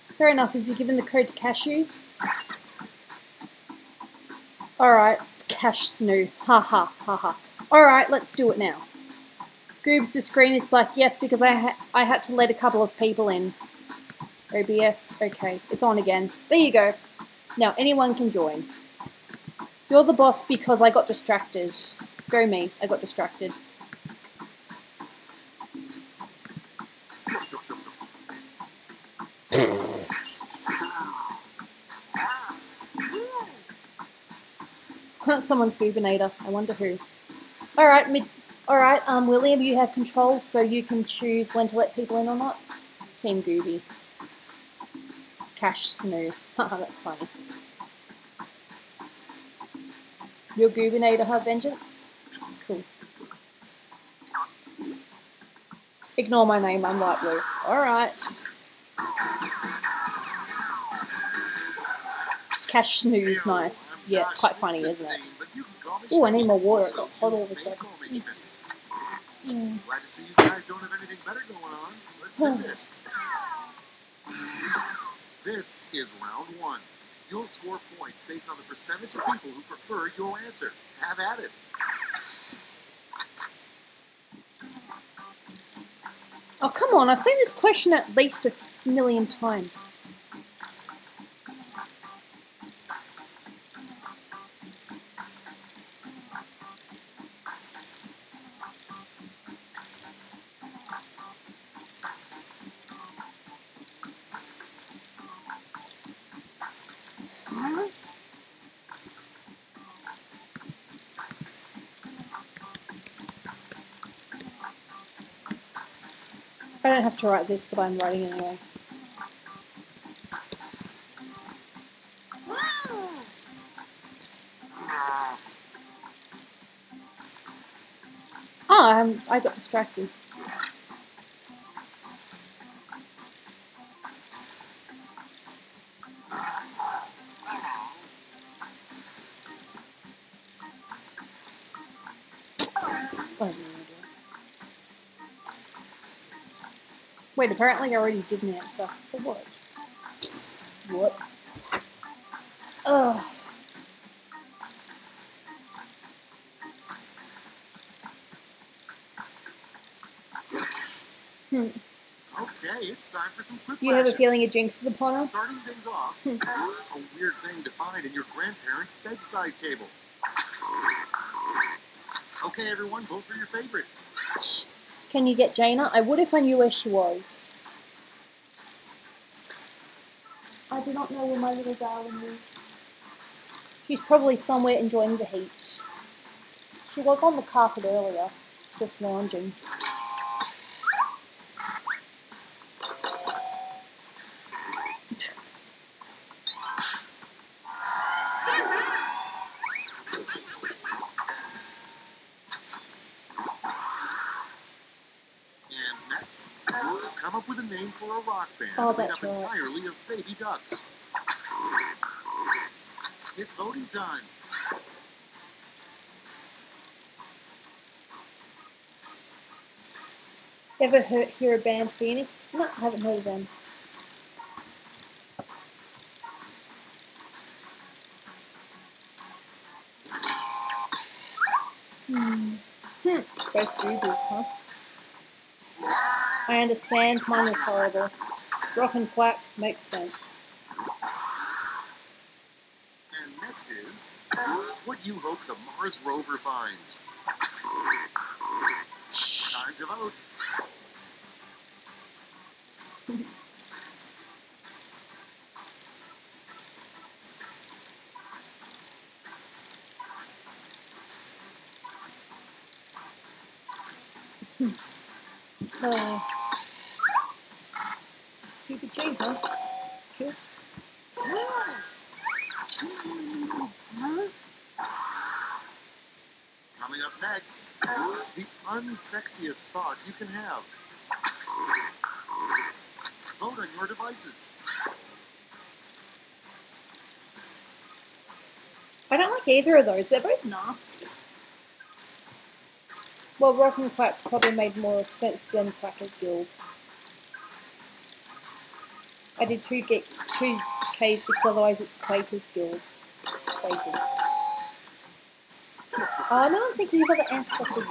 Fair enough, have you given the code to cashews? Alright, cash snoo. Ha ha ha ha. Alright, let's do it now. Goobs, the screen is black. Yes, because I had to let a couple of people in. OBS, okay, it's on again. There you go. Now anyone can join. You're the boss because I got distracted. Go me, I got distracted. Someone's Goobinator. I wonder who. Alright, William, you have control, so you can choose when to let people in or not. Team Gooby. Cash snoo. Haha, that's funny. Your Goobinator have vengeance? Cool. Ignore my name, I'm light blue. Alright. Cash snoo's nice. Yeah, quite funny, isn't it? Oh, I need more water. It got hot all of a sudden. Glad to see you guys don't have anything better going on. Let's do this. This is round one. You'll score points based on the percentage of people who prefer your answer. Have at it. Oh, come on. I've seen this question at least a million times. I don't have to write this, but I'm writing anyway. Oh, I got distracted. Wait, apparently I already did an answer. For what? What? Ugh. Okay, it's time for some Quiplash. You have a feeling a jinx is upon us? Starting things off, a weird thing to find in your grandparents' bedside table. Okay, everyone, vote for your favorite. Can you get Jaina? I would if I knew where she was. I do not know where my little darling is. She's probably somewhere enjoying the heat. She was on the carpet earlier, just lounging. Come up with a name for a rock band made up right. entirely of baby ducks. It's voting time. Ever hear a band Phoenix? No, I haven't heard of them. Both Goobies, huh? I understand, mine was horrible. Rock and Quack makes sense. And next is, what do you hope the Mars rover finds? Time to vote. Super G, huh? Cool. Coming up next, the unsexiest thought you can have. Vote on your devices. I don't like either of those. They're both nasty. Well, Rock and Quack probably made more sense than Quackers Guild. I did 2Ks because otherwise it's Quakers Guild. Quakers. Oh, now I'm thinking of other ancestors.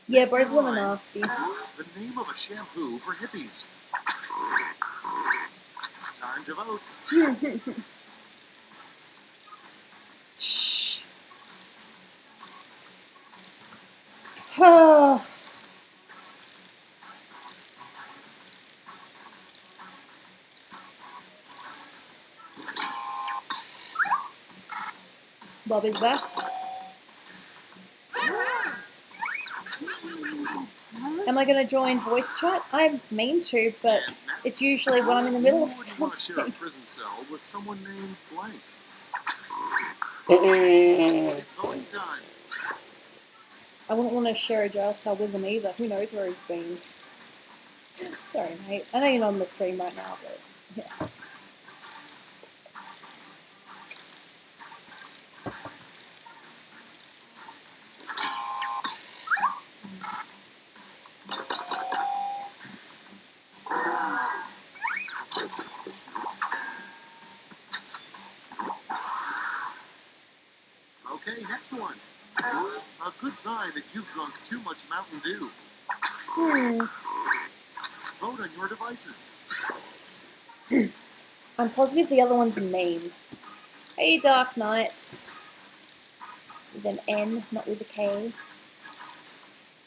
Yeah, both of them are nasty. The name of a shampoo for hippies. Time to vote. Bob is back. Am I going to join voice chat? I mean to, but it's usually when I'm in the middle of something. Want to share a prison cell with someone named Blank. It's voting time. I wouldn't want to share a jail cell with him either. Who knows where he's been. Sorry, mate. I know you're not on the stream right now, but yeah. Okay, next one. A good sign that you've drunk too much Mountain Dew. Vote on your devices. I'm positive the other one's a meme. Hey, Dark Knight. With an N, not with a K.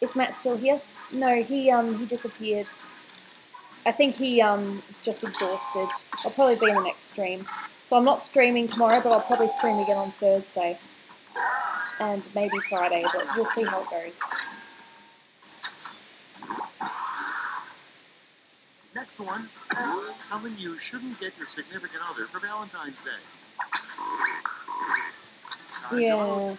Is Matt still here? No, he disappeared. I think he is just exhausted. I'll probably be in the next stream. So I'm not streaming tomorrow, but I'll probably stream again on Thursday. And maybe Friday, but we'll see how it goes. Next one. Something you shouldn't get your significant other for Valentine's Day. Time to vote.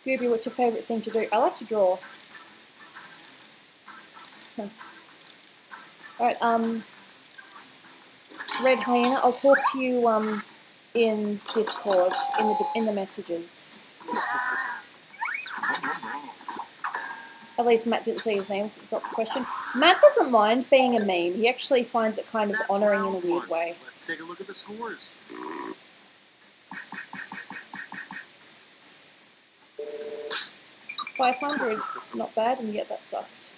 Gooby, what's your favourite thing to do? I like to draw. Huh. Alright, Red Hyena, I'll talk to you in Discord, in the messages. At least Matt didn't say his name. Dropped the question. Matt doesn't mind being a meme. He actually finds it kind of honouring in a weird way. Let's take a look at the scores. 500, not bad, and yet that sucked.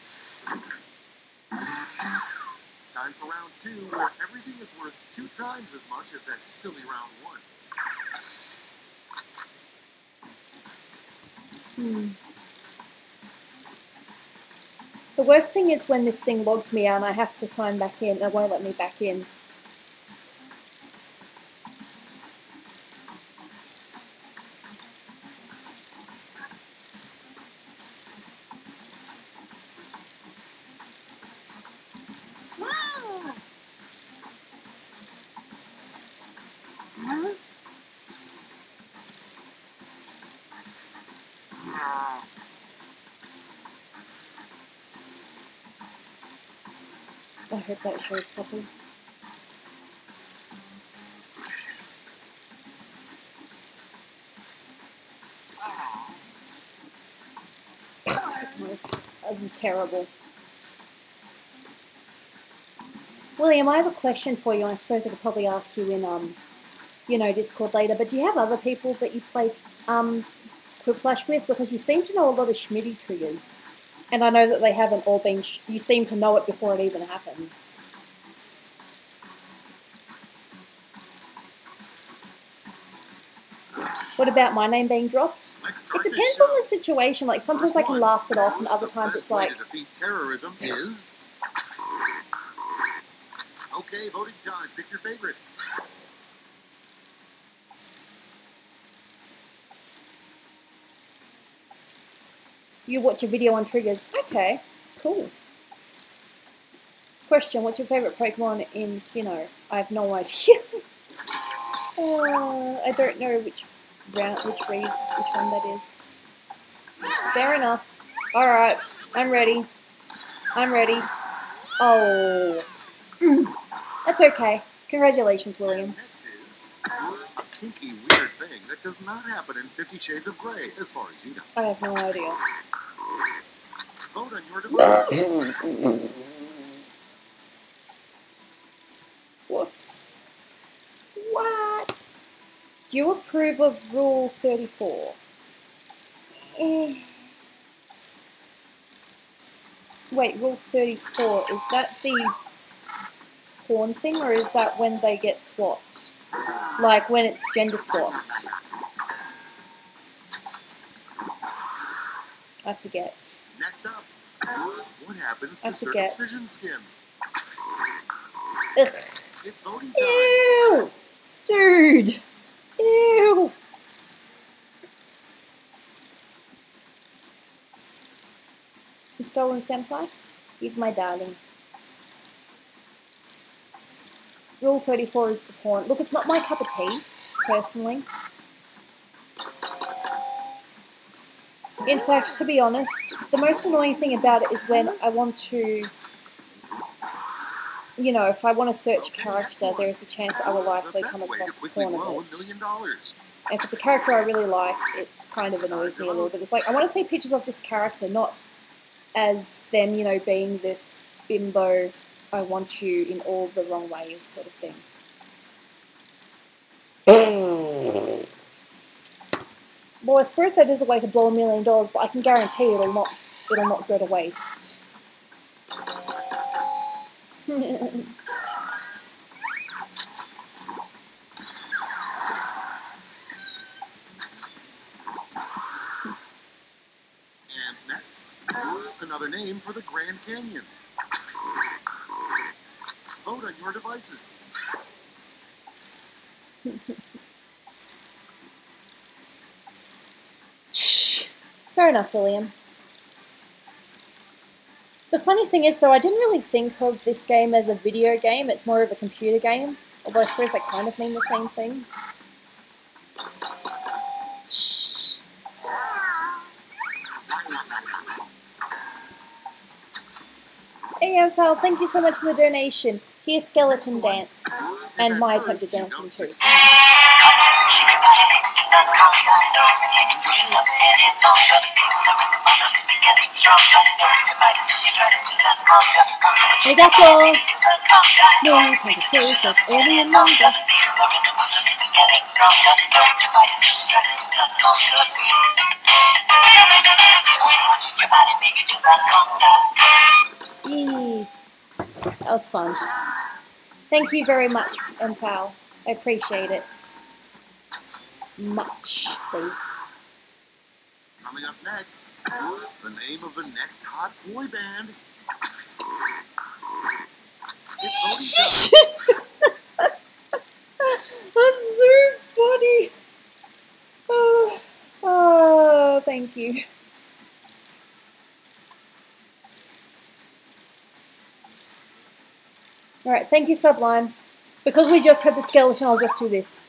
Time for round 2, where everything is worth 2 times as much as that silly round 1. The worst thing is when this thing logs me out and I have to sign back in. It won't let me back in. I hope that shows properly. This is terrible. William, I have a question for you. I suppose I could probably ask you in, Discord later. But do you have other people that you played Quiplash with? Because you seem to know a lot of Schmitty triggers. And I know that they haven't all been... you seem to know it before it even happens. What about my name being dropped? It depends on the situation. Like, sometimes I can laugh it off, and other times it's like... The best way to defeat terrorism is... Okay, voting time. Pick your favorite. You watch a video on triggers. Okay, cool. Question, what's your favourite Pokemon in Sinnoh? I have no idea. I don't know which one that is. Fair enough. Alright, I'm ready. I'm ready. Oh. That's okay. Congratulations, William. Next is a kinky, weird thing that does not happen in 50 Shades of Grey, as far as you know. I have no idea. Vote on your devices. What? What? Do you approve of Rule 34? Wait, Rule 34, is that the porn thing, or is that when they get swapped? Like, when it's gender swapped? I forget. Next up, what happens to circumcision skin? Ugh. It's voting time. Ew! Dude! Ew! Miss Dolan Senpai? He's my darling. Rule 34 is the porn. Look, it's not my cup of tea, personally. In fact, to be honest, the most annoying thing about it is when I want to, if I want to search a character, there is a chance that I will likely come across porn of it. And if it's a character I really like, it kind of annoys me a little bit. It's like, I want to see pictures of this character, not as them, being this bimbo, I want you in all the wrong ways sort of thing. Well, I suppose that is a way to blow $1 million, but I can guarantee it'll not go to waste. And next, another name for the Grand Canyon. Vote on your devices. Fair enough, William. The funny thing is, though, I didn't really think of this game as a video game. It's more of a computer game. Although I suppose they kind of mean the same thing. Hey, Ampal, thank you so much for the donation. Here's Skeleton Dance. And my attempt at dancing, too. Arigato! No, I can't trace of any longer. Yee. That was fun. Thank you very much, Empal. I appreciate it. Much. Coming up next, the name of the next hot boy band. It's That's so funny. Oh, thank you. Alright, thank you, Sublime. Because we just had the skeleton, I'll just do this.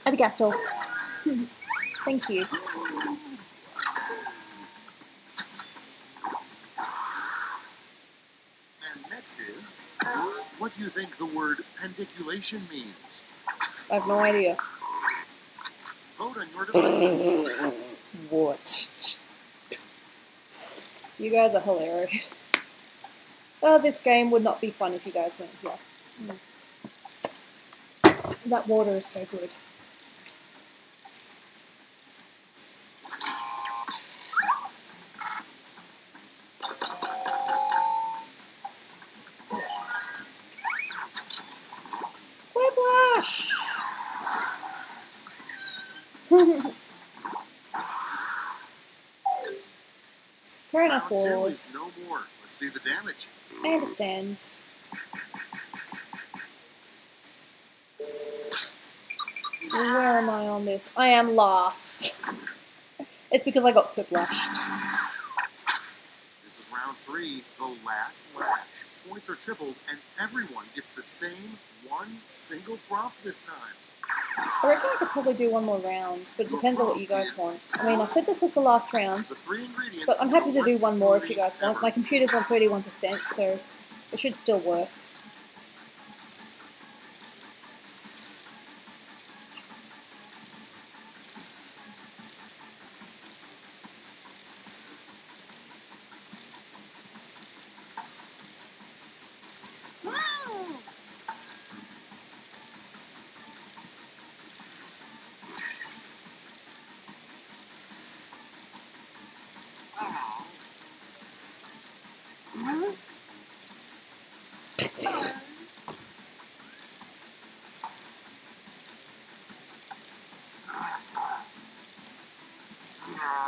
Arigato. Thank you. And next is, what do you think the word pendiculation means? I have no idea. Vote on your devices. What? You guys are hilarious. Oh, this game would not be fun if you guys weren't here. That water is so good. Quiplash! Fair enough, Round 2 Ward. is no more. Let's see the damage. I understand. Where am I on this? I am last. It's because I got Quiplashed. This is round 3, the last lash. Points are tripled, and everyone gets the same one single prompt this time. I reckon I could probably do one more round, but it depends on what you guys want. I mean, I said this was the last round, The 3 ingredients but I'm happy to do worst one more if you smoothie guys want. ever. My computer's on 31%, so it should still work.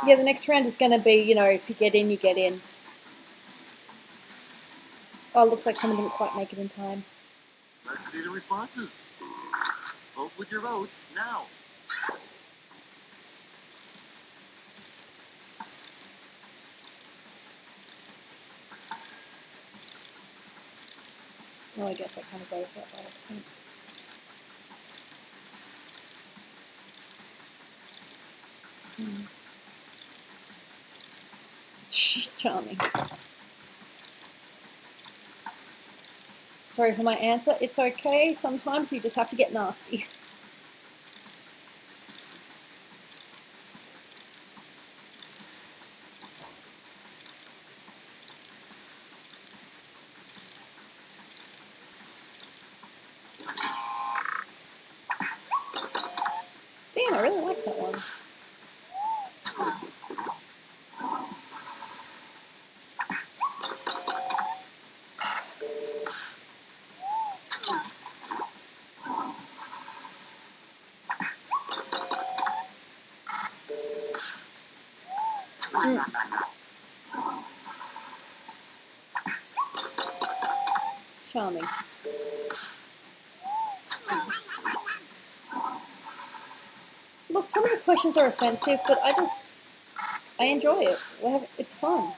Yeah, the next round is going to be, you know, if you get in, you get in. Oh, it looks like someone didn't quite make it in time. Let's see the responses. Vote with your votes now. Well, I guess I kind of voted for that by accident. Charming. Sorry for my answer. It's okay. Sometimes you just have to get nasty. Damn, I really like that one. Charming. Look, some of the questions are offensive, but I enjoy it. It's fun.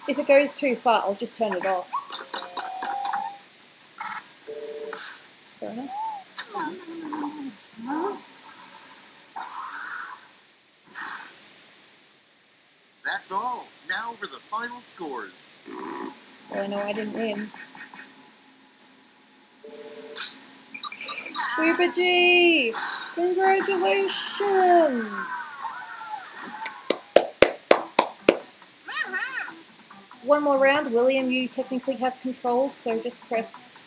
If it goes too far, I'll just turn it off. Fair enough. That's all. Now for the final scores. Oh no, I didn't win. Super G! Congratulations! One more round. William, you technically have controls, so just press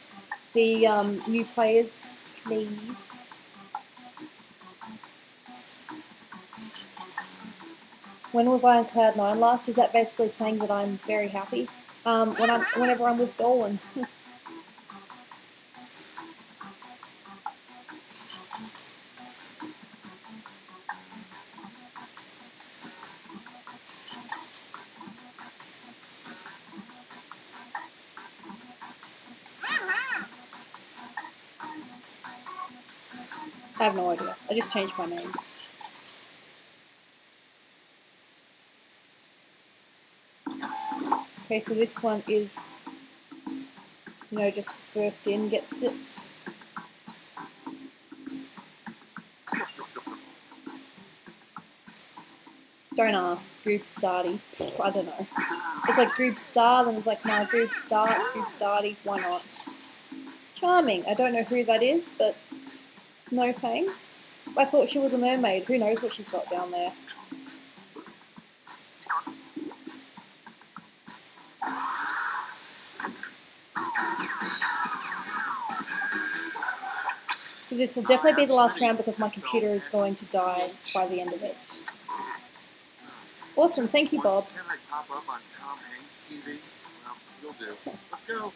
the new players, please. When was I on Cloud 9 last? Is that basically saying that I'm very happy? Whenever I'm with Dolan. I have no idea. I just changed my name. Okay, so this one is, you know, just first in gets it. Don't ask. Group starty. I don't know. It's like group star, then it's like, no, group start, group starty. Why not? Charming. I don't know who that is, but no thanks. I thought she was a mermaid. Who knows what she's got down there? So this will definitely be the last round because my computer is going to die by the end of it. Awesome, thank you, Bob. Can I pop up on Tom Hanks' TV? Well, you'll do. Let's go.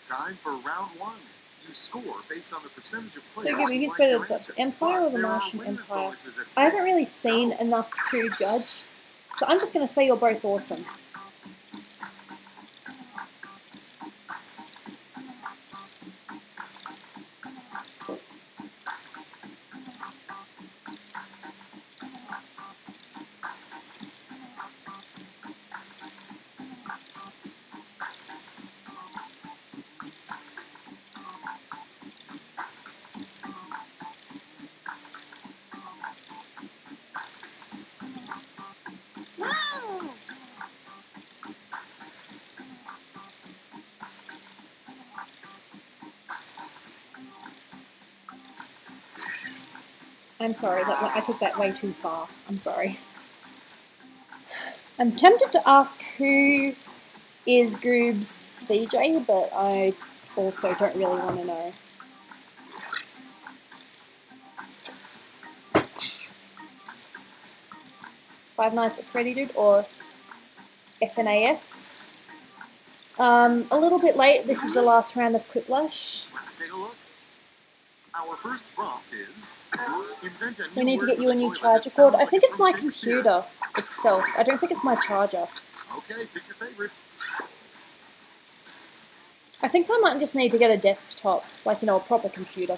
Time for round one. You score based on the percentage of players. So, Gooby, who's better, the Empire or the Martian Empire? I haven't really seen enough to judge, so I'm just going to say you're both awesome. I'm sorry, I took that way too far. I'm sorry. I'm tempted to ask who is Groob's VJ, but I also don't really want to know. Five Nights at Freddy dude or FNAF? A little bit late. This is the last round of Quiplash. Let's take a look. Our first prompt is invent a new We need to word get for you the a new toilet charger that cord. sounds I like think it's it's from my Shakespeare. computer itself. I don't think it's my charger. Okay, pick your favorite. I think I might just need to get a desktop, like, you know, a proper computer.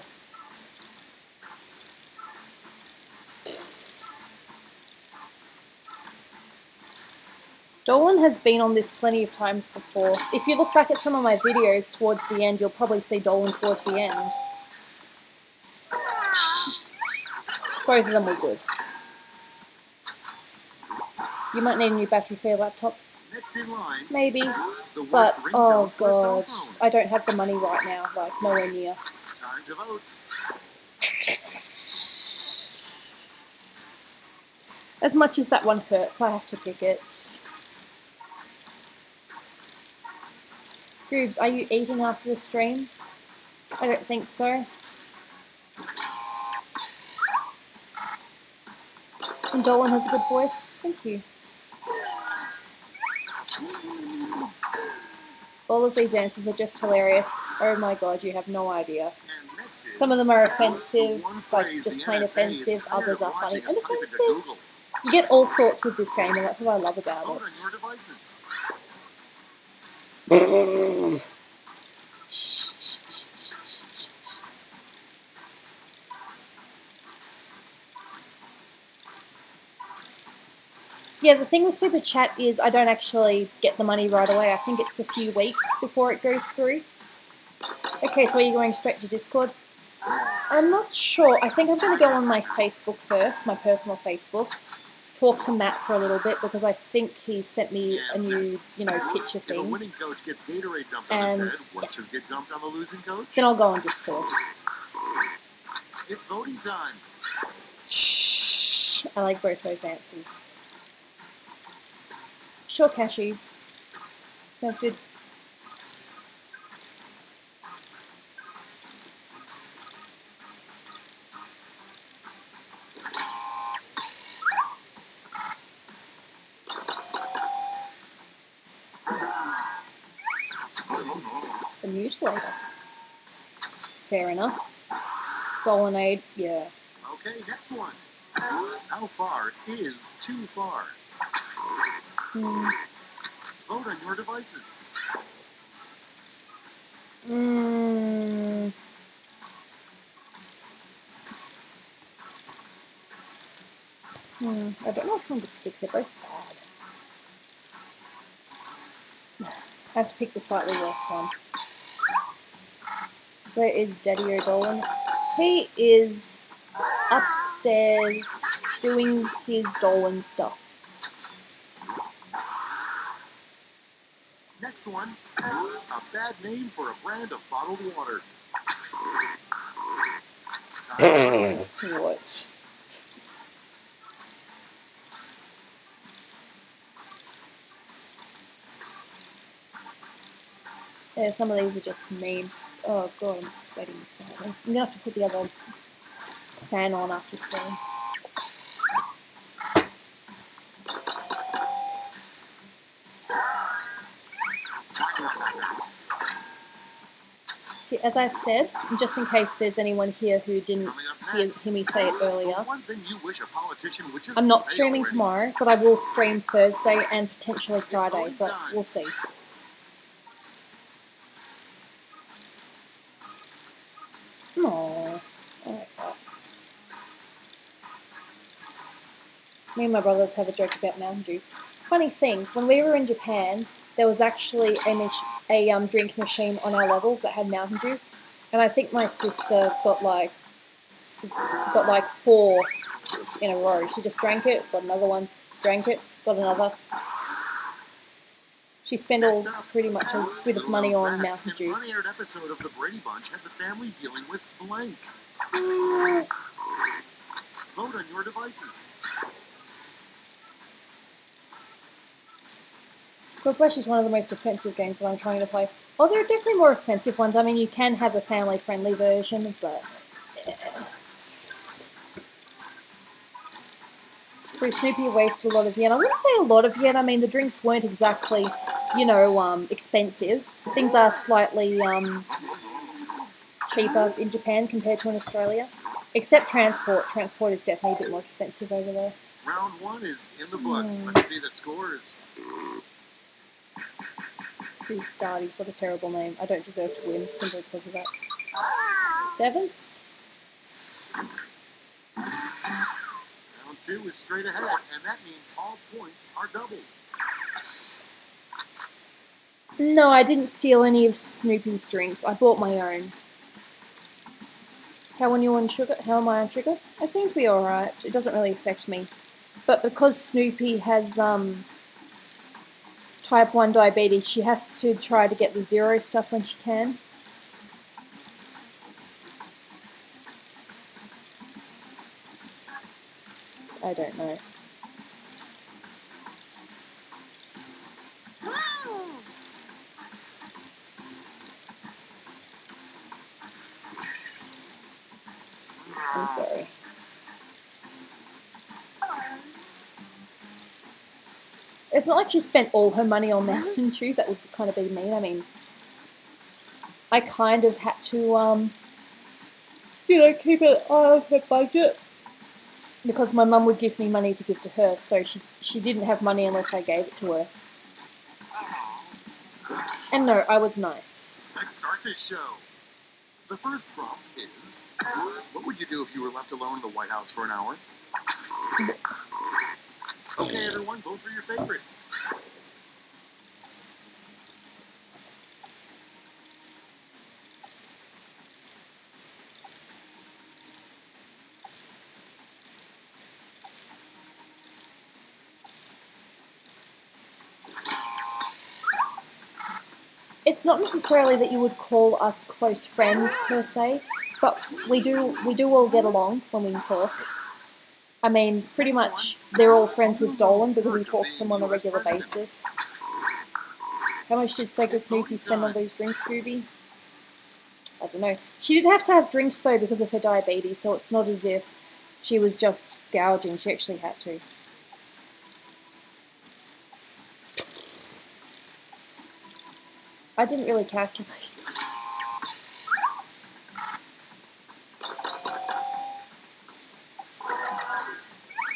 Dolan has been on this plenty of times before. If you look back at some of my videos towards the end, you'll probably see Dolan towards the end. Both of them were good. You might need a new battery for your laptop. Next in line, maybe. the worst But, oh ringtone for a cell god, phone. I don't have the money right now, like, nowhere near. Time to vote. As much as that one hurts, I have to pick it. Goobs, are you eating after the stream? I don't think so. And Dolan has a good voice. Thank you. All of these answers are just hilarious. Oh my god, you have no idea. And next is Some of them are offensive, the one like phrase just the plain NSA is offensive, tired others of are funny watching and us type into offensive. Google. You get all sorts with this game, and that's what I love about Vote on it. your devices. Yeah, the thing with Super Chat is I don't actually get the money right away. I think it's a few weeks before it goes through. Okay, so are you going straight to Discord? I'm not sure. I think I'm going to go on my Facebook first, my personal Facebook. Talk to Matt for a little bit because I think he sent me a new, picture thing. If a winning coach gets Gatorade dumped on his head, what should get dumped on the losing coach? Then I'll go on Discord. It's voting time. Shh. I like both those answers. Sure, cashews. Sounds good. The mutilator. Fair enough. Dolanade, yeah. Okay, next one. How far is too far? Vote on your devices. I don't know if I'm going to pick. They're both bad. I have to pick the slightly worse one. Where is Daddy Dolan? He is upstairs doing his Dolan stuff. Next one. A bad name for a brand of bottled water. What? Yeah, some of these are just mean. Oh god, I'm sweating slightly. I'm gonna have to put the other fan on after stream. See, as I've said, just in case there's anyone here who didn't hear me say it earlier, I'm not streaming tomorrow, but I will stream Thursday and potentially Friday, but we'll see. Aww. Me and my brothers have a joke about Mountain Dew. Funny thing, when we were in Japan, there was actually a drink machine on our level that had Mountain Dew, and I think my sister got like 4 in a row. She just drank it, got another one, drank it, got another. She spent pretty much a bit of money on Mountain Dew. An unaired episode of The Brady Bunch had the family dealing with blank. Vote on your devices. Quiplash is one of the most offensive games that I'm trying to play. Well, there are definitely more offensive ones. I mean, you can have a family-friendly version, but... Free Snoopy wasted a lot of yen. I wouldn't say a lot of yen. I mean, the drinks weren't exactly, expensive. Things are slightly cheaper in Japan compared to in Australia. Except transport. Transport is definitely a bit more expensive over there. Round 1 is in the books. Let's see the scores. Big Starty, what a terrible name. I don't deserve to win simply because of that. 7th? Round 2 is straight ahead, and that means all points are doubled. No, I didn't steal any of Snoopy's drinks. I bought my own. How are you on sugar? How am I on sugar? I seem to be alright. It doesn't really affect me. But because Snoopy has type 1 diabetes, she has to try to get the 0 stuff when she can. I don't know. I'm sorry. It's not like she spent all her money on Mountain Dew. That would kind of be mean. I mean, I kind of had to, keep it out of her budget because my mum would give me money to give to her, so she didn't have money unless I gave it to her. And no, I was nice. Let's start this show. The first prompt is, what would you do if you were left alone in the White House for an hour? Okay, everyone. Everyone vote for your favorite. It's not necessarily that you would call us close friends per se, but we do all get along when we talk. I mean, pretty much they're all friends with Dolan because he talks to them on a regular basis. How much did Sacred Snoopy spend on those drinks, Gooby? I don't know. She did have to have drinks though because of her diabetes, so it's not as if she was just gouging. She actually had to. I didn't really calculate.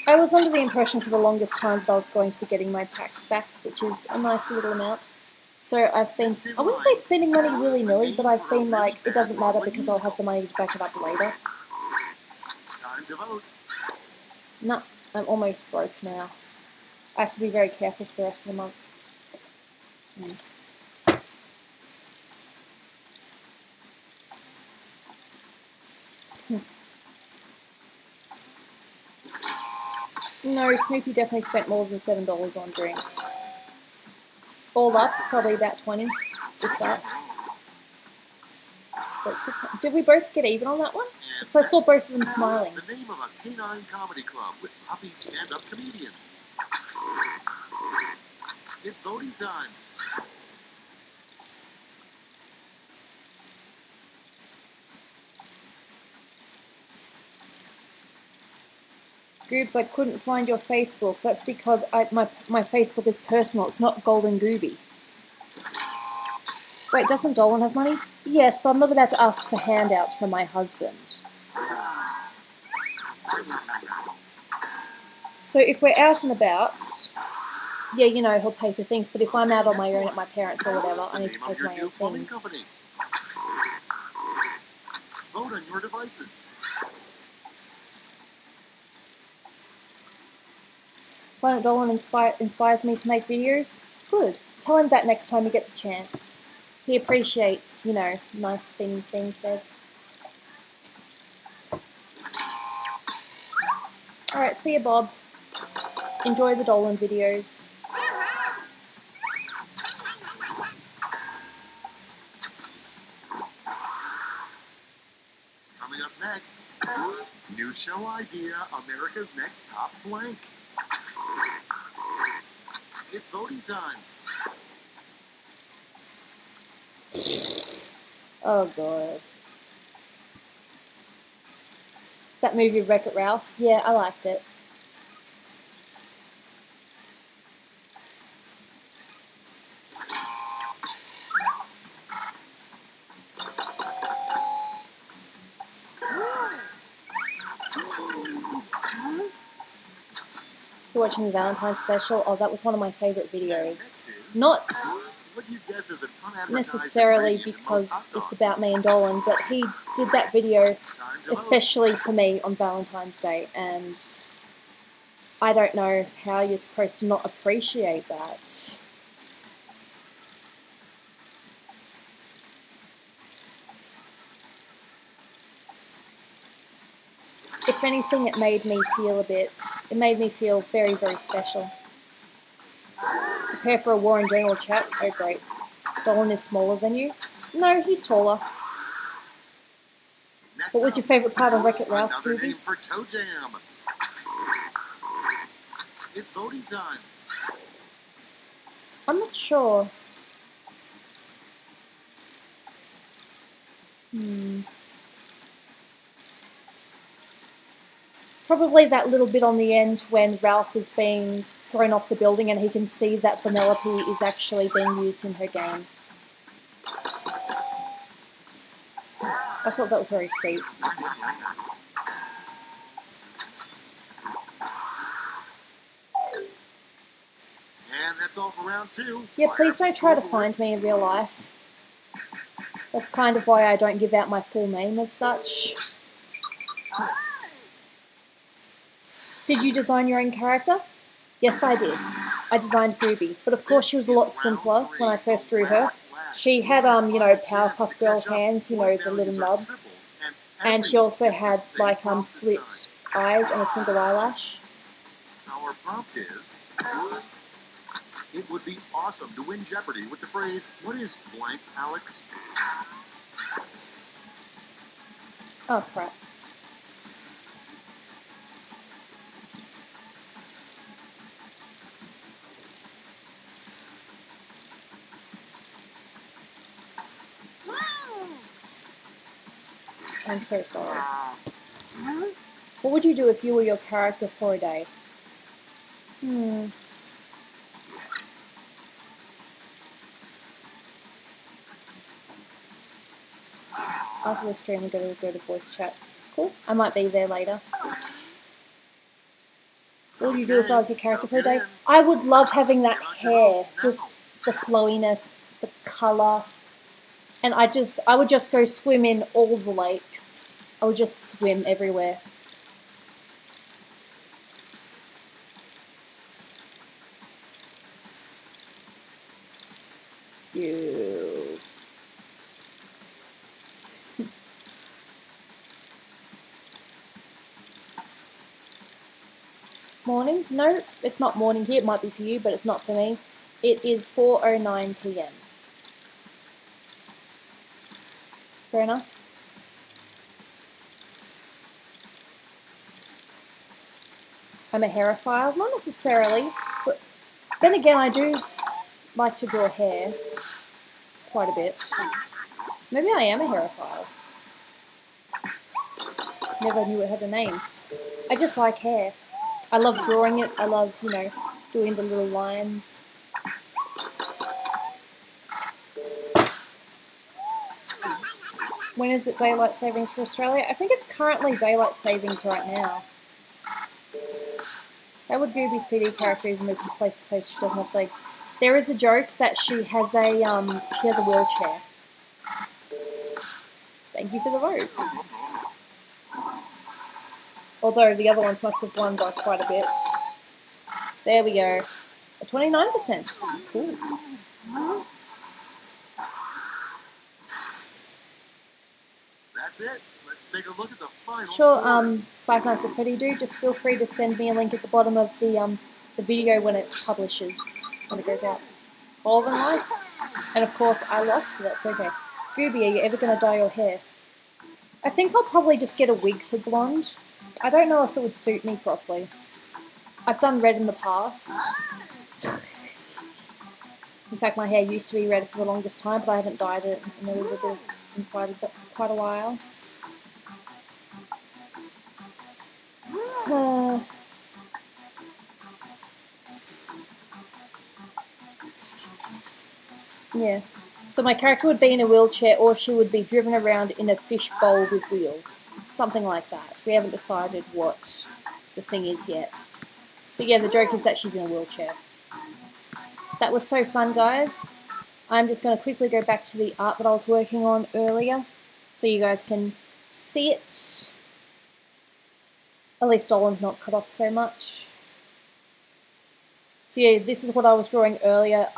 I was under the impression for the longest time that I was going to be getting my tax back, which is a nice little amount. So I've been, I wouldn't say spending money willy-nilly, but I've been like, it doesn't matter because I'll have the money to back it up later. Time to vote. Nah, I'm almost broke now. I have to be very careful for the rest of the month. No, Snoopy definitely spent more than $7 on drinks. All up, probably about 20, if that. Did we both get even on that one? Because I saw both of them smiling. The name of a canine comedy club with puppy stand-up comedians. It's voting time. Goobs, I couldn't find your Facebook. That's because my Facebook is personal. It's not Golden Gooby. Wait, doesn't Dolan have money? Yes, but I'm not about to ask for handouts from my husband. So if we're out and about, yeah, you know, he'll pay for things. But if I'm out on my own at my parents' or whatever, I need to pay for my own things. Vote on your devices. Planet Dolan inspires me to make videos. Good. Tell him that next time you get the chance. He appreciates, you know, nice things being said. Alright, see ya, Bob. Enjoy the Dolan videos. Coming up next, new show idea, America's Next Top Blank. It's voting time. Oh god. That movie Wreck-It Ralph? Yeah, I liked it. You're watching the Valentine's special? Oh, that was one of my favourite videos. Not necessarily because it's about me and Dolan, but he did that video especially for me on Valentine's Day, and I don't know how you're supposed to not appreciate that. If anything, it made me feel very, very special. Prepare for a war in general chat? Oh great. Dolan is smaller than you? No, he's taller. What was your favourite part of Wreck-It Ralph, Another Gooby? name for Toe Jam. It's voting time. I'm not sure. Probably that little bit on the end when Ralph is being thrown off the building and he can see that Penelope is actually being used in her game. I thought that was very sweet. And that's all for round 2. Yeah, please don't try to find me in real life. That's kind of why I don't give out my full name as such. Did you design your own character? Yes, I did. I designed Gooby, but of course she was a lot simpler when I first drew her. She had, you know, Powerpuff Girl hands, you know, the little nubs. And she also had, like, slit eyes and a single eyelash. Our prompt is, it would be awesome to win Jeopardy with the phrase, what is blank, Alex? Oh, crap. I'm so sorry. What would you do if you were your character for a day? After the stream, I'm going to go to voice chat. Cool. I might be there later. What would you do if I was your character for a day? I would love having that hair. Just the flowiness, the colour. And I would just go swim in all the lakes. I would just swim everywhere. You. Morning? No, it's not morning here. It might be for you, but it's not for me. It is 4:09 PM. Fair enough. I'm a hairophile? Not necessarily, but then again I do like to draw hair quite a bit. Maybe I am a hairophile. Never knew it had a name. I just like hair. I love drawing it. I love, you know, doing the little lines. When is it daylight savings for Australia? I think it's currently daylight savings right now. How would Gooby's PD character even move from place to place? She doesn't have legs. There is a joke that she has a wheelchair. Thank you for the votes. Although the other ones must have won by quite a bit. There we go. 29%. Cool. That's it. Let's take a look at the final Sure, scores. Five Nights at Freddy do. Just feel free to send me a link at the bottom of the video when it publishes, when it goes out. All in life. And of course, I lost, but that's okay. Gooby, are you ever going to dye your hair? I think I'll probably just get a wig for blonde. I don't know if it would suit me properly. I've done red in the past. In fact, my hair used to be red for the longest time, but I haven't dyed it in quite a while. Yeah. So my character would be in a wheelchair, or she would be driven around in a fish bowl with wheels. Something like that. We haven't decided what the thing is yet. But yeah, the joke is that she's in a wheelchair. That was so fun, guys. I'm just going to quickly go back to the art that I was working on earlier, so you guys can see it. At least Dolan's not cut off so much. So yeah, this is what I was drawing earlier.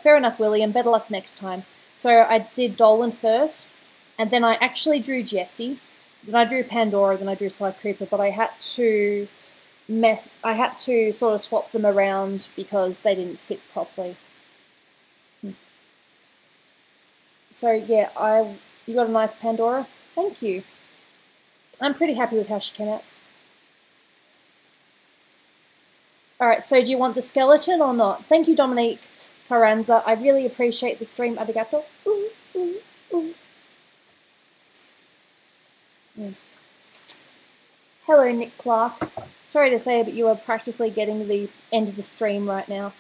Fair enough, William. Better luck next time. So I did Dolan first, and then I actually drew Jessie. Then I drew Pandora, then I drew Sly Cooper, but I had to sort of swap them around because they didn't fit properly. So yeah, you got a nice Pandora. Thank you. I'm pretty happy with how she came out. Alright, so do you want the skeleton or not? Thank you, Dominique Carranza. I really appreciate the stream. Arigato. Ooh, ooh, ooh. Hello, Nick Clark. Sorry to say, but you are practically getting the end of the stream right now.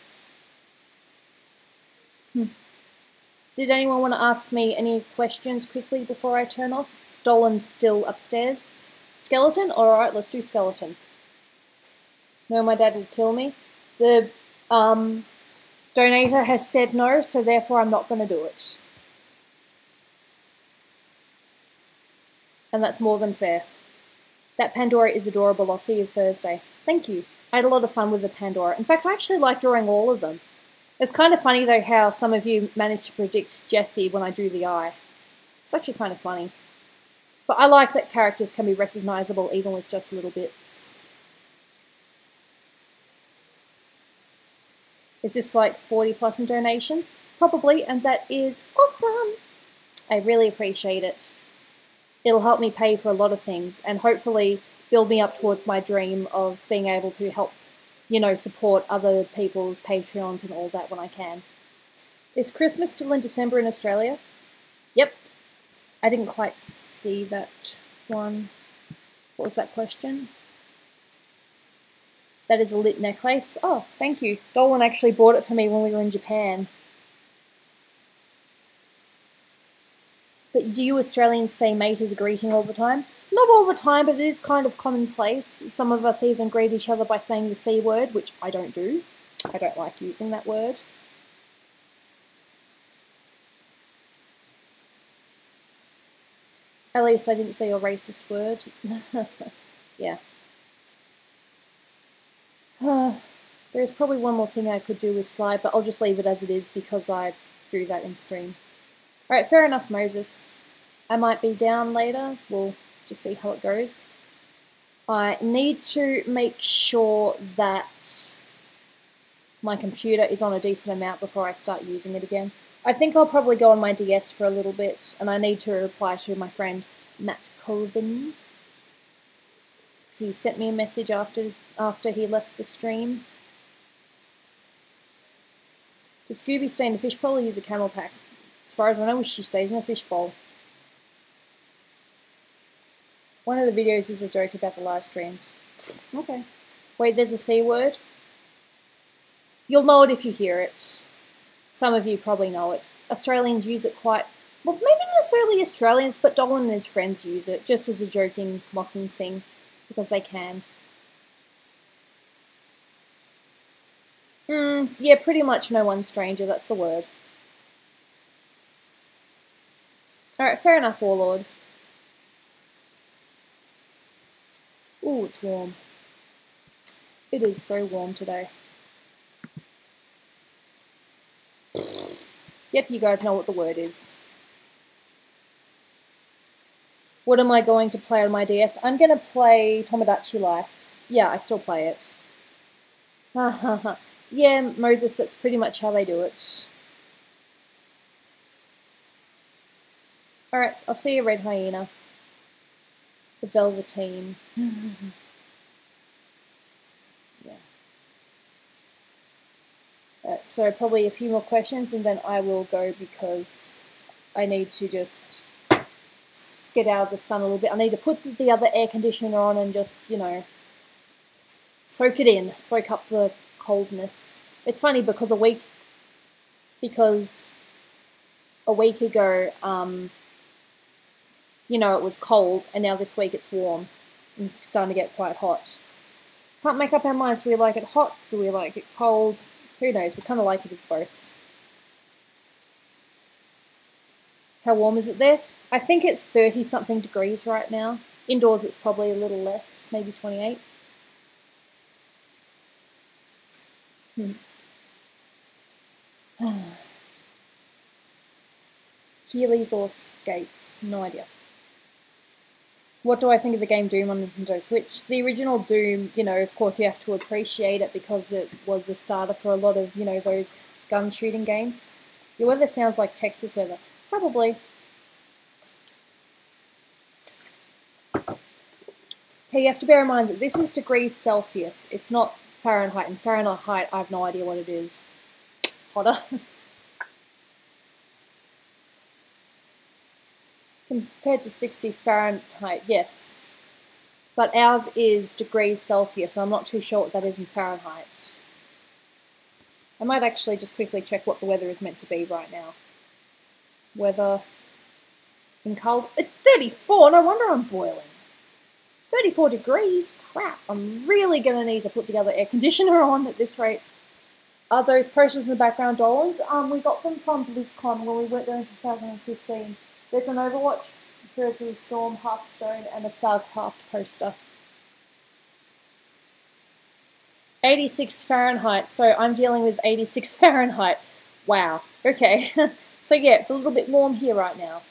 Did anyone want to ask me any questions quickly before I turn off? Dolan's still upstairs. Skeleton? Alright, let's do skeleton. No, my dad will kill me. The donator has said no, so therefore I'm not going to do it. And that's more than fair. That Pandora is adorable. I'll see you Thursday. Thank you. I had a lot of fun with the Pandora. In fact, I actually like drawing all of them. It's kind of funny, though, how some of you managed to predict Jessie when I drew the eye. It's actually kind of funny. But I like that characters can be recognisable even with just little bits. Is this like 40 plus in donations? Probably, and that is awesome! I really appreciate it. It'll help me pay for a lot of things and hopefully build me up towards my dream of being able to help, you know, support other people's Patreons and all that when I can. Is Christmas still in December in Australia? Yep. I didn't quite see that one. What was that question? That is a lit necklace. Oh, thank you. Dolan actually bought it for me when we were in Japan. But do you Australians say mate as a greeting all the time? Not all the time, but it is kind of commonplace. Some of us even greet each other by saying the C word, which I don't do. I don't like using that word. At least I didn't say a racist word. Yeah. There's probably one more thing I could do with slide, but I'll just leave it as it is because I drew that in stream. Alright, fair enough, Moses. I might be down later. We'll just see how it goes. I need to make sure that my computer is on a decent amount before I start using it again. I think I'll probably go on my DS for a little bit, and I need to reply to my friend Matt Colvin. He sent me a message after he left the stream. Does Gooby stay in a fishbowl or use a camel pack? As far as I know, she stays in a fishbowl. One of the videos is a joke about the live streams. Okay. Wait, there's a C word? You'll know it if you hear it. Some of you probably know it. Australians use it quite... Well, maybe not necessarily Australians, but Dolan and his friends use it, just as a joking, mocking thing, because they can. Yeah, pretty much no one stranger, that's the word. Alright, fair enough, Warlord. Ooh, it's warm. It is so warm today. Yep, you guys know what the word is. What am I going to play on my DS? I'm going to play Tomodachi Life. Yeah, I still play it. Yeah, Moses, that's pretty much how they do it. Alright, I'll see you, Red Hyena. The Velveteen. Yeah. So probably a few more questions and then I will go because I need to just get out of the sun a little bit. I need to put the other air conditioner on and just, you know, soak it in, soak up the coldness. It's funny because a week ago, you know, it was cold and now this week it's warm and starting to get quite hot. Can't make up our minds. Do we like it hot? Do we like it cold? Who knows? We kind of like it as both. How warm is it there? I think it's 30-something degrees right now. Indoors it's probably a little less, maybe 28. Heelys or skates? No idea. What do I think of the game Doom on Nintendo Switch? The original Doom, you know, of course you have to appreciate it because it was a starter for a lot of, you know, those gun shooting games. Your weather sounds like Texas weather. Probably. Okay, you have to bear in mind that this is degrees Celsius. It's not Fahrenheit. And Fahrenheit, I have no idea what it is. Hotter. Compared to 60 Fahrenheit, yes. But ours is degrees Celsius. I'm not too sure what that is in Fahrenheit. I might actually just quickly check what the weather is meant to be right now. Weather in cold. It's 34! No wonder I'm boiling. 34 degrees? Crap. I'm really going to need to put the other air conditioner on at this rate. Are those posters in the background Dolans? We got them from BlizzCon when we went there in 2015. There's an Overwatch, Heroes of the Storm, Hearthstone, and a StarCraft poster. 86 Fahrenheit, so I'm dealing with 86 Fahrenheit. Wow, okay. So yeah, it's a little bit warm here right now.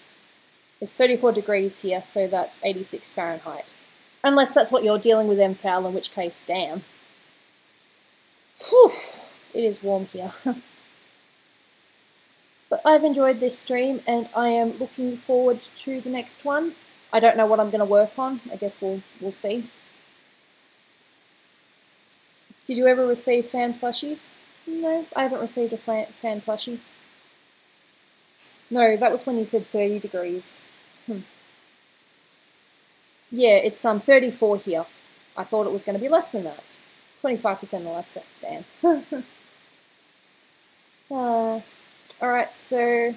It's 34 degrees here, so that's 86 Fahrenheit. Unless that's what you're dealing with, MFoul, in which case, damn. Whew, it is warm here. But I've enjoyed this stream, and I am looking forward to the next one. I don't know what I'm going to work on. I guess we'll see. Did you ever receive fan plushies? No, I haven't received a fan plushie. No, that was when you said 30 degrees. Yeah, it's 34 here. I thought it was going to be less than that. 25% in Alaska. Damn. Alright, so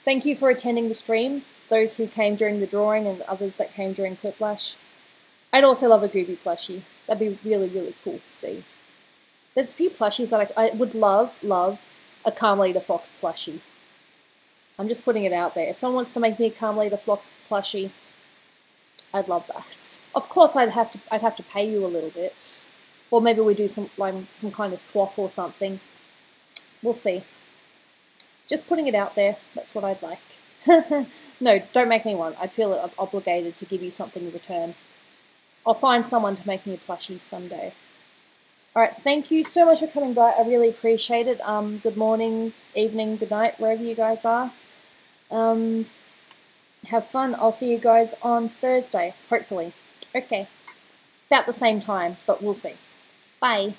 thank you for attending the stream. Those who came during the drawing and others that came during Quiplash. I'd also love a Gooby plushie. That'd be really, really cool to see. There's a few plushies that I would love a Carmelita Fox plushie. I'm just putting it out there. If someone wants to make me a Carmelita Fox plushie, I'd love that. Of course, I'd have to pay you a little bit, or maybe we do some kind of swap or something. We'll see. Just putting it out there. That's what I'd like. No, don't make me one. I'd feel obligated to give you something in return. I'll find someone to make me a plushie someday. Alright, thank you so much for coming by. I really appreciate it. Good morning, evening, good night, wherever you guys are. Have fun. I'll see you guys on Thursday, hopefully. Okay. About the same time, but we'll see. Bye.